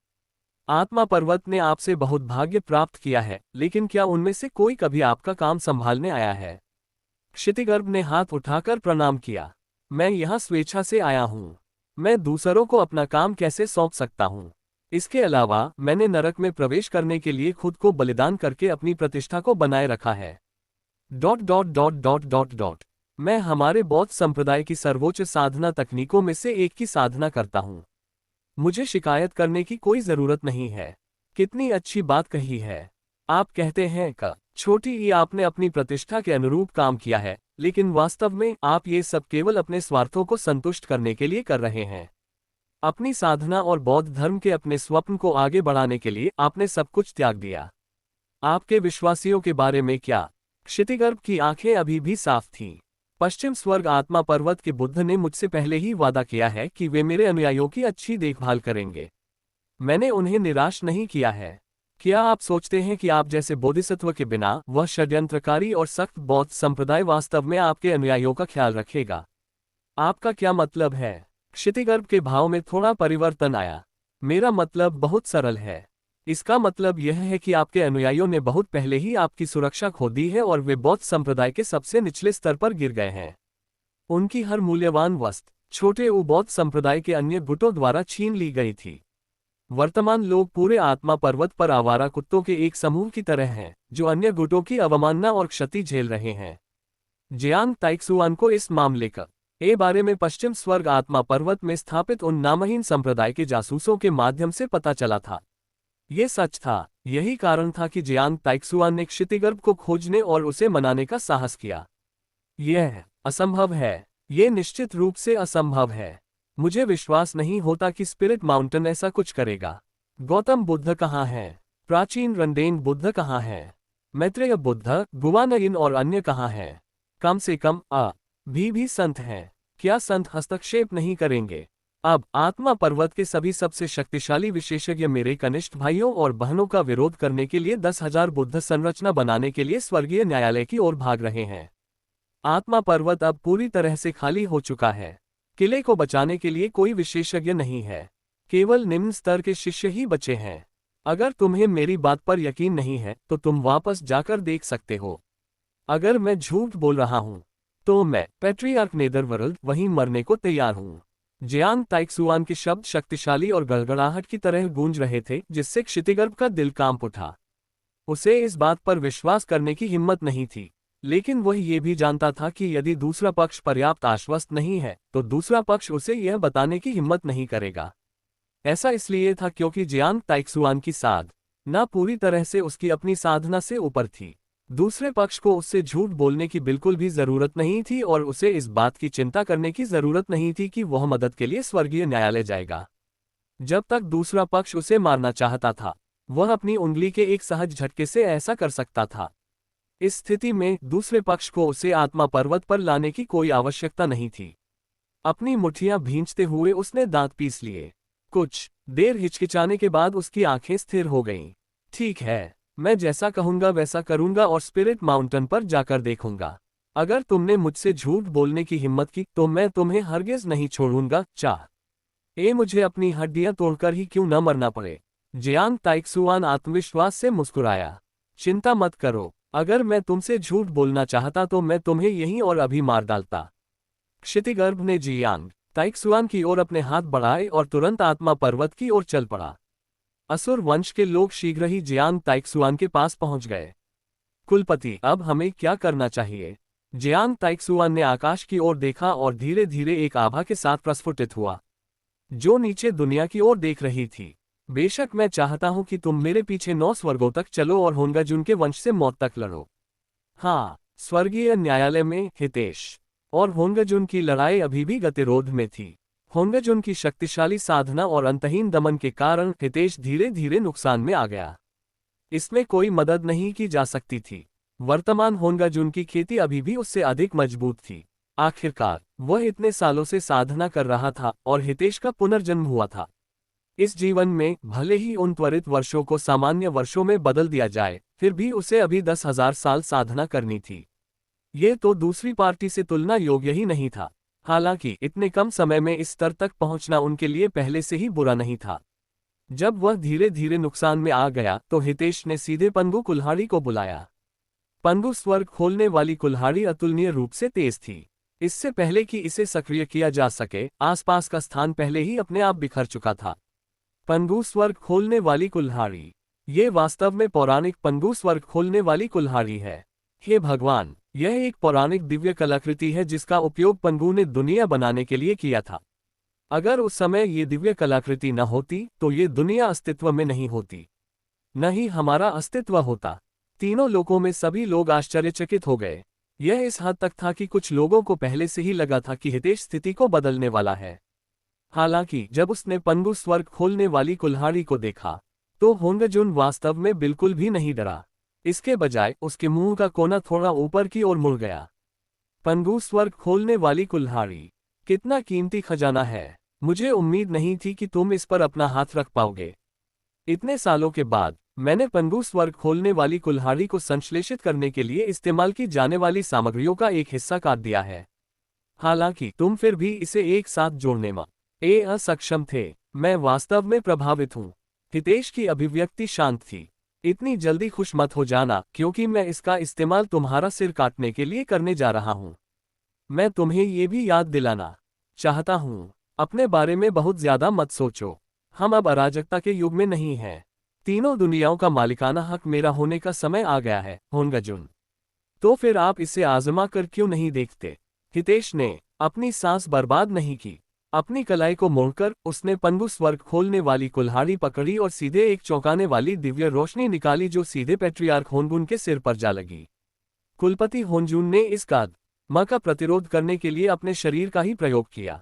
आत्मा पर्वत ने आपसे बहुत भाग्य प्राप्त किया है, लेकिन क्या उनमें से कोई कभी आपका काम संभालने आया है? क्षितिगर्भ ने हाथ उठाकर प्रणाम किया। मैं यहाँ स्वेच्छा से आया हूँ। मैं दूसरों को अपना काम कैसे सौंप सकता हूँ? इसके अलावा मैंने नरक में प्रवेश करने के लिए खुद को बलिदान करके अपनी प्रतिष्ठा को बनाए रखा है। ... मैं हमारे बौद्ध संप्रदाय की सर्वोच्च साधना तकनीकों में से एक की साधना करता हूँ। मुझे शिकायत करने की कोई जरूरत नहीं है। कितनी अच्छी बात कही है। आप कहते हैं छोटी ई आपने अपनी प्रतिष्ठा के अनुरूप काम किया है, लेकिन वास्तव में आप ये सब केवल अपने स्वार्थों को संतुष्ट करने के लिए कर रहे हैं। अपनी साधना और बौद्ध धर्म के अपने स्वप्न को आगे बढ़ाने के लिए आपने सब कुछ त्याग दिया। आपके विश्वासियों के बारे में क्या? क्षितिगर्भ की आंखें अभी भी साफ थीं। पश्चिम स्वर्ग आत्मा पर्वत के बुद्ध ने मुझसे पहले ही वादा किया है कि वे मेरे अनुयायियों की अच्छी देखभाल करेंगे। मैंने उन्हें निराश नहीं किया है। क्या आप सोचते हैं कि आप जैसे बोधिसत्व के बिना वह षड्यंत्रकारी और सख्त बौद्ध संप्रदाय वास्तव में आपके अनुयायियों का ख्याल रखेगा? आपका क्या मतलब है? क्षितिगर्भ के भाव में थोड़ा परिवर्तन आया। मेरा मतलब बहुत सरल है। इसका मतलब यह है कि आपके अनुयायियों ने बहुत पहले ही आपकी सुरक्षा खो दी है और वे बौद्ध संप्रदाय के सबसे निचले स्तर पर गिर गए हैं। उनकी हर मूल्यवान वस्तु छोटे बौद्ध संप्रदाय के अन्य गुटों द्वारा छीन ली गई थी। वर्तमान लोग पूरे आत्मा पर्वत पर आवारा कुत्तों के एक समूह की तरह हैं, जो अन्य गुटों की अवमानना और क्षति झेल रहे हैं। जियांग ताइक्सुआन को इस मामले का बारे में पश्चिम स्वर्ग आत्मा पर्वत में स्थापित उन नामहीन संप्रदाय के जासूसों के माध्यम से पता चला था। ये सच था। यही कारण था कि जियांग ताइक्सुआन ने क्षितिगर्भ को खोजने और उसे मनाने का साहस किया। यह असंभव है। ये निश्चित रूप से असंभव है। मुझे विश्वास नहीं होता कि स्पिरिट माउंटेन ऐसा कुछ करेगा। गौतम बुद्ध कहाँ है? प्राचीन रंडेन बुद्ध कहाँ है? मैत्रेय बुद्ध, गुवानयिन और अन्य कहाँ हैं? कम से कम भी संत हैं। क्या संत हस्तक्षेप नहीं करेंगे? अब आत्मा पर्वत के सभी सबसे शक्तिशाली विशेषज्ञ मेरे कनिष्ठ भाइयों और बहनों का विरोध करने के लिए 10,000 बुद्ध संरचना बनाने के लिए स्वर्गीय न्यायालय की ओर भाग रहे हैं। आत्मा पर्वत अब पूरी तरह से खाली हो चुका है। किले को बचाने के लिए कोई विशेषज्ञ नहीं है। केवल निम्न स्तर के शिष्य ही बचे हैं। अगर तुम्हें मेरी बात पर यकीन नहीं है तो तुम वापस जाकर देख सकते हो। अगर मैं झूठ बोल रहा हूं तो मैं पैट्रियार्क नेदरवर्ल्ड वहीं मरने को तैयार हूं। जियांग ताइक्सुआन के शब्द शक्तिशाली और गड़गड़ाहट की तरह गूंज रहे थे, जिससे क्षितिगर्भ का दिल कांप उठा। उसे इस बात पर विश्वास करने की हिम्मत नहीं थी, लेकिन वह ये भी जानता था कि यदि दूसरा पक्ष पर्याप्त आश्वस्त नहीं है तो दूसरा पक्ष उसे यह बताने की हिम्मत नहीं करेगा। ऐसा इसलिए था क्योंकि जियांग ताइक्सुआन की साधना पूरी तरह से उसकी अपनी साधना से ऊपर थी। दूसरे पक्ष को उससे झूठ बोलने की बिल्कुल भी जरूरत नहीं थी और उसे इस बात की चिंता करने की जरूरत नहीं थी कि वह मदद के लिए स्वर्गीय न्यायालय जाएगा। जब तक दूसरा पक्ष उसे मारना चाहता था, वह अपनी उंगली के एक सहज झटके से ऐसा कर सकता था। इस स्थिति में दूसरे पक्ष को उसे आत्मा पर्वत पर लाने की कोई आवश्यकता नहीं थी। अपनी मुट्ठियां भींचते हुए उसने दांत पीस लिए। कुछ देर हिचकिचाने के बाद उसकी आंखें स्थिर हो गईं। ठीक है, मैं जैसा कहूंगा वैसा करूंगा और स्पिरिट माउंटेन पर जाकर देखूंगा। अगर तुमने मुझसे झूठ बोलने की हिम्मत की तो मैं तुम्हें हरगिज नहीं छोड़ूंगा, मुझे अपनी हड्डियां तोड़कर ही क्यों न मरना पड़े। जियांग ताइक्सुआन आत्मविश्वास से मुस्कुराया। चिंता मत करो, अगर मैं तुमसे झूठ बोलना चाहता तो मैं तुम्हें यहीं और अभी मार डालता। क्षितिगर्भ ने जियांग ताइक्सुआन की ओर अपने हाथ बढ़ाए और तुरंत आत्मा पर्वत की ओर चल पड़ा। असुर वंश के लोग शीघ्र ही जियांग ताइक्सुआन के पास पहुंच गए। कुलपति, अब हमें क्या करना चाहिए? जियांग ताइक्सुआन ने आकाश की ओर देखा और धीरे धीरे एक आभा के साथ प्रस्फुटित हुआ, जो नीचे दुनिया की ओर देख रही थी। बेशक मैं चाहता हूं कि तुम मेरे पीछे 9 स्वर्गों तक चलो और होंगाजुन के वंश से मौत तक लड़ो। हाँ, स्वर्गीय न्यायालय में हितेश और होंगाजुन की लड़ाई अभी भी गतिरोध में थी। होंगाजुन की शक्तिशाली साधना और अंतहीन दमन के कारण हितेश धीरे धीरे नुकसान में आ गया। इसमें कोई मदद नहीं की जा सकती थी। वर्तमान होंगाजुन की खेती अभी भी उससे अधिक मजबूत थी। आखिरकार वह इतने सालों से साधना कर रहा था और हितेश का पुनर्जन्म हुआ था। इस जीवन में भले ही उन त्वरित वर्षों को सामान्य वर्षों में बदल दिया जाए, फिर भी उसे अभी 10,000 साल साधना करनी थी। ये तो दूसरी पार्टी से तुलना योग्य ही नहीं था। हालांकि इतने कम समय में इस स्तर तक पहुंचना उनके लिए पहले से ही बुरा नहीं था। जब वह धीरे धीरे नुकसान में आ गया तो हितेश ने सीधे पंगु कुल्हाड़ी को बुलाया। पंगु स्वर्ग खोलने वाली कुल्हाड़ी अतुलनीय रूप से तेज थी। इससे पहले कि इसे सक्रिय किया जा सके, आसपास का स्थान पहले ही अपने आप बिखर चुका था। पंगु स्वर्ग खोलने वाली कुल्हाड़ी, ये वास्तव में पौराणिक पंगु स्वर्ग खोलने वाली कुल्हाड़ी है। हे भगवान, यह एक पौराणिक दिव्य कलाकृति है जिसका उपयोग पंगु ने दुनिया बनाने के लिए किया था। अगर उस समय ये दिव्य कलाकृति न होती तो ये दुनिया अस्तित्व में नहीं होती, न ही हमारा अस्तित्व होता। तीनों लोकों में सभी लोग आश्चर्यचकित हो गए। यह इस हद तक था कि कुछ लोगों को पहले से ही लगा था कि हितेश स्थिति को बदलने वाला है। हालांकि जब उसने पंगु स्वर्ग खोलने वाली कुल्हाड़ी को देखा तो होंगाजुन वास्तव में बिल्कुल भी नहीं डरा। इसके बजाय उसके मुंह का कोना थोड़ा ऊपर की ओर मुड़ गया। पंगु स्वर्ग खोलने वाली कुल्हाड़ी, कितना कीमती खजाना है। मुझे उम्मीद नहीं थी कि तुम इस पर अपना हाथ रख पाओगे। इतने सालों के बाद मैंने पंगु स्वर्ग खोलने वाली कुल्हाड़ी को संश्लेषित करने के लिए इस्तेमाल की जाने वाली सामग्रियों का एक हिस्सा काट दिया है। हालांकि तुम फिर भी इसे एक साथ जोड़ने में असक्षम थे। मैं वास्तव में प्रभावित हूँ। हितेश की अभिव्यक्ति शांत थी। इतनी जल्दी खुश मत हो जाना, क्योंकि मैं इसका इस्तेमाल तुम्हारा सिर काटने के लिए करने जा रहा हूँ। मैं तुम्हें ये भी याद दिलाना चाहता हूँ, अपने बारे में बहुत ज्यादा मत सोचो। हम अब अराजकता के युग में नहीं हैं। तीनों दुनियाओं का मालिकाना हक मेरा होने का समय आ गया है, होंगाजुन। तो फिर आप इसे आजमा कर क्यों नहीं देखते? हितेश ने अपनी सांस बर्बाद नहीं की। अपनी कलाई को मोड़कर उसने पंगु स्वर्ग खोलने वाली कुल्हाड़ी पकड़ी और सीधे एक चौंकाने वाली दिव्य रोशनी निकाली जो सीधे पैट्रियार्क होंगुन के सिर पर जा लगी। कुलपति होंजुन ने इस कदम का प्रतिरोध करने के लिए अपने शरीर का ही प्रयोग किया।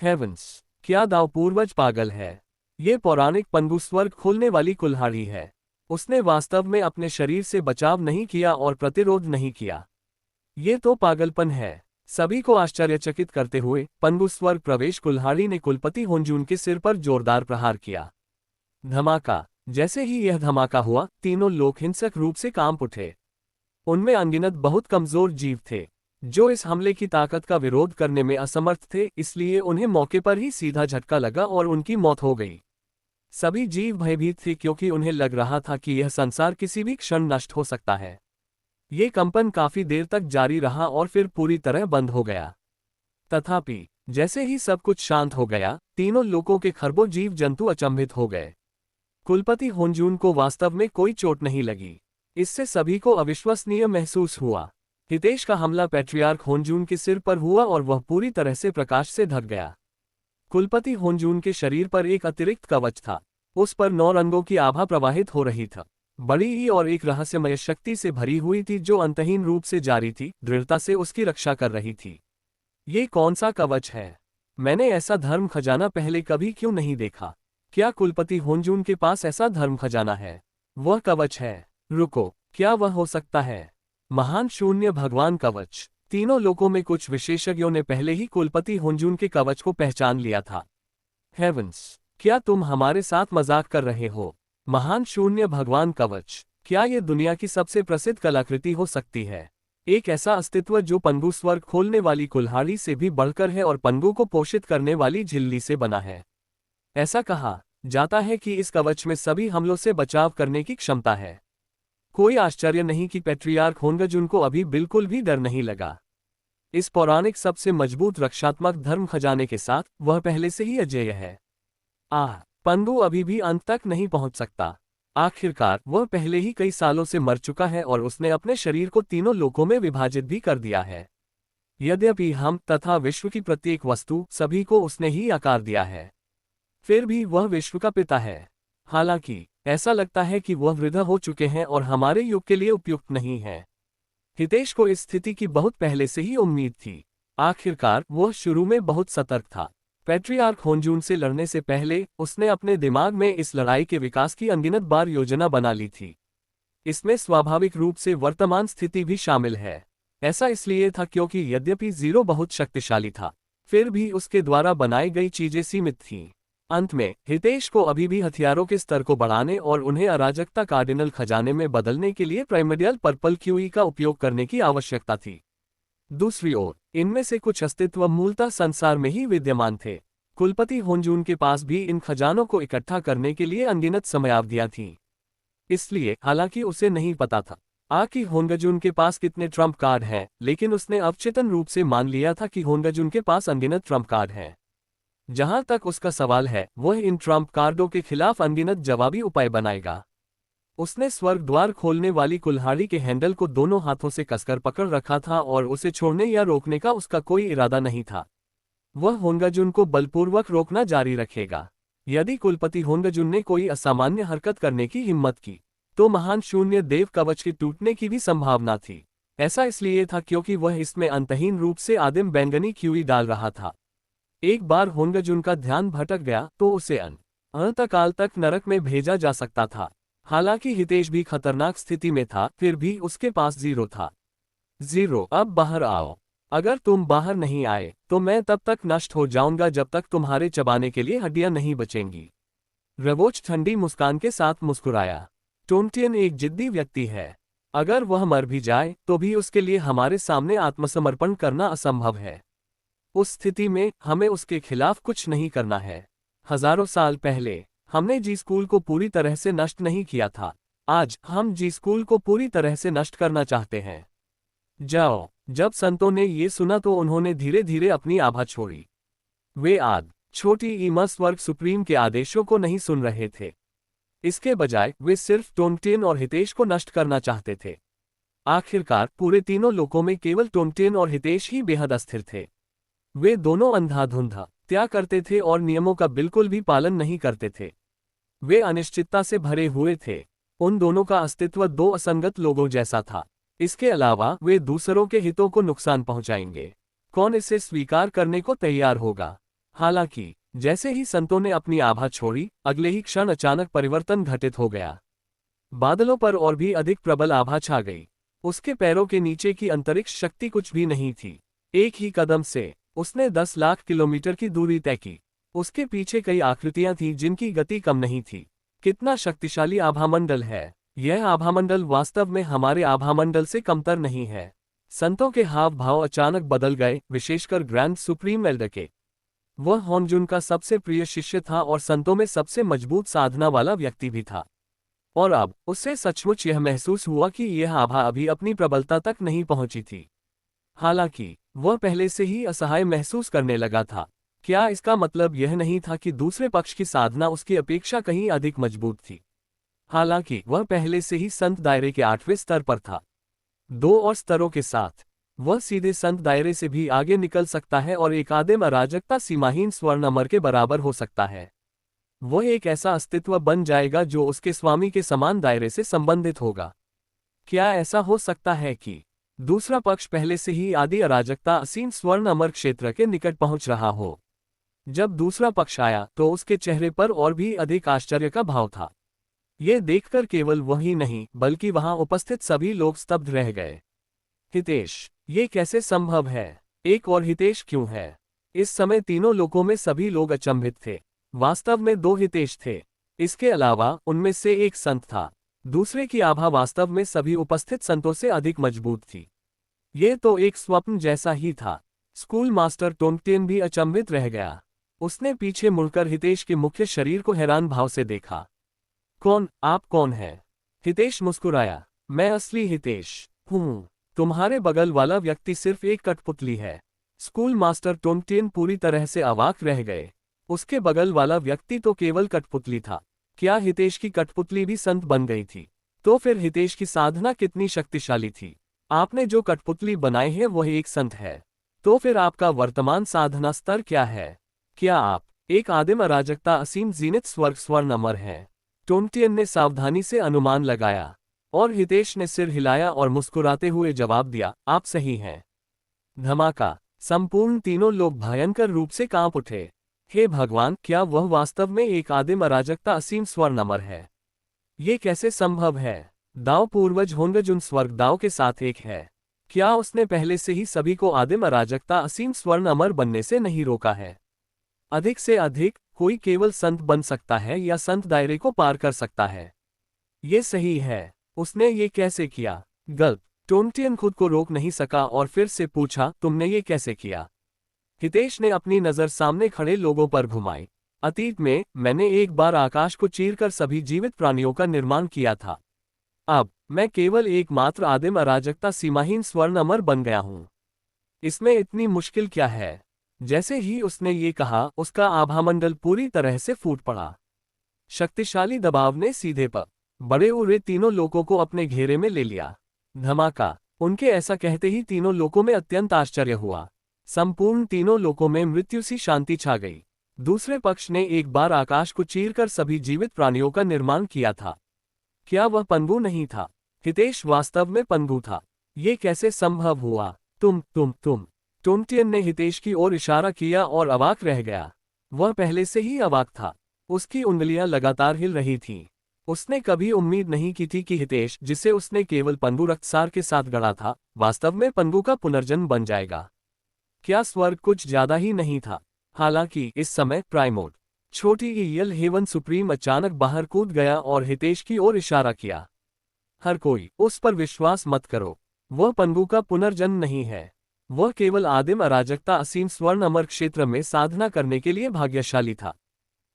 हेवंस, क्या दाव पूर्वज पागल है? ये पौराणिक पंगु स्वर्ग खोलने वाली कुल्हाड़ी है। उसने वास्तव में अपने शरीर से बचाव नहीं किया और प्रतिरोध नहीं किया। ये तो पागलपन है। सभी को आश्चर्यचकित करते हुए पंगु स्वर्ग प्रवेश कुल्हाड़ी ने कुलपति होंजुन के सिर पर जोरदार प्रहार किया। धमाका। जैसे ही यह धमाका हुआ, तीनों लोग हिंसक रूप से कांप उठे। उनमें अनगिनत बहुत कमजोर जीव थे जो इस हमले की ताकत का विरोध करने में असमर्थ थे, इसलिए उन्हें मौके पर ही सीधा झटका लगा और उनकी मौत हो गई। सभी जीव भयभीत थे क्योंकि उन्हें लग रहा था कि यह संसार किसी भी क्षण नष्ट हो सकता है। ये कंपन काफी देर तक जारी रहा और फिर पूरी तरह बंद हो गया। तथापि जैसे ही सब कुछ शांत हो गया, तीनों लोगों के खरबों जीव जंतु अचंभित हो गए। कुलपति होंजुन को वास्तव में कोई चोट नहीं लगी। इससे सभी को अविश्वसनीय महसूस हुआ। हितेश का हमला पैट्रियार्क होंजुन के सिर पर हुआ और वह पूरी तरह से प्रकाश से ढक गया। कुलपति होंजुन के शरीर पर एक अतिरिक्त कवच था। उस पर 9 रंगों की आभा प्रवाहित हो रही था, बड़ी ही और एक रहस्यमय शक्ति से भरी हुई थी जो अंतहीन रूप से जारी थी, दृढ़ता से उसकी रक्षा कर रही थी। ये कौन सा कवच है? मैंने ऐसा धर्म खजाना पहले कभी क्यों नहीं देखा? क्या कुलपति होंजुन के पास ऐसा धर्म खजाना है? वह कवच है। रुको, क्या वह हो सकता है? महान शून्य भगवान कवच। तीनों लोकों में कुछ विशेषज्ञों ने पहले ही कुलपति होन्जून के कवच को पहचान लिया था। हेवंस, क्या तुम हमारे साथ मजाक कर रहे हो? महान शून्य भगवान कवच, क्या ये दुनिया की सबसे प्रसिद्ध कलाकृति हो सकती है? एक ऐसा अस्तित्व जो पंगु स्वर्ग खोलने वाली कुल्हाड़ी से भी बढ़कर है और पंगु को पोषित करने वाली झिल्ली से बना है। ऐसा कहा जाता है कि इस कवच में सभी हमलों से बचाव करने की क्षमता है। कोई आश्चर्य नहीं कि पैट्रियार्क होन्गजुन को अभी बिल्कुल भी डर नहीं लगा। इस पौराणिक सबसे मजबूत रक्षात्मक धर्म खजाने के साथ वह पहले से ही अजेय है। पंगु अभी भी अंत तक नहीं पहुंच सकता। आखिरकार वह पहले ही कई सालों से मर चुका है और उसने अपने शरीर को तीनों लोकों में विभाजित भी कर दिया है। यद्यपि हम तथा विश्व की प्रत्येक वस्तु सभी को उसने ही आकार दिया है, फिर भी वह विश्व का पिता है। हालांकि ऐसा लगता है कि वह वृद्ध हो चुके हैं और हमारे युग के लिए उपयुक्त नहीं है। हितेश को इस स्थिति की बहुत पहले से ही उम्मीद थी। आखिरकार वह शुरू में बहुत सतर्क था। पैट्रियार्क होन्जून से लड़ने से पहले उसने अपने दिमाग में इस लड़ाई के विकास की अनगिनत बार योजना बना ली थी। इसमें स्वाभाविक रूप से वर्तमान स्थिति भी शामिल है। ऐसा इसलिए था क्योंकि यद्यपि जीरो बहुत शक्तिशाली था, फिर भी उसके द्वारा बनाई गई चीजें सीमित थीं। अंत में हितेश को अभी भी हथियारों के स्तर को बढ़ाने और उन्हें अराजकता कार्डिनल खजाने में बदलने के लिए प्राइमर्डियल पर्पल क्यूई का उपयोग करने की आवश्यकता थी। दूसरी ओर इनमें से कुछ अस्तित्व मूलतः संसार में ही विद्यमान थे। कुलपति होन्जून के पास भी इन खजानों को इकट्ठा करने के लिए अनगिनत समयावधियां थीं। इसलिए हालांकि उसे नहीं पता था कि होन्गजुन के पास कितने ट्रम्प कार्ड हैं, लेकिन उसने अवचेतन रूप से मान लिया था कि होन्गजुन के पास अनगिनत ट्रम्प कार्ड हैं। जहां तक उसका सवाल है, वह इन ट्रम्प कार्डों के खिलाफ अनगिनत जवाबी उपाय बनाएगा। उसने स्वर्ग द्वार खोलने वाली कुल्हाड़ी के हैंडल को दोनों हाथों से कसकर पकड़ रखा था और उसे छोड़ने या रोकने का उसका कोई इरादा नहीं था। वह होन्गजुन को बलपूर्वक रोकना जारी रखेगा। यदि कुलपति होन्गजुन ने कोई असामान्य हरकत करने की हिम्मत की, तो महान शून्य देव कवच के टूटने की भी संभावना थी। ऐसा इसलिए था क्योंकि वह इसमें अंतहीन रूप से आदिम बैंगनी क्यूई डाल रहा था। एक बार होन्गजुन का ध्यान भटक गया तो उसे अनंतकाल तक नरक में भेजा जा सकता था। हालांकि हितेश भी खतरनाक स्थिति में था, फिर भी उसके पास जीरो था। जीरो, अब बाहर आओ। अगर तुम बाहर नहीं आए तो मैं तब तक नष्ट हो जाऊंगा जब तक तुम्हारे चबाने के लिए हड्डियां नहीं बचेंगी। रवोच ठंडी मुस्कान के साथ मुस्कुराया। टोंटियन एक जिद्दी व्यक्ति है। अगर वह मर भी जाए तो भी उसके लिए हमारे सामने आत्मसमर्पण करना असंभव है। उस स्थिति में हमें उसके खिलाफ कुछ नहीं करना है। हजारों साल पहले हमने जी स्कूल को पूरी तरह से नष्ट नहीं किया था। आज हम जी स्कूल को पूरी तरह से नष्ट करना चाहते हैं। जाओ। जब संतों ने ये सुना तो उन्होंने धीरे धीरे अपनी आभा छोड़ी। वे छोटी ईमा स्वर्ग सुप्रीम के आदेशों को नहीं सुन रहे थे। इसके बजाय वे सिर्फ टोंटियन और हितेश को नष्ट करना चाहते थे। आखिरकार पूरे तीनों लोकों में केवल टोंटियन और हितेश ही बेहद अस्थिर थे। वे दोनों अंधाधुंध त्याग करते थे और नियमों का बिल्कुल भी पालन नहीं करते थे। वे अनिश्चितता से भरे हुए थे। उन दोनों का अस्तित्व दो असंगत लोगों जैसा था। इसके अलावा वे दूसरों के हितों को नुकसान पहुंचाएंगे। कौन इसे स्वीकार करने को तैयार होगा? हालांकि जैसे ही संतों ने अपनी आभा छोड़ी, अगले ही क्षण अचानक परिवर्तन घटित हो गया। बादलों पर और भी अधिक प्रबल आभा छा गई। उसके पैरों के नीचे की अंतरिक्ष शक्ति कुछ भी नहीं थी। एक ही कदम से उसने 10 लाख किलोमीटर की दूरी तय की। उसके पीछे कई आकृतियां थीं जिनकी गति कम नहीं थी। कितना शक्तिशाली आभामंडल है! यह आभामंडल वास्तव में हमारे आभामंडल से कमतर नहीं है। संतों के हाव भाव अचानक बदल गए, विशेषकर ग्रैंड सुप्रीम एल्डर के। वह होन्जुन का सबसे प्रिय शिष्य था और संतों में सबसे मजबूत साधना वाला व्यक्ति भी था। और अब उससे सचमुच यह महसूस हुआ कि यह आभा अभी अपनी प्रबलता तक नहीं पहुंची थी। हालांकि वह पहले से ही असहाय महसूस करने लगा था। क्या इसका मतलब यह नहीं था कि दूसरे पक्ष की साधना उसकी अपेक्षा कहीं अधिक मजबूत थी? हालांकि वह पहले से ही संत दायरे के 8वें स्तर पर था। 2 और स्तरों के साथ वह सीधे संत दायरे से भी आगे निकल सकता है और एक आदिम अराजकता सीमाहीन स्वर्ण अमर के बराबर हो सकता है। वह एक ऐसा अस्तित्व बन जाएगा जो उसके स्वामी के समान दायरे से संबंधित होगा। क्या ऐसा हो सकता है कि दूसरा पक्ष पहले से ही आदि अराजकता असीम स्वर्ण अमर क्षेत्र के निकट पहुंच रहा हो? जब दूसरा पक्ष आया तो उसके चेहरे पर और भी अधिक आश्चर्य का भाव था। यह देखकर केवल वही नहीं बल्कि वहां उपस्थित सभी लोग स्तब्ध रह गए। हितेश, ये कैसे संभव है? एक और हितेश क्यों है? इस समय तीनों लोकों में सभी लोग अचंभित थे। वास्तव में दो हितेश थे। इसके अलावा उनमें से एक संत था। दूसरे की आभा वास्तव में सभी उपस्थित संतों से अधिक मजबूत थी। ये तो एक स्वप्न जैसा ही था। स्कूल मास्टर टोंगटियन भी अचंभित रह गया। उसने पीछे मुड़कर हितेश के मुख्य शरीर को हैरान भाव से देखा। कौन, आप कौन हैं? हितेश मुस्कुराया। मैं असली हितेश हूँ। तुम्हारे बगल वाला व्यक्ति सिर्फ एक कठपुतली है। स्कूल मास्टर टोंगटियन पूरी तरह से अवाक रह गए। उसके बगल वाला व्यक्ति तो केवल कठपुतली था। क्या हितेश की कठपुतली भी संत बन गई थी? तो फिर हितेश की साधना कितनी शक्तिशाली थी? आपने जो कठपुतली बनाई है वह एक संत है। तो फिर आपका वर्तमान साधना स्तर क्या है? क्या आप एक आदिम अराजकता असीम जीनित स्वर्ग स्वर्ण अमर हैं? टोंगटियन ने सावधानी से अनुमान लगाया और हितेश ने सिर हिलाया और मुस्कुराते हुए जवाब दिया, आप सही हैं। धमाका! संपूर्ण तीनों लोग भयंकर रूप से कांप उठे। हे भगवान, क्या वह वास्तव में एक आदिम अराजकता असीम स्वर्ण अमर है? ये कैसे संभव है? दाव पूर्वज होंगजुन स्वर्ग दाव के साथ एक है। क्या उसने पहले से ही सभी को आदिम अराजकता असीम स्वर्ण अमर बनने से नहीं रोका है? अधिक से अधिक कोई केवल संत बन सकता है या संत दायरे को पार कर सकता है। ये सही है। उसने ये कैसे किया? गल्प! टोंगटियन खुद को रोक नहीं सका और फिर से पूछा, तुमने ये कैसे किया? हितेश ने अपनी नज़र सामने खड़े लोगों पर घुमाई। अतीत में मैंने एक बार आकाश को चीरकर सभी जीवित प्राणियों का निर्माण किया था। अब मैं केवल एकमात्र आदिम अराजकता सीमाहीन स्वर्ण अमर बन गया हूं। इसमें इतनी मुश्किल क्या है? जैसे ही उसने ये कहा, उसका आभामंडल पूरी तरह से फूट पड़ा। शक्तिशाली दबाव ने सीधे पर बड़े उड़े तीनों लोगों को अपने घेरे में ले लिया। धमाका! उनके ऐसा कहते ही तीनों लोगों में अत्यंत आश्चर्य हुआ। संपूर्ण तीनों लोकों में मृत्यु सी शांति छा गई। दूसरे पक्ष ने एक बार आकाश को चीरकर सभी जीवित प्राणियों का निर्माण किया था। क्या वह पनगु नहीं था? हितेश वास्तव में पनगु था। ये कैसे संभव हुआ? तुम टोंगटियन ने हितेश की ओर इशारा किया और अवाक रह गया। वह पहले से ही अवाक था। उसकी उंगलियां लगातार हिल रही थीं। उसने कभी उम्मीद नहीं की थी कि हितेश, जिसे उसने केवल पनगु रक्तसार के साथ गढ़ा था, वास्तव में पनगु का पुनर्जन्म बन जाएगा। क्या स्वर्ग कुछ ज्यादा ही नहीं था? हालांकि इस समय प्राइमोट छोटी ईयल हेवन सुप्रीम अचानक बाहर कूद गया और हितेश की ओर इशारा किया। हर कोई उस पर विश्वास मत करो। वह पनगु का पुनर्जन्म नहीं है। वह केवल आदिम अराजकता असीम स्वर्ण अमर क्षेत्र में साधना करने के लिए भाग्यशाली था।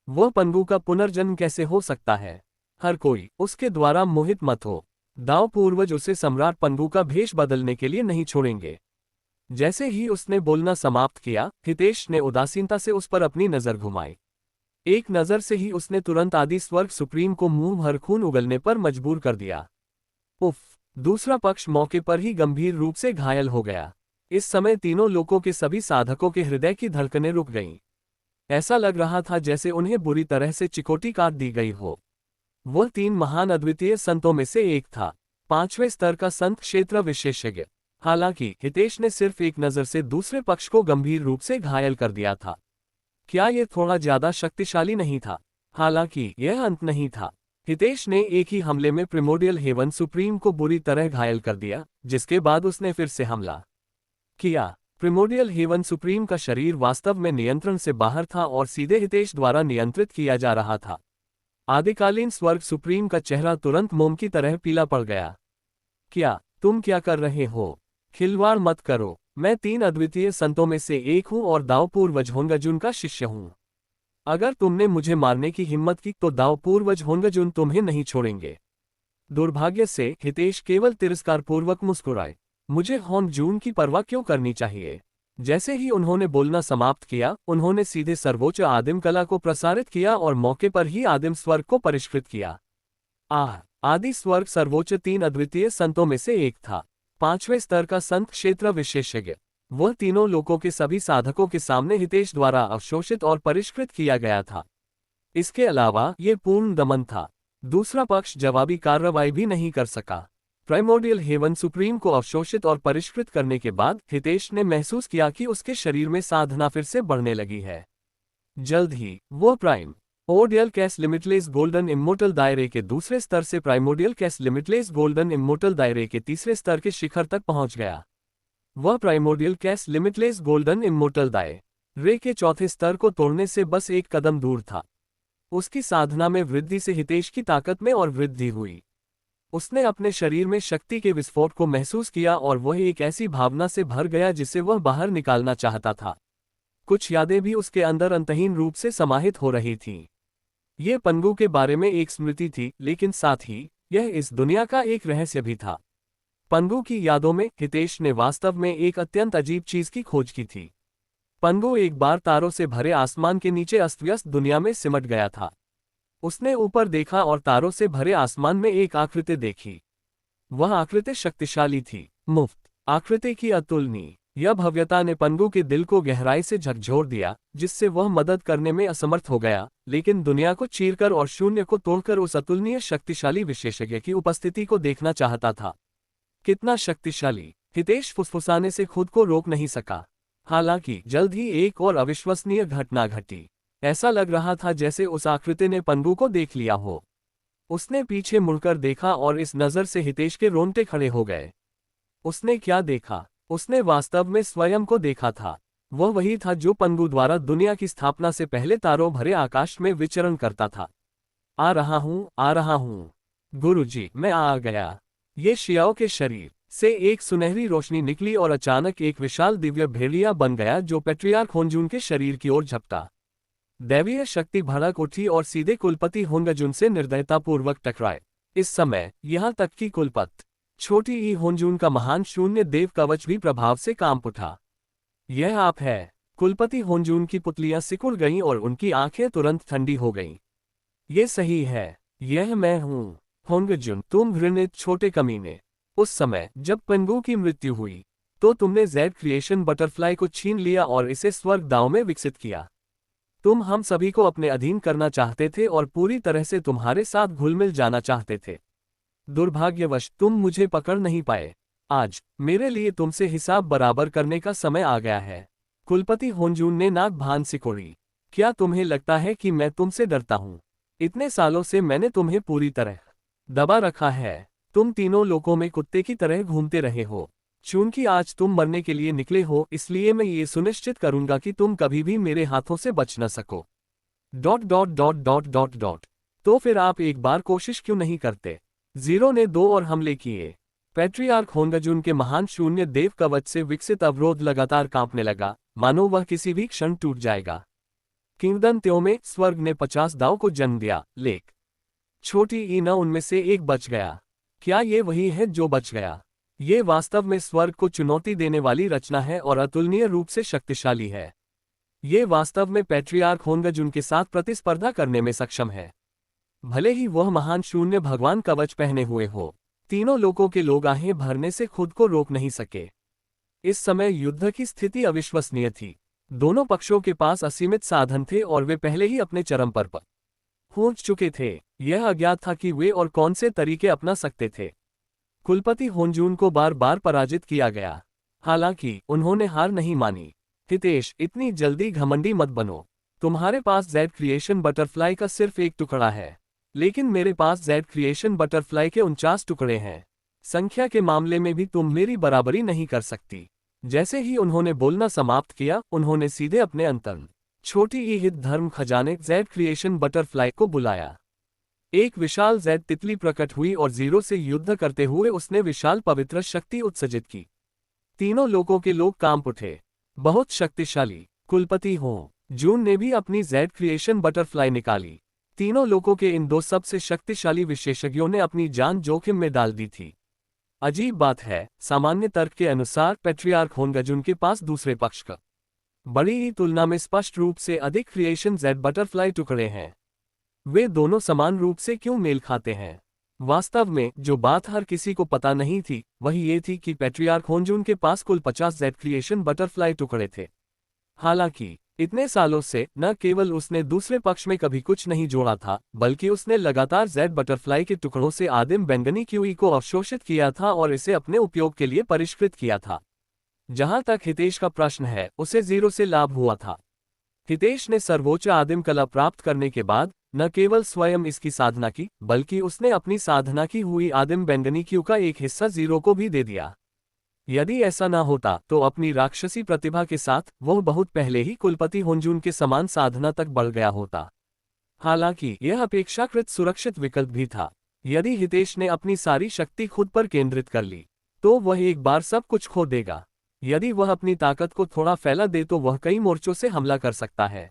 वह पनगु का पुनर्जन्म कैसे हो सकता है? हर कोई उसके द्वारा मोहित मत हो। दाव पूर्वज उसे सम्राट पनगु का भेष बदलने के लिए नहीं छोड़ेंगे। जैसे ही उसने बोलना समाप्त किया, हितेश ने उदासीनता से उस पर अपनी नजर घुमाई। एक नजर से ही उसने तुरंत आदि स्वर्ग सुप्रीम को मुंह भर खून उगलने पर मजबूर कर दिया। उफ! दूसरा पक्ष मौके पर ही गंभीर रूप से घायल हो गया। इस समय तीनों लोकों के सभी साधकों के हृदय की धड़कनें रुक गईं। ऐसा लग रहा था जैसे उन्हें बुरी तरह से चिकोटी काट दी गई हो। वह तीन महान अद्वितीय संतों में से एक था, 5वें स्तर का संत क्षेत्र विशेषज्ञ। हालांकि हितेश ने सिर्फ एक नजर से दूसरे पक्ष को गंभीर रूप से घायल कर दिया था। क्या यह थोड़ा ज्यादा शक्तिशाली नहीं था? हालांकि यह अंत नहीं था। हितेश ने एक ही हमले में प्रिमोडियल हेवन सुप्रीम को बुरी तरह घायल कर दिया, जिसके बाद उसने फिर से हमला किया। प्रिमोडियल हेवन सुप्रीम का शरीर वास्तव में नियंत्रण से बाहर था और सीधे हितेश द्वारा नियंत्रित किया जा रहा था। आदिकालीन स्वर्ग सुप्रीम का चेहरा तुरंत मोम की तरह पीला पड़ गया। क्या तुम क्या कर रहे हो? खिलवाड़ मत करो। मैं तीन अद्वितीय संतों में से एक हूं और दाव पूर्वज होंगजुन का शिष्य हूं। अगर तुमने मुझे मारने की हिम्मत की तो दाव पूर्वज होंगजुन तुम्हें नहीं छोड़ेंगे। दुर्भाग्य से हितेश केवल तिरस्कारपूर्वक मुस्कुराए। मुझे होंगजुन की परवाह क्यों करनी चाहिए? जैसे ही उन्होंने बोलना समाप्त किया, उन्होंने सीधे सर्वोच्च आदिम कला को प्रसारित किया और मौके पर ही आदिम स्वर्ग को परिष्कृत किया। आदि स्वर्ग सर्वोच्च तीन अद्वितीय संतों में से एक था, 5वें स्तर का संत क्षेत्र विशेषज्ञ। वह तीनों लोकों के सभी साधकों के सामने हितेश द्वारा अवशोषित और परिष्कृत किया गया था। इसके अलावा ये पूर्ण दमन था। दूसरा पक्ष जवाबी कार्रवाई भी नहीं कर सका। प्राइमोडियल हेवन सुप्रीम को अवशोषित और परिष्कृत करने के बाद हितेश ने महसूस किया कि उसके शरीर में साधना फिर से बढ़ने लगी है। जल्द ही वो प्राइम ओडियल कैस लिमिटलेस गोल्डन इम्मोर्टल दायरे के दूसरे स्तर से प्राइमोडियल कैस लिमिटलेस गोल्डन इम्मोर्टल दायरे के तीसरे स्तर के शिखर तक पहुंच गया। वह प्राइमोर्डियल कैस लिमिटलेस गोल्डन इमोर्टल दाए रे के चौथे स्तर को तोड़ने से बस एक कदम दूर था। उसकी साधना में वृद्धि से हितेश की ताकत में और वृद्धि हुई। उसने अपने शरीर में शक्ति के विस्फोट को महसूस किया और वह एक ऐसी भावना से भर गया जिसे वह बाहर निकालना चाहता था। कुछ यादें भी उसके अंदर अंतहीन रूप से समाहित हो रही थीं। ये पंगु के बारे में एक स्मृति थी, लेकिन साथ ही यह इस दुनिया का एक रहस्य भी था। पंगु की यादों में हितेश ने वास्तव में एक अत्यंत अजीब चीज की खोज की थी। पंगु एक बार तारों से भरे आसमान के नीचे अस्त-व्यस्त दुनिया में सिमट गया था। उसने ऊपर देखा और तारों से भरे आसमान में एक आकृति देखी। वह आकृति शक्तिशाली थी, मुफ्त आकृति की अतुलनीय यह भव्यता ने पंगु के दिल को गहराई से झकझोर दिया, जिससे वह मदद करने में असमर्थ हो गया, लेकिन दुनिया को चीरकर और शून्य को तोड़कर उस अतुलनीय शक्तिशाली विशेषज्ञ की उपस्थिति को देखना चाहता था। कितना शक्तिशाली! हितेश फुसफुसाने से खुद को रोक नहीं सका। हालांकि जल्द ही एक और अविश्वसनीय घटना घटी। ऐसा लग रहा था जैसे उस आकृति ने पंगु को देख लिया हो। उसने पीछे मुड़कर देखा और इस नज़र से हितेश के रोंगटे खड़े हो गए। उसने क्या देखा? उसने वास्तव में स्वयं को देखा था। वह वही था जो पंगु द्वारा दुनिया की स्थापना से पहले तारों भरे आकाश में विचरण करता था। आ रहा हूँ गुरुजी, मैं आ गया। ये शियाओ के शरीर से एक सुनहरी रोशनी निकली और अचानक एक विशाल दिव्य भेड़िया बन गया जो पैट्रियार्क होंजुन के शरीर की ओर झपटा। दैवीय शक्ति भड़क उठी और सीधे कुलपति होंगजुन से निर्दयतापूर्वक टकराए। इस समय यहाँ तक कि कुलपति छोटी ई होंजुन का महान शून्य देव कवच भी प्रभाव से कांप उठा। यह आप है? कुलपति होंजुन की पुतलियां सिकुड़ गईं और उनकी आंखें तुरंत ठंडी हो गईं। ये सही है, यह मैं हूँ। होंगजुन, तुम घृणित छोटे कमीने। उस समय जब पंगु की मृत्यु हुई तो तुमने जेड क्रिएशन बटरफ्लाई को छीन लिया और इसे स्वर्ग दाव में विकसित किया। तुम हम सभी को अपने अधीन करना चाहते थे और पूरी तरह से तुम्हारे साथ घुल-मिल जाना चाहते थे। दुर्भाग्यवश तुम मुझे पकड़ नहीं पाए। आज मेरे लिए तुमसे हिसाब बराबर करने का समय आ गया है। कुलपति होंजुन ने नाक भान सिकोड़ी। क्या तुम्हें लगता है कि मैं तुमसे डरता हूँ? इतने सालों से मैंने तुम्हें पूरी तरह दबा रखा है। तुम तीनों लोकों में कुत्ते की तरह घूमते रहे हो। चूंकि आज तुम मरने के लिए निकले हो, इसलिए मैं ये सुनिश्चित करूंगा कि तुम कभी भी मेरे हाथों से बच न सको। ... तो फिर आप एक बार कोशिश क्यों नहीं करते? जीरो ने 2 और हमले किए। पैट्रियार्क होंगजुन के महान शून्य देव कवच से विकसित अवरोध लगातार कांपने लगा, मानो वह किसी भी क्षण टूट जाएगा। किंवदंतियों में स्वर्ग ने 50 दाव को जन्म दिया, लेक छोटी ई न उनमें से एक बच गया। क्या ये वही है जो बच गया? ये वास्तव में स्वर्ग को चुनौती देने वाली रचना है और अतुलनीय रूप से शक्तिशाली है। ये वास्तव में पैट्रियार्क होंगजुन के साथ प्रतिस्पर्धा करने में सक्षम है। भले ही वह महान शून्य भगवान कवच पहने हुए हो, तीनों लोकों के लोग आहें भरने से खुद को रोक नहीं सके। इस समय युद्ध की स्थिति अविश्वसनीय थी। दोनों पक्षों के पास असीमित साधन थे और वे पहले ही अपने चरम पर पहुंच चुके थे। यह अज्ञात था कि वे और कौन से तरीके अपना सकते थे। कुलपति होंजुन को बार बार पराजित किया गया, हालांकि उन्होंने हार नहीं मानी। हितेश, इतनी जल्दी घमंडी मत बनो। तुम्हारे पास जेड क्रिएशन बटरफ्लाई का सिर्फ एक टुकड़ा है, लेकिन मेरे पास जेड क्रिएशन बटरफ्लाई के 49 टुकड़े हैं। संख्या के मामले में भी तुम मेरी बराबरी नहीं कर सकती। जैसे ही उन्होंने बोलना समाप्त किया, उन्होंने सीधे अपने अंतर्न छोटी ई हित धर्म खजाने जेड क्रिएशन बटरफ्लाई को बुलाया। एक विशाल जेड तितली प्रकट हुई और जीरो से युद्ध करते हुए उसने विशाल पवित्र शक्ति उत्सर्जित की। तीनों लोगों के लोग कांप उठे। बहुत शक्तिशाली। कुलपति होंगजुन ने भी अपनी जेड क्रिएशन बटरफ्लाई निकाली। तीनों लोगों के इन 2 सबसे शक्तिशाली विशेषज्ञों ने अपनी जान जोखिम में डाल दी थी। अजीब बात है, सामान्य तर्क के अनुसार पैट्रियार्क होंगजुन के पास दूसरे पक्ष का बड़ी ही तुलना में स्पष्ट रूप से अधिक क्रिएशन जेड बटरफ्लाई टुकड़े हैं। वे दोनों समान रूप से क्यों मेल खाते हैं? वास्तव में जो बात हर किसी को पता नहीं थी, वही ये थी कि पैट्रियार्क होंजुन के पास कुल 50 जेड क्रिएशन बटरफ्लाई टुकड़े थे। हालांकि इतने सालों से न केवल उसने दूसरे पक्ष में कभी कुछ नहीं जोड़ा था, बल्कि उसने लगातार जेड बटरफ्लाई के टुकड़ों से आदिम बैंगनी क्यूई को अवशोषित किया था और इसे अपने उपयोग के लिए परिष्कृत किया था। जहां तक हितेश का प्रश्न है, उसे जीरो से लाभ हुआ था। हितेश ने सर्वोच्च आदिम कला प्राप्त करने के बाद न केवल स्वयं इसकी साधना की, बल्कि उसने अपनी साधना की हुई आदिम बैंगनी क्यू का एक हिस्सा जीरो को भी दे दिया। यदि ऐसा ना होता तो अपनी राक्षसी प्रतिभा के साथ वह बहुत पहले ही कुलपति होन्जून के समान साधना तक बढ़ गया होता। हालांकि यह अपेक्षाकृत सुरक्षित विकल्प भी था। यदि हितेश ने अपनी सारी शक्ति खुद पर केंद्रित कर ली तो वह एक बार सब कुछ खो देगा। यदि वह अपनी ताकत को थोड़ा फैला दे तो वह कई मोर्चों से हमला कर सकता है।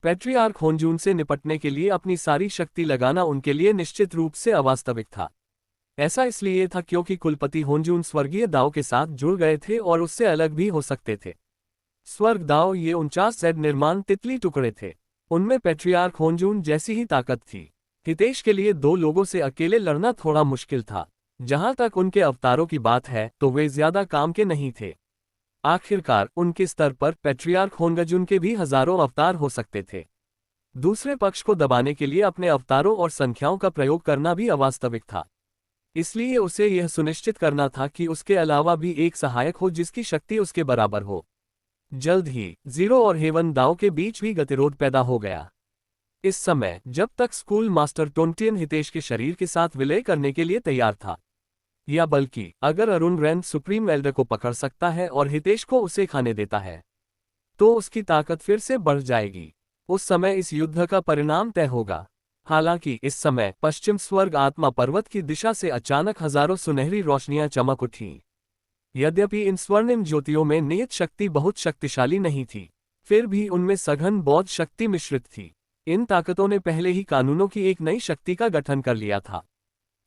पैट्रियार्क होन्जून से निपटने के लिए अपनी सारी शक्ति लगाना उनके लिए निश्चित रूप से अवास्तविक था। ऐसा इसलिए था क्योंकि कुलपति होन्जून स्वर्गीय दाव के साथ जुड़ गए थे और उससे अलग भी हो सकते थे। स्वर्ग दाव ये 49Z निर्माण तितली टुकड़े थे। उनमें पैट्रियार्क होन्जून जैसी ही ताकत थी। हितेश के लिए दो लोगों से अकेले लड़ना थोड़ा मुश्किल था। जहां तक उनके अवतारों की बात है तो वे ज्यादा काम के नहीं थे। आखिरकार उनके स्तर पर पैट्रियार्क होन्गजुन के भी हजारों अवतार हो सकते थे। दूसरे पक्ष को दबाने के लिए अपने अवतारों और संख्याओं का प्रयोग करना भी अवास्तविक था। इसलिए उसे यह सुनिश्चित करना था कि उसके अलावा भी एक सहायक हो जिसकी शक्ति उसके बराबर हो। जल्द ही जीरो और हेवन दाव के बीच भी गतिरोध पैदा हो गया। इस समय जब तक स्कूल मास्टर टोंटियन हितेश के शरीर के साथ विलय करने के लिए तैयार था, या बल्कि अगर अरुण रैन सुप्रीम एल्डर को पकड़ सकता है और हितेश को उसे खाने देता है तो उसकी ताकत फिर से बढ़ जाएगी। उस समय इस युद्ध का परिणाम तय होगा। हालांकि इस समय पश्चिम स्वर्ग आत्मा पर्वत की दिशा से अचानक हजारों सुनहरी रोशनियां चमक उठीं। यद्यपि इन स्वर्णिम ज्योतियों में नियत शक्ति बहुत शक्तिशाली नहीं थी, फिर भी उनमें सघन बौद्ध शक्ति मिश्रित थी। इन ताकतों ने पहले ही कानूनों की एक नई शक्ति का गठन कर लिया था।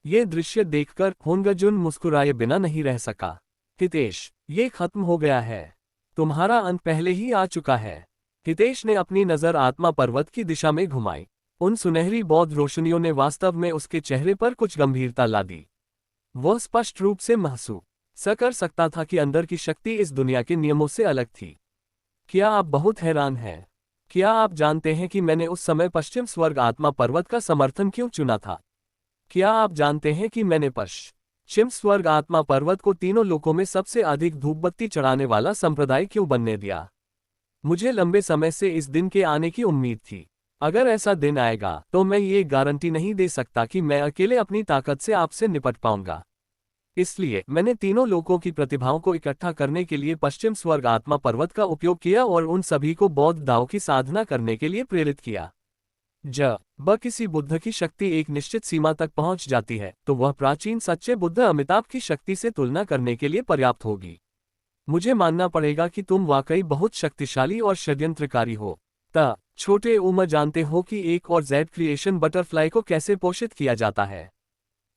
ये दृश्य देखकर होन्गजुन मुस्कुराए बिना नहीं रह सका। हितेश, ये खत्म हो गया है। तुम्हारा अंत पहले ही आ चुका है। हितेश ने अपनी नजर आत्मा पर्वत की दिशा में घुमाई। उन सुनहरी बौद्ध रोशनियों ने वास्तव में उसके चेहरे पर कुछ गंभीरता ला दी। वह स्पष्ट रूप से महसूस कर सकता था कि अंदर की शक्ति इस दुनिया के नियमों से अलग थी। क्या आप बहुत हैरान हैं? क्या आप जानते हैं कि मैंने उस समय पश्चिम स्वर्ग आत्मा पर्वत का समर्थन क्यों चुना था? क्या आप जानते हैं कि मैंने पश्चिम स्वर्ग आत्मा पर्वत को तीनों लोकों में सबसे अधिक धूपबत्ती चढ़ाने वाला संप्रदाय क्यों बनने दिया? मुझे लंबे समय से इस दिन के आने की उम्मीद थी। अगर ऐसा दिन आएगा तो मैं ये गारंटी नहीं दे सकता कि मैं अकेले अपनी ताकत से आपसे निपट पाऊंगा। इसलिए मैंने तीनों लोकों की प्रतिभाओं को इकट्ठा करने के लिए पश्चिम स्वर्ग आत्मा पर्वत का उपयोग किया और उन सभी को बौद्ध दाव की साधना करने के लिए प्रेरित किया। जब किसी बुद्ध की शक्ति एक निश्चित सीमा तक पहुंच जाती है तो वह प्राचीन सच्चे बुद्ध अमिताभ की शक्ति से तुलना करने के लिए पर्याप्त होगी। मुझे मानना पड़ेगा कि तुम वाकई बहुत शक्तिशाली और षड्यंत्रकारी हो। छोटे उम्र जानते हो कि एक और जेड क्रिएशन बटरफ्लाई को कैसे पोषित किया जाता है।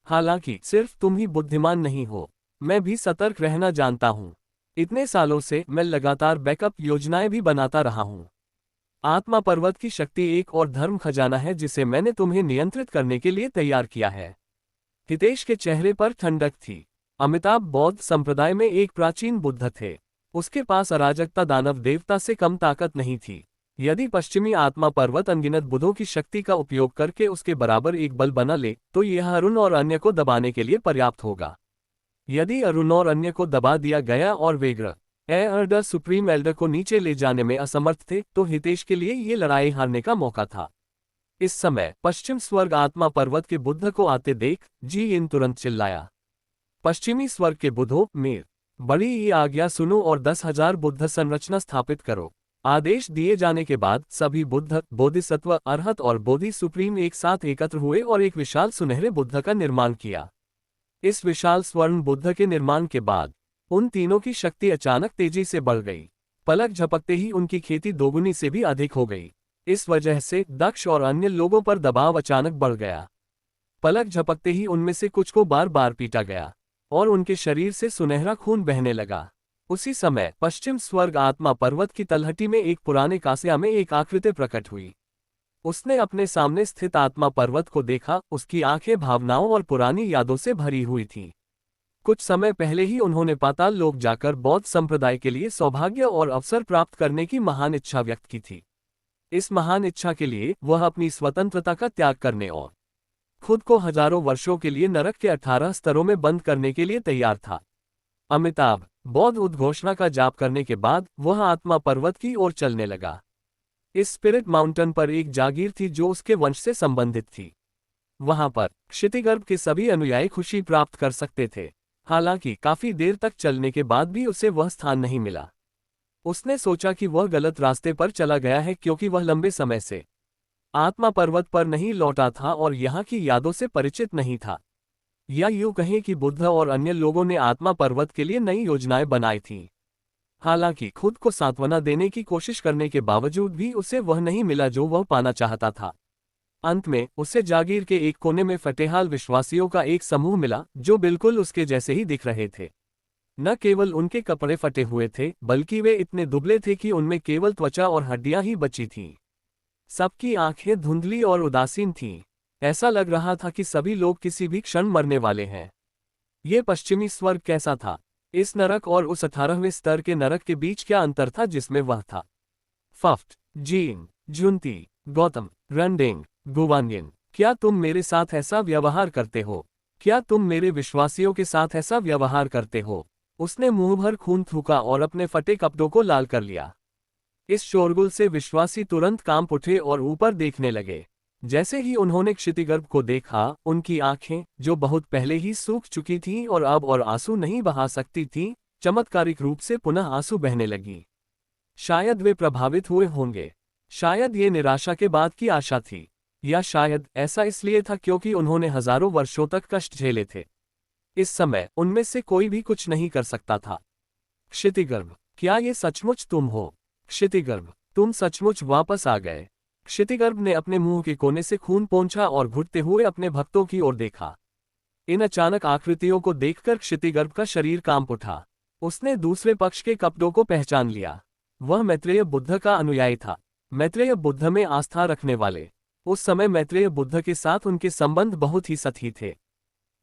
हालांकि सिर्फ तुम ही बुद्धिमान नहीं हो, मैं भी सतर्क रहना जानता हूँ। इतने सालों से मैं लगातार बैकअप योजनाएं भी बनाता रहा हूँ। आत्मा पर्वत की शक्ति एक और धर्म खजाना है जिसे मैंने तुम्हें नियंत्रित करने के लिए तैयार किया है। हितेश के चेहरे पर ठंडक थी। अमिताभ बौद्ध संप्रदाय में एक प्राचीन बुद्ध थे। उसके पास अराजकता दानव देवता से कम ताकत नहीं थी। यदि पश्चिमी आत्मा पर्वत अनगिनत बुद्धों की शक्ति का उपयोग करके उसके बराबर एक बल बना ले तो यह अरुण और अन्य को दबाने के लिए पर्याप्त होगा। यदि अरुण और अन्य को दबा दिया गया और वे एल्डर सुप्रीम एल्डर को नीचे ले जाने में असमर्थ थे तो हितेश के लिए ये लड़ाई हारने का मौका था। इस समय पश्चिम स्वर्ग आत्मा पर्वत के बुद्ध को आते देख जी इन तुरंत चिल्लाया, पश्चिमी स्वर्ग के बुद्धों, मेर बड़ी ये आज्ञा सुनो और 10,000 बुद्ध संरचना स्थापित करो। आदेश दिए जाने के बाद सभी बुद्ध, बोधिसत्व, अरहत और बोधि सुप्रीम एक साथ एकत्र हुए और एक विशाल सुनहरे बुद्ध का निर्माण किया। इस विशाल स्वर्ण बुद्ध के निर्माण के बाद उन तीनों की शक्ति अचानक तेजी से बढ़ गई। पलक झपकते ही उनकी खेती दोगुनी से भी अधिक हो गई। इस वजह से दक्ष और अन्य लोगों पर दबाव अचानक बढ़ गया। पलक झपकते ही उनमें से कुछ को बार बार पीटा गया और उनके शरीर से सुनहरा खून बहने लगा। उसी समय पश्चिम स्वर्ग आत्मा पर्वत की तलहटी में एक पुराने कांस्य में एक आकृति प्रकट हुई। उसने अपने सामने स्थित आत्मा पर्वत को देखा। उसकी आंखें भावनाओं और पुरानी यादों से भरी हुई थीं। कुछ समय पहले ही उन्होंने पाताल लोक जाकर बौद्ध संप्रदाय के लिए सौभाग्य और अवसर प्राप्त करने की महान इच्छा व्यक्त की थी। इस महान इच्छा के लिए वह अपनी स्वतंत्रता का त्याग करने और खुद को हजारों वर्षों के लिए नरक के 18 स्तरों में बंद करने के लिए तैयार था। अमिताभ बौद्ध उद्घोषणा का जाप करने के बाद वह आत्मा पर्वत की ओर चलने लगा। इस स्पिरिट माउंटेन पर एक जागीर थी जो उसके वंश से संबंधित थी। वहां पर क्षितिगर्भ के सभी अनुयायी खुशी प्राप्त कर सकते थे। हालांकि काफी देर तक चलने के बाद भी उसे वह स्थान नहीं मिला। उसने सोचा कि वह गलत रास्ते पर चला गया है, क्योंकि वह लंबे समय से आत्मा पर्वत पर नहीं लौटा था और यहाँ की यादों से परिचित नहीं था। या यूं कहें कि बुद्ध और अन्य लोगों ने आत्मा पर्वत के लिए नई योजनाएं बनाई थीं। हालांकि खुद को सांत्वना देने की कोशिश करने के बावजूद भी उसे वह नहीं मिला जो वह पाना चाहता था। अंत में उसे जागीर के एक कोने में फटेहाल विश्वासियों का एक समूह मिला, जो बिल्कुल उसके जैसे ही दिख रहे थे। न केवल उनके कपड़े फटे हुए थे, बल्कि वे इतने दुबले थे कि उनमें केवल त्वचा और हड्डियां ही बची थीं। सबकी आंखें धुंधली और उदासीन थीं। ऐसा लग रहा था कि सभी लोग किसी भी क्षण मरने वाले हैं। ये पश्चिमी स्वर्ग कैसा था? इस नरक और उस 18वें स्तर के नरक के बीच क्या अंतर था जिसमें वह था? फफ्ट, जीन, जुनती, गौतम, रंडेंग, गुवान्यन, क्या तुम मेरे साथ ऐसा व्यवहार करते हो? क्या तुम मेरे विश्वासियों के साथ ऐसा व्यवहार करते हो? उसने मुंह भर खून थूका और अपने फटे कपड़ों को लाल कर लिया। इस शोरगुल से विश्वासी तुरंत कांप उठे और ऊपर देखने लगे। जैसे ही उन्होंने क्षितिगर्भ को देखा, उनकी आंखें, जो बहुत पहले ही सूख चुकी थीं और अब और आंसू नहीं बहा सकती थीं, चमत्कारिक रूप से पुनः आंसू बहने लगी। शायद वे प्रभावित हुए होंगे। शायद ये निराशा के बाद की आशा थी। या शायद ऐसा इसलिए था क्योंकि उन्होंने हजारों वर्षों तक कष्ट झेले थे। इस समय उनमें से कोई भी कुछ नहीं कर सकता था। क्षितिगर्भ, क्या ये सचमुच तुम हो? क्षितिगर्भ, तुम सचमुच वापस आ गए। क्षितिगर्भ ने अपने मुंह के कोने से खून पोंछा और घुटते हुए अपने भक्तों की ओर देखा। इन अचानक आकृतियों को देखकर क्षितिगर्भ का शरीर कांप उठा। उसने दूसरे पक्ष के कपड़ों को पहचान लिया। वह मैत्रेय बुद्ध का अनुयायी था। मैत्रेय बुद्ध में आस्था रखने वाले। उस समय मैत्रेय बुद्ध के साथ उनके संबंध बहुत ही सही थे।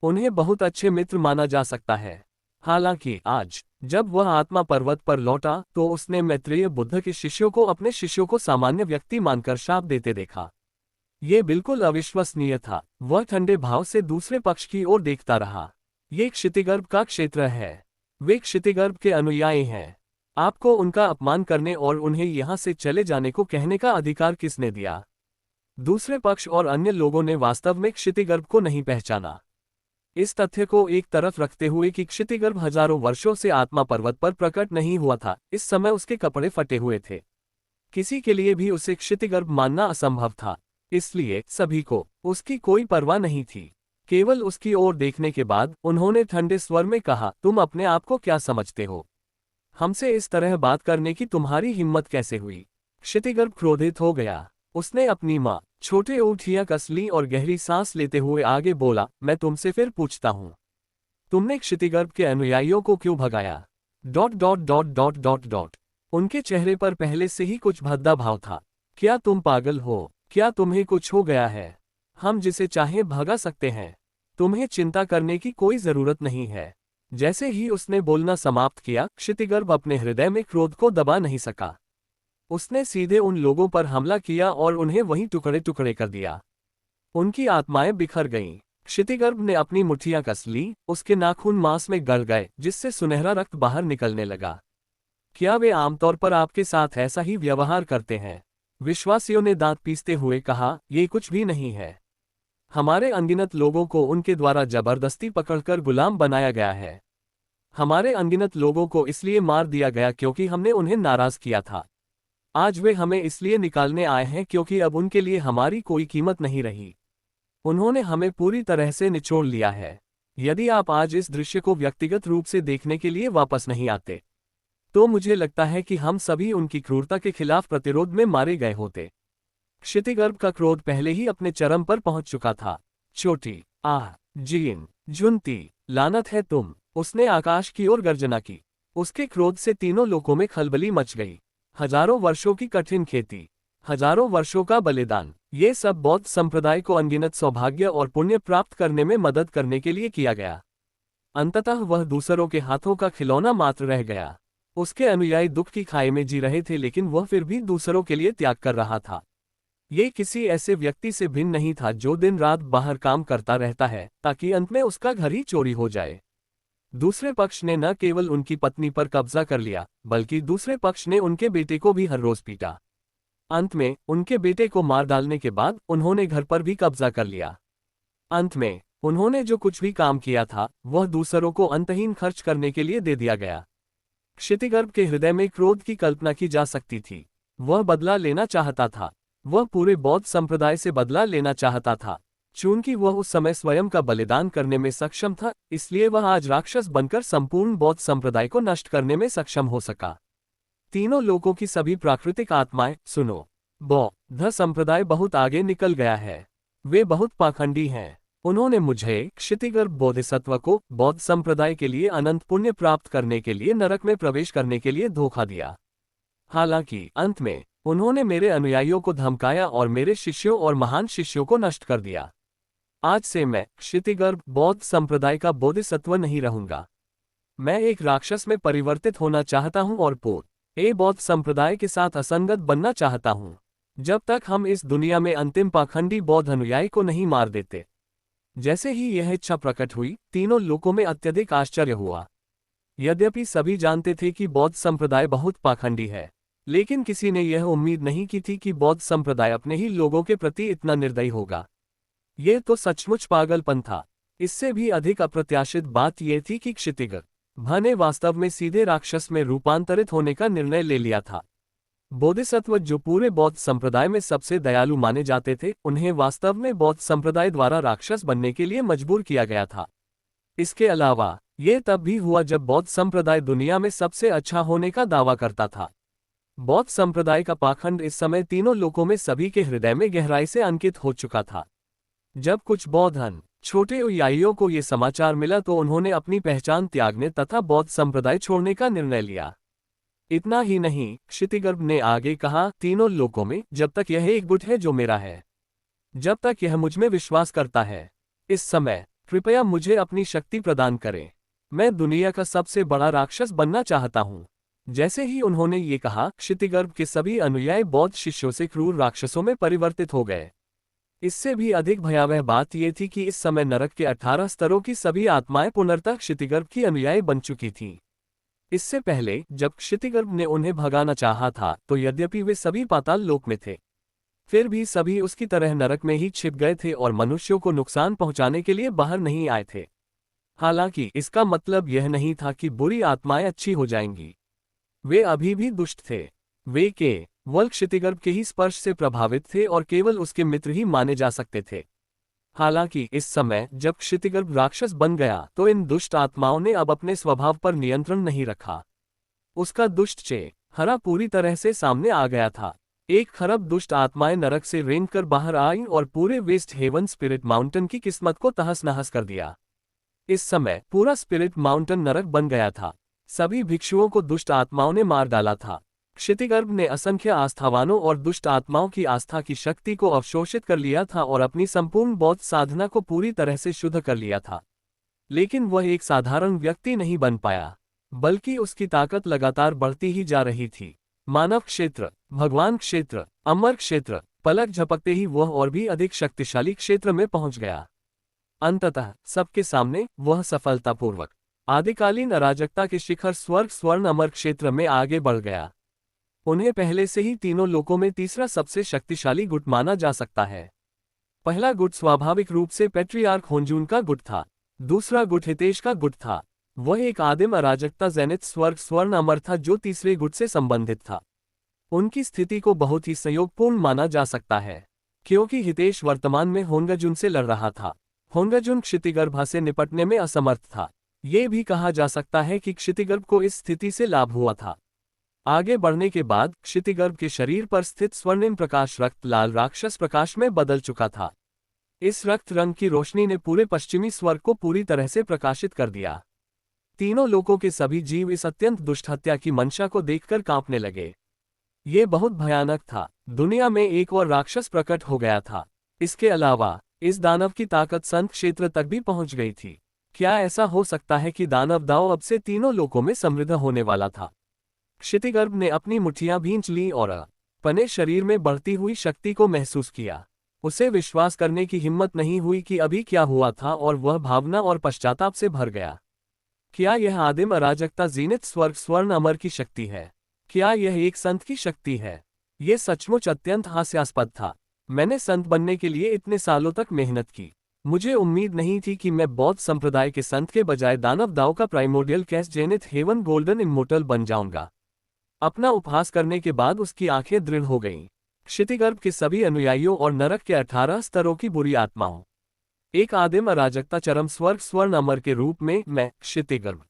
उन्हें बहुत अच्छे मित्र माना जा सकता है। हालांकि आज जब वह आत्मा पर्वत पर लौटा तो उसने मैत्रेय बुद्ध के शिष्यों को अपने शिष्यों को सामान्य व्यक्ति मानकर शाप देते देखा। ये बिल्कुल अविश्वसनीय था। वह ठंडे भाव से दूसरे पक्ष की ओर देखता रहा। ये क्षितिगर्भ का क्षेत्र है। वे क्षितिगर्भ के अनुयायी हैं। आपको उनका अपमान करने और उन्हें यहां से चले जाने को कहने का अधिकार किसने दिया? दूसरे पक्ष और अन्य लोगों ने वास्तव में क्षितिगर्भ को नहीं पहचाना। इस तथ्य को एक तरफ रखते हुए कि क्षितिगर्भ हजारों वर्षों से आत्मा पर्वत पर प्रकट नहीं हुआ था, इस समय उसके कपड़े फटे हुए थे। किसी के लिए भी उसे क्षितिगर्भ मानना असंभव था। इसलिए सभी को उसकी कोई परवाह नहीं थी। केवल उसकी ओर देखने के बाद उन्होंने ठंडे स्वर में कहा, तुम अपने आप को क्या समझते हो? हमसे इस तरह बात करने की तुम्हारी हिम्मत कैसे हुई? क्षितिगर्भ क्रोधित हो गया। उसने अपनी माँ छोटे ऊँटियाँ कस ली और गहरी सांस लेते हुए आगे बोला, मैं तुमसे फिर पूछता हूँ, तुमने क्षितिगर्भ के अनुयायियों को क्यों भगाया? Dot dot dot dot dot dot. उनके चेहरे पर पहले से ही कुछ भद्दा भाव था। क्या तुम पागल हो? क्या तुम्हें कुछ हो गया है? हम जिसे चाहें भगा सकते हैं। तुम्हें चिंता करने की कोई जरूरत नहीं है। जैसे ही उसने बोलना समाप्त किया, क्षितिगर्भ अपने हृदय में क्रोध को दबा नहीं सका। उसने सीधे उन लोगों पर हमला किया और उन्हें वहीं टुकड़े टुकड़े कर दिया। उनकी आत्माएं बिखर गईं। क्षितिगर्भ ने अपनी मुट्ठियां कस ली, उसके नाखून मांस में गल गए, जिससे सुनहरा रक्त बाहर निकलने लगा। क्या वे आमतौर पर आपके साथ ऐसा ही व्यवहार करते हैं? विश्वासियों ने दांत पीसते हुए कहा, ये कुछ भी नहीं है। हमारे अनगिनत लोगों को उनके द्वारा जबरदस्ती पकड़कर गुलाम बनाया गया है। हमारे अनगिनत लोगों को इसलिए मार दिया गया क्योंकि हमने उन्हें नाराज किया था। आज वे हमें इसलिए निकालने आए हैं क्योंकि अब उनके लिए हमारी कोई कीमत नहीं रही। उन्होंने हमें पूरी तरह से निचोड़ लिया है। यदि आप आज इस दृश्य को व्यक्तिगत रूप से देखने के लिए वापस नहीं आते, तो मुझे लगता है कि हम सभी उनकी क्रूरता के खिलाफ प्रतिरोध में मारे गए होते। क्षितिगर्भ का क्रोध पहले ही अपने चरम पर पहुंच चुका था। छोटी जीन, जुनती, लानत है तुम! उसने आकाश की ओर गर्जना की। उसके क्रोध से तीनों लोकों में खलबली मच गई। हजारों वर्षों की कठिन खेती, हजारों वर्षों का बलिदान, ये सब बौद्ध संप्रदाय को अनगिनत सौभाग्य और पुण्य प्राप्त करने में मदद करने के लिए किया गया। अंततः वह दूसरों के हाथों का खिलौना मात्र रह गया। उसके अनुयायी दुख की खाई में जी रहे थे, लेकिन वह फिर भी दूसरों के लिए त्याग कर रहा था। ये किसी ऐसे व्यक्ति से भिन्न नहीं था जो दिन रात बाहर काम करता रहता है ताकि अंत में उसका घर ही चोरी हो जाए। दूसरे पक्ष ने न केवल उनकी पत्नी पर कब्जा कर लिया, बल्कि दूसरे पक्ष ने उनके बेटे को भी हर रोज पीटा। अंत में उनके बेटे को मार डालने के बाद उन्होंने घर पर भी कब्जा कर लिया। अंत में उन्होंने जो कुछ भी काम किया था वह दूसरों को अंतहीन खर्च करने के लिए दे दिया गया। क्षितिगर्भ के हृदय में क्रोध की कल्पना की जा सकती थी। वह बदला लेना चाहता था। वह पूरे बौद्ध संप्रदाय से बदला लेना चाहता था। चूंकि वह उस समय स्वयं का बलिदान करने में सक्षम था, इसलिए वह आज राक्षस बनकर संपूर्ण बौद्ध संप्रदाय को नष्ट करने में सक्षम हो सका। तीनों लोगों की सभी प्राकृतिक आत्माएं, सुनो। बौद्ध संप्रदाय बहुत आगे निकल गया है। वे बहुत पाखंडी हैं। उन्होंने मुझे, क्षितिगर्भ बोधिसत्व को, बौद्ध संप्रदाय के लिए अनंत पुण्य प्राप्त करने के लिए नरक में प्रवेश करने के लिए धोखा दिया। हालांकि अंत में उन्होंने मेरे अनुयायियों को धमकाया और मेरे शिष्यों और महान शिष्यों को नष्ट कर दिया। आज से मैं क्षितिगर्भ बौद्ध संप्रदाय का बोधिसत्व नहीं रहूंगा। मैं एक राक्षस में परिवर्तित होना चाहता हूं और बौद्ध संप्रदाय के साथ असंगत बनना चाहता हूं, जब तक हम इस दुनिया में अंतिम पाखंडी बौद्ध अनुयायी को नहीं मार देते। जैसे ही यह इच्छा प्रकट हुई, तीनों लोगों में अत्यधिक आश्चर्य हुआ। यद्यपि सभी जानते थे कि बौद्ध संप्रदाय बहुत पाखंडी है, लेकिन किसी ने यह उम्मीद नहीं की थी कि बौद्ध संप्रदाय अपने ही लोगों के प्रति इतना निर्दयी होगा। यह तो सचमुच पागलपन था। इससे भी अधिक अप्रत्याशित बात यह थी कि क्षितिगर्भ ने वास्तव में सीधे राक्षस में रूपांतरित होने का निर्णय ले लिया था। बोधिसत्व, जो पूरे बौद्ध संप्रदाय में सबसे दयालु माने जाते थे, उन्हें वास्तव में बौद्ध संप्रदाय द्वारा राक्षस बनने के लिए मजबूर किया गया था। इसके अलावा यह तब भी हुआ जब बौद्ध संप्रदाय दुनिया में सबसे अच्छा होने का दावा करता था। बौद्ध संप्रदाय का पाखंड इस समय तीनों लोगों में सभी के हृदय में गहराई से अंकित हो चुका था। जब कुछ बौद्ध छोटे अनुयायियों को यह समाचार मिला तो उन्होंने अपनी पहचान त्यागने तथा बौद्ध संप्रदाय छोड़ने का निर्णय लिया। इतना ही नहीं, क्षितिगर्भ ने आगे कहा, तीनों लोगों में जब तक यह एक गुट है जो मेरा है, जब तक यह मुझ में विश्वास करता है, इस समय कृपया मुझे अपनी शक्ति प्रदान करें। मैं दुनिया का सबसे बड़ा राक्षस बनना चाहता हूं। जैसे ही उन्होंने ये कहा, क्षितिगर्भ के सभी अनुयायी बौद्ध शिष्यों से क्रूर राक्षसों में परिवर्तित हो गए। इससे भी अधिक भयावह बात यह थी कि इस समय नरक के 18 स्तरों की सभी आत्माएं पुनर्तः क्षितिगर्भ की अनुयायी बन चुकी थीं। इससे पहले जब क्षितिगर्भ ने उन्हें भगाना चाहा था, तो यद्यपि वे सभी पाताल लोक में थे, फिर भी सभी उसकी तरह नरक में ही छिप गए थे और मनुष्यों को नुकसान पहुंचाने के लिए बाहर नहीं आए थे। हालांकि इसका मतलब यह नहीं था कि बुरी आत्माएं अच्छी हो जाएंगी। वे अभी भी दुष्ट थे। वे केवल क्षितिगर्भ के ही स्पर्श से प्रभावित थे और केवल उसके मित्र ही माने जा सकते थे। हालांकि इस समय जब क्षितिगर्भ राक्षस बन गया, तो इन दुष्ट आत्माओं ने अब अपने स्वभाव पर नियंत्रण नहीं रखा। उसका दुष्ट चेहरा पूरी तरह से सामने आ गया था। 1 खरब दुष्ट आत्माएं नरक से रेंगकर बाहर आईं और पूरे वेस्ट हेवन स्पिरिट माउंटेन की किस्मत को तहस नहस कर दिया। इस समय पूरा स्पिरिट माउंटेन नरक बन गया था। सभी भिक्षुओं को दुष्ट आत्माओं ने मार डाला था। क्षितिगर्भ ने असंख्य आस्थावानों और दुष्ट आत्माओं की आस्था की शक्ति को अवशोषित कर लिया था और अपनी संपूर्ण बौद्ध साधना को पूरी तरह से शुद्ध कर लिया था। लेकिन वह एक साधारण व्यक्ति नहीं बन पाया, बल्कि उसकी ताकत लगातार बढ़ती ही जा रही थी। मानव क्षेत्र, भगवान क्षेत्र, अमर क्षेत्र, पलक झपकते ही वह और भी अधिक शक्तिशाली क्षेत्र में पहुंच गया। अंततः सबके सामने वह सफलतापूर्वक आदिकालीन अराजकता के शिखर स्वर्ग स्वर्ण अमर क्षेत्र में आगे बढ़ गया। उन्हें पहले से ही तीनों लोकों में तीसरा सबसे शक्तिशाली गुट माना जा सकता है। पहला गुट स्वाभाविक रूप से पैट्रियार्क होन्जून का गुट था। दूसरा गुट हितेश का गुट था। वह एक आदिम अराजकता जेनिथ स्वर्ग स्वर्ण अमर था जो तीसरे गुट से संबंधित था। उनकी स्थिति को बहुत ही संयोगपूर्ण माना जा सकता है, क्योंकि हितेश वर्तमान में होन्गजुन से लड़ रहा था। होन्गजुन क्षितिगर्भ से निपटने में असमर्थ था। ये भी कहा जा सकता है कि क्षितिगर्भ को इस स्थिति से लाभ हुआ था। आगे बढ़ने के बाद क्षितिगर्भ के शरीर पर स्थित स्वर्णिम प्रकाश रक्त लाल राक्षस प्रकाश में बदल चुका था। इस रक्त रंग की रोशनी ने पूरे पश्चिमी स्वर्ग को पूरी तरह से प्रकाशित कर दिया। तीनों लोकों के सभी जीव इस अत्यंत दुष्ट हत्या की मंशा को देखकर कांपने लगे। ये बहुत भयानक था। दुनिया में एक और राक्षस प्रकट हो गया था। इसके अलावा इस दानव की ताकत संत क्षेत्र तक भी पहुंच गई थी। क्या ऐसा हो सकता है कि दानव दाव अब से तीनों लोकों में समृद्ध होने वाला था? क्षितिगर्भ ने अपनी मुट्ठियां भींच ली और अपने शरीर में बढ़ती हुई शक्ति को महसूस किया। उसे विश्वास करने की हिम्मत नहीं हुई कि अभी क्या हुआ था और वह भावना और पश्चाताप से भर गया। क्या यह आदिम अराजकता जीनित स्वर्ग स्वर्ण अमर की शक्ति है? क्या यह एक संत की शक्ति है? यह सचमुच अत्यंत हास्यास्पद था। मैंने संत बनने के लिए इतने सालों तक मेहनत की, मुझे उम्मीद नहीं थी कि मैं बौद्ध संप्रदाय के संत के बजाय दानव दाओ का प्राइमोर्डियल कैश जेनिथ हेवन गोल्डन इमोर्टल बन जाऊंगा। अपना उपहास करने के बाद उसकी आंखें दृढ़ हो गईं। क्षितिगर्भ के सभी अनुयायियों और नरक के 18 स्तरों की बुरी आत्माओं। एक आदिम अराजकता चरम स्वर्ग स्वर्ण अमर के रूप में मैं क्षितिगर्भ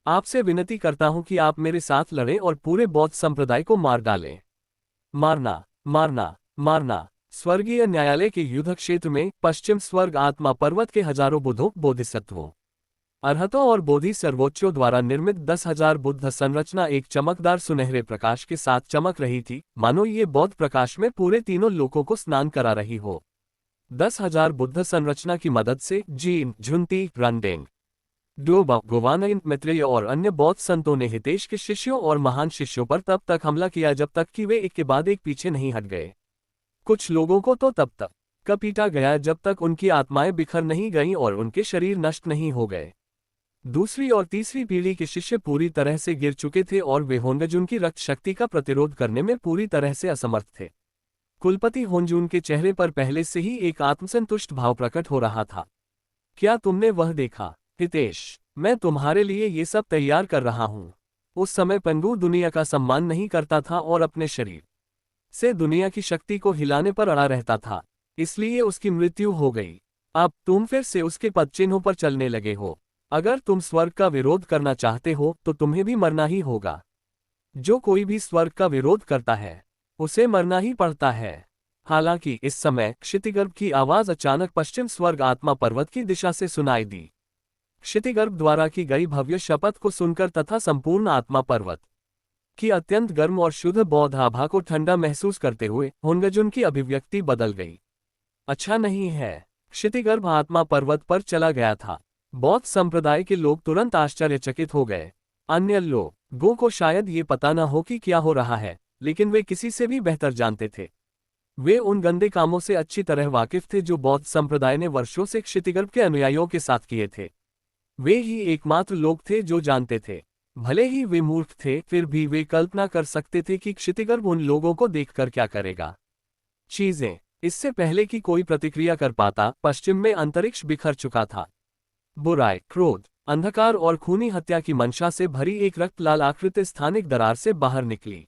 आपसे विनती करता हूं कि आप मेरे साथ लड़ें और पूरे बौद्ध संप्रदाय को मार डालें। मारना, मारना, मारना। स्वर्गीय न्यायालय के युद्ध क्षेत्र में पश्चिम स्वर्ग आत्मा पर्वत के हजारों बुद्धों, बोधिसत्वों, अरहतों और बोधि सर्वोच्चों द्वारा निर्मित 10,000 बुद्ध संरचना एक चमकदार सुनहरे प्रकाश के साथ चमक रही थी, मानो ये बौद्ध प्रकाश में पूरे तीनों लोकों को स्नान करा रही हो। 10,000 बुद्ध संरचना की मदद से जीन, झुंती, रंडेंग, डोबा, गोवानयन, मैत्रेय और अन्य बौद्ध संतों ने हितेश के शिष्यों और महान शिष्यों पर तब तक हमला किया जब तक कि वे एक के बाद एक पीछे नहीं हट गए। कुछ लोगों को तो तब तक कपीटा गया जब तक उनकी आत्माएं बिखर नहीं गईं और उनके शरीर नष्ट नहीं हो गए। दूसरी और तीसरी पीढ़ी के शिष्य पूरी तरह से गिर चुके थे और वे होन्गजुन की रक्त शक्ति का प्रतिरोध करने में पूरी तरह से असमर्थ थे। कुलपति होन्जुन के चेहरे पर पहले से ही एक आत्मसंतुष्ट भाव प्रकट हो रहा था। क्या तुमने वह देखा हितेश? मैं तुम्हारे लिए ये सब तैयार कर रहा हूं। उस समय पंगू दुनिया का सम्मान नहीं करता था और अपने शरीर से दुनिया की शक्ति को हिलाने पर अड़ा रहता था, इसलिए उसकी मृत्यु हो गई। अब तुम फिर से उसके पदचिन्हों पर चलने लगे हो। अगर तुम स्वर्ग का विरोध करना चाहते हो तो तुम्हें भी मरना ही होगा। जो कोई भी स्वर्ग का विरोध करता है उसे मरना ही पड़ता है। हालांकि इस समय क्षितिगर्भ की आवाज अचानक पश्चिम स्वर्ग आत्मा पर्वत की दिशा से सुनाई दी। क्षितिगर्भ द्वारा की गई भव्य शपथ को सुनकर तथा संपूर्ण आत्मा पर्वत की अत्यंत गर्म और शुद्ध बौद्ध आभा को ठंडा महसूस करते हुए होन्गजुन की अभिव्यक्ति बदल गई। अच्छा नहीं है। क्षितिगर्भ आत्मा पर्वत पर चला गया था। बौद्ध संप्रदाय के लोग तुरंत आश्चर्यचकित हो गए। अन्य लोगों को शायद ये पता न हो कि क्या हो रहा है, लेकिन वे किसी से भी बेहतर जानते थे। वे उन गंदे कामों से अच्छी तरह वाकिफ थे जो बौद्ध संप्रदाय ने वर्षों से क्षितिगर्भ के अनुयायियों के साथ किए थे। वे ही एकमात्र लोग थे जो जानते थे। भले ही वे मूर्ख थे, फिर भी वे कल्पना कर सकते थे कि क्षितिगर्भ उन लोगों को देखकर क्या करेगा। चीजें इससे पहले कि कोई प्रतिक्रिया कर पाता, पश्चिम में अंतरिक्ष बिखर चुका था। बुराई, क्रोध, अंधकार और खूनी हत्या की मंशा से भरी एक रक्त लाल आकृति स्थानिक दरार से बाहर निकली।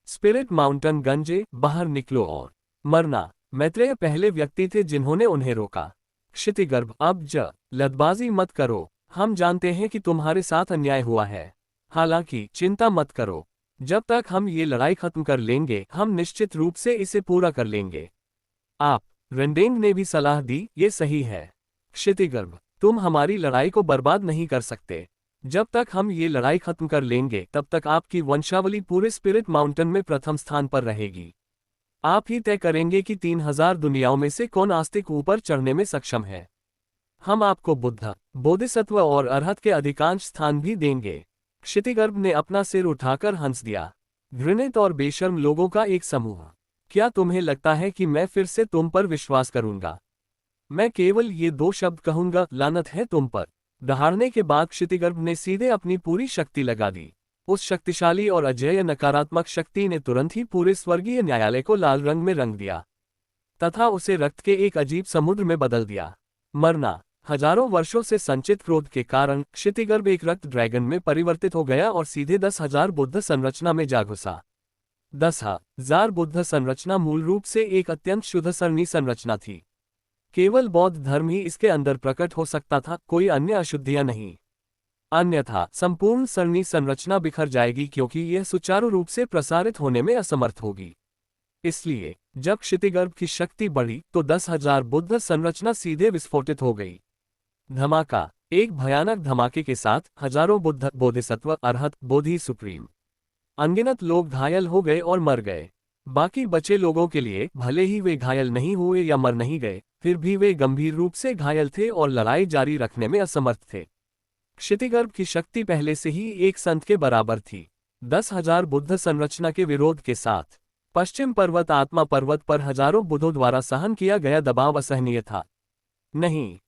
स्पिरिट माउंटेन गंजे, बाहर निकलो और मरना। मैत्रेय पहले व्यक्ति थे जिन्होंने उन्हें रोका। क्षितिगर्भ, अब जल्दबाजी मत करो। हम जानते हैं कि तुम्हारे साथ अन्याय हुआ है। हालांकि चिंता मत करो। जब तक हम ये लड़ाई खत्म कर लेंगे, हम निश्चित रूप से इसे पूरा कर लेंगे। आप रंडेंग ने भी सलाह दी, ये सही है। क्षितिगर्भ, तुम हमारी लड़ाई को बर्बाद नहीं कर सकते। जब तक हम ये लड़ाई खत्म कर लेंगे तब तक आपकी वंशावली पूरे स्पिरिट माउंटेन में प्रथम स्थान पर रहेगी। आप ही तय करेंगे कि 3000 दुनियाओं में से कौन आस्तिक ऊपर चढ़ने में सक्षम है। हम आपको बुद्ध, बोधिसत्व और अरहत के अधिकांश स्थान भी देंगे। क्षितिगर्भ ने अपना सिर उठाकर हंस दिया। घृणित और बेशर्म लोगों का एक समूह। क्या तुम्हें लगता है कि मैं फिर से तुम पर विश्वास करूंगा? मैं केवल ये 2 शब्द कहूंगा, लानत है तुम पर। दहाड़ने के बाद क्षितिगर्भ ने सीधे अपनी पूरी शक्ति लगा दी। उस शक्तिशाली और अजेय नकारात्मक शक्ति ने तुरंत ही पूरे स्वर्गीय न्यायालय को लाल रंग में रंग दिया तथा उसे रक्त के एक अजीब समुद्र में बदल दिया। मरना। हजारों वर्षों से संचित क्रोध के कारण क्षितिगर्भ एक रक्त ड्रैगन में परिवर्तित हो गया और सीधे 10,000 बुद्ध संरचना में जा घुसा। 10,000 बुद्ध संरचना मूल रूप से एक अत्यंत शुद्ध सरणी संरचना थी। केवल बौद्ध धर्म ही इसके अंदर प्रकट हो सकता था, कोई अन्य अशुद्धियां नहीं। अन्यथा संपूर्ण सरणी संरचना बिखर जाएगी क्योंकि यह सुचारू रूप से प्रसारित होने में असमर्थ होगी। इसलिए जब क्षितिगर्भ की शक्ति बढ़ी तो 10,000 बुद्ध संरचना सीधे विस्फोटित हो गई। धमाका। एक भयानक धमाके के साथ हजारों बुद्ध, बोधिसत्व, अरहत, बोधि सुप्रीम, अनगिनत लोग घायल हो गए और मर गए। बाकी बचे लोगों के लिए भले ही वे घायल नहीं हुए या मर नहीं गए, फिर भी वे गंभीर रूप से घायल थे और लड़ाई जारी रखने में असमर्थ थे। क्षितिगर्भ की शक्ति पहले से ही एक संत के बराबर थी। 10,000 बुद्ध संरचना के विरोध के साथ पश्चिम पर्वत आत्मा पर्वत पर हजारों बुद्धों द्वारा सहन किया गया दबाव असहनीय था। नहीं।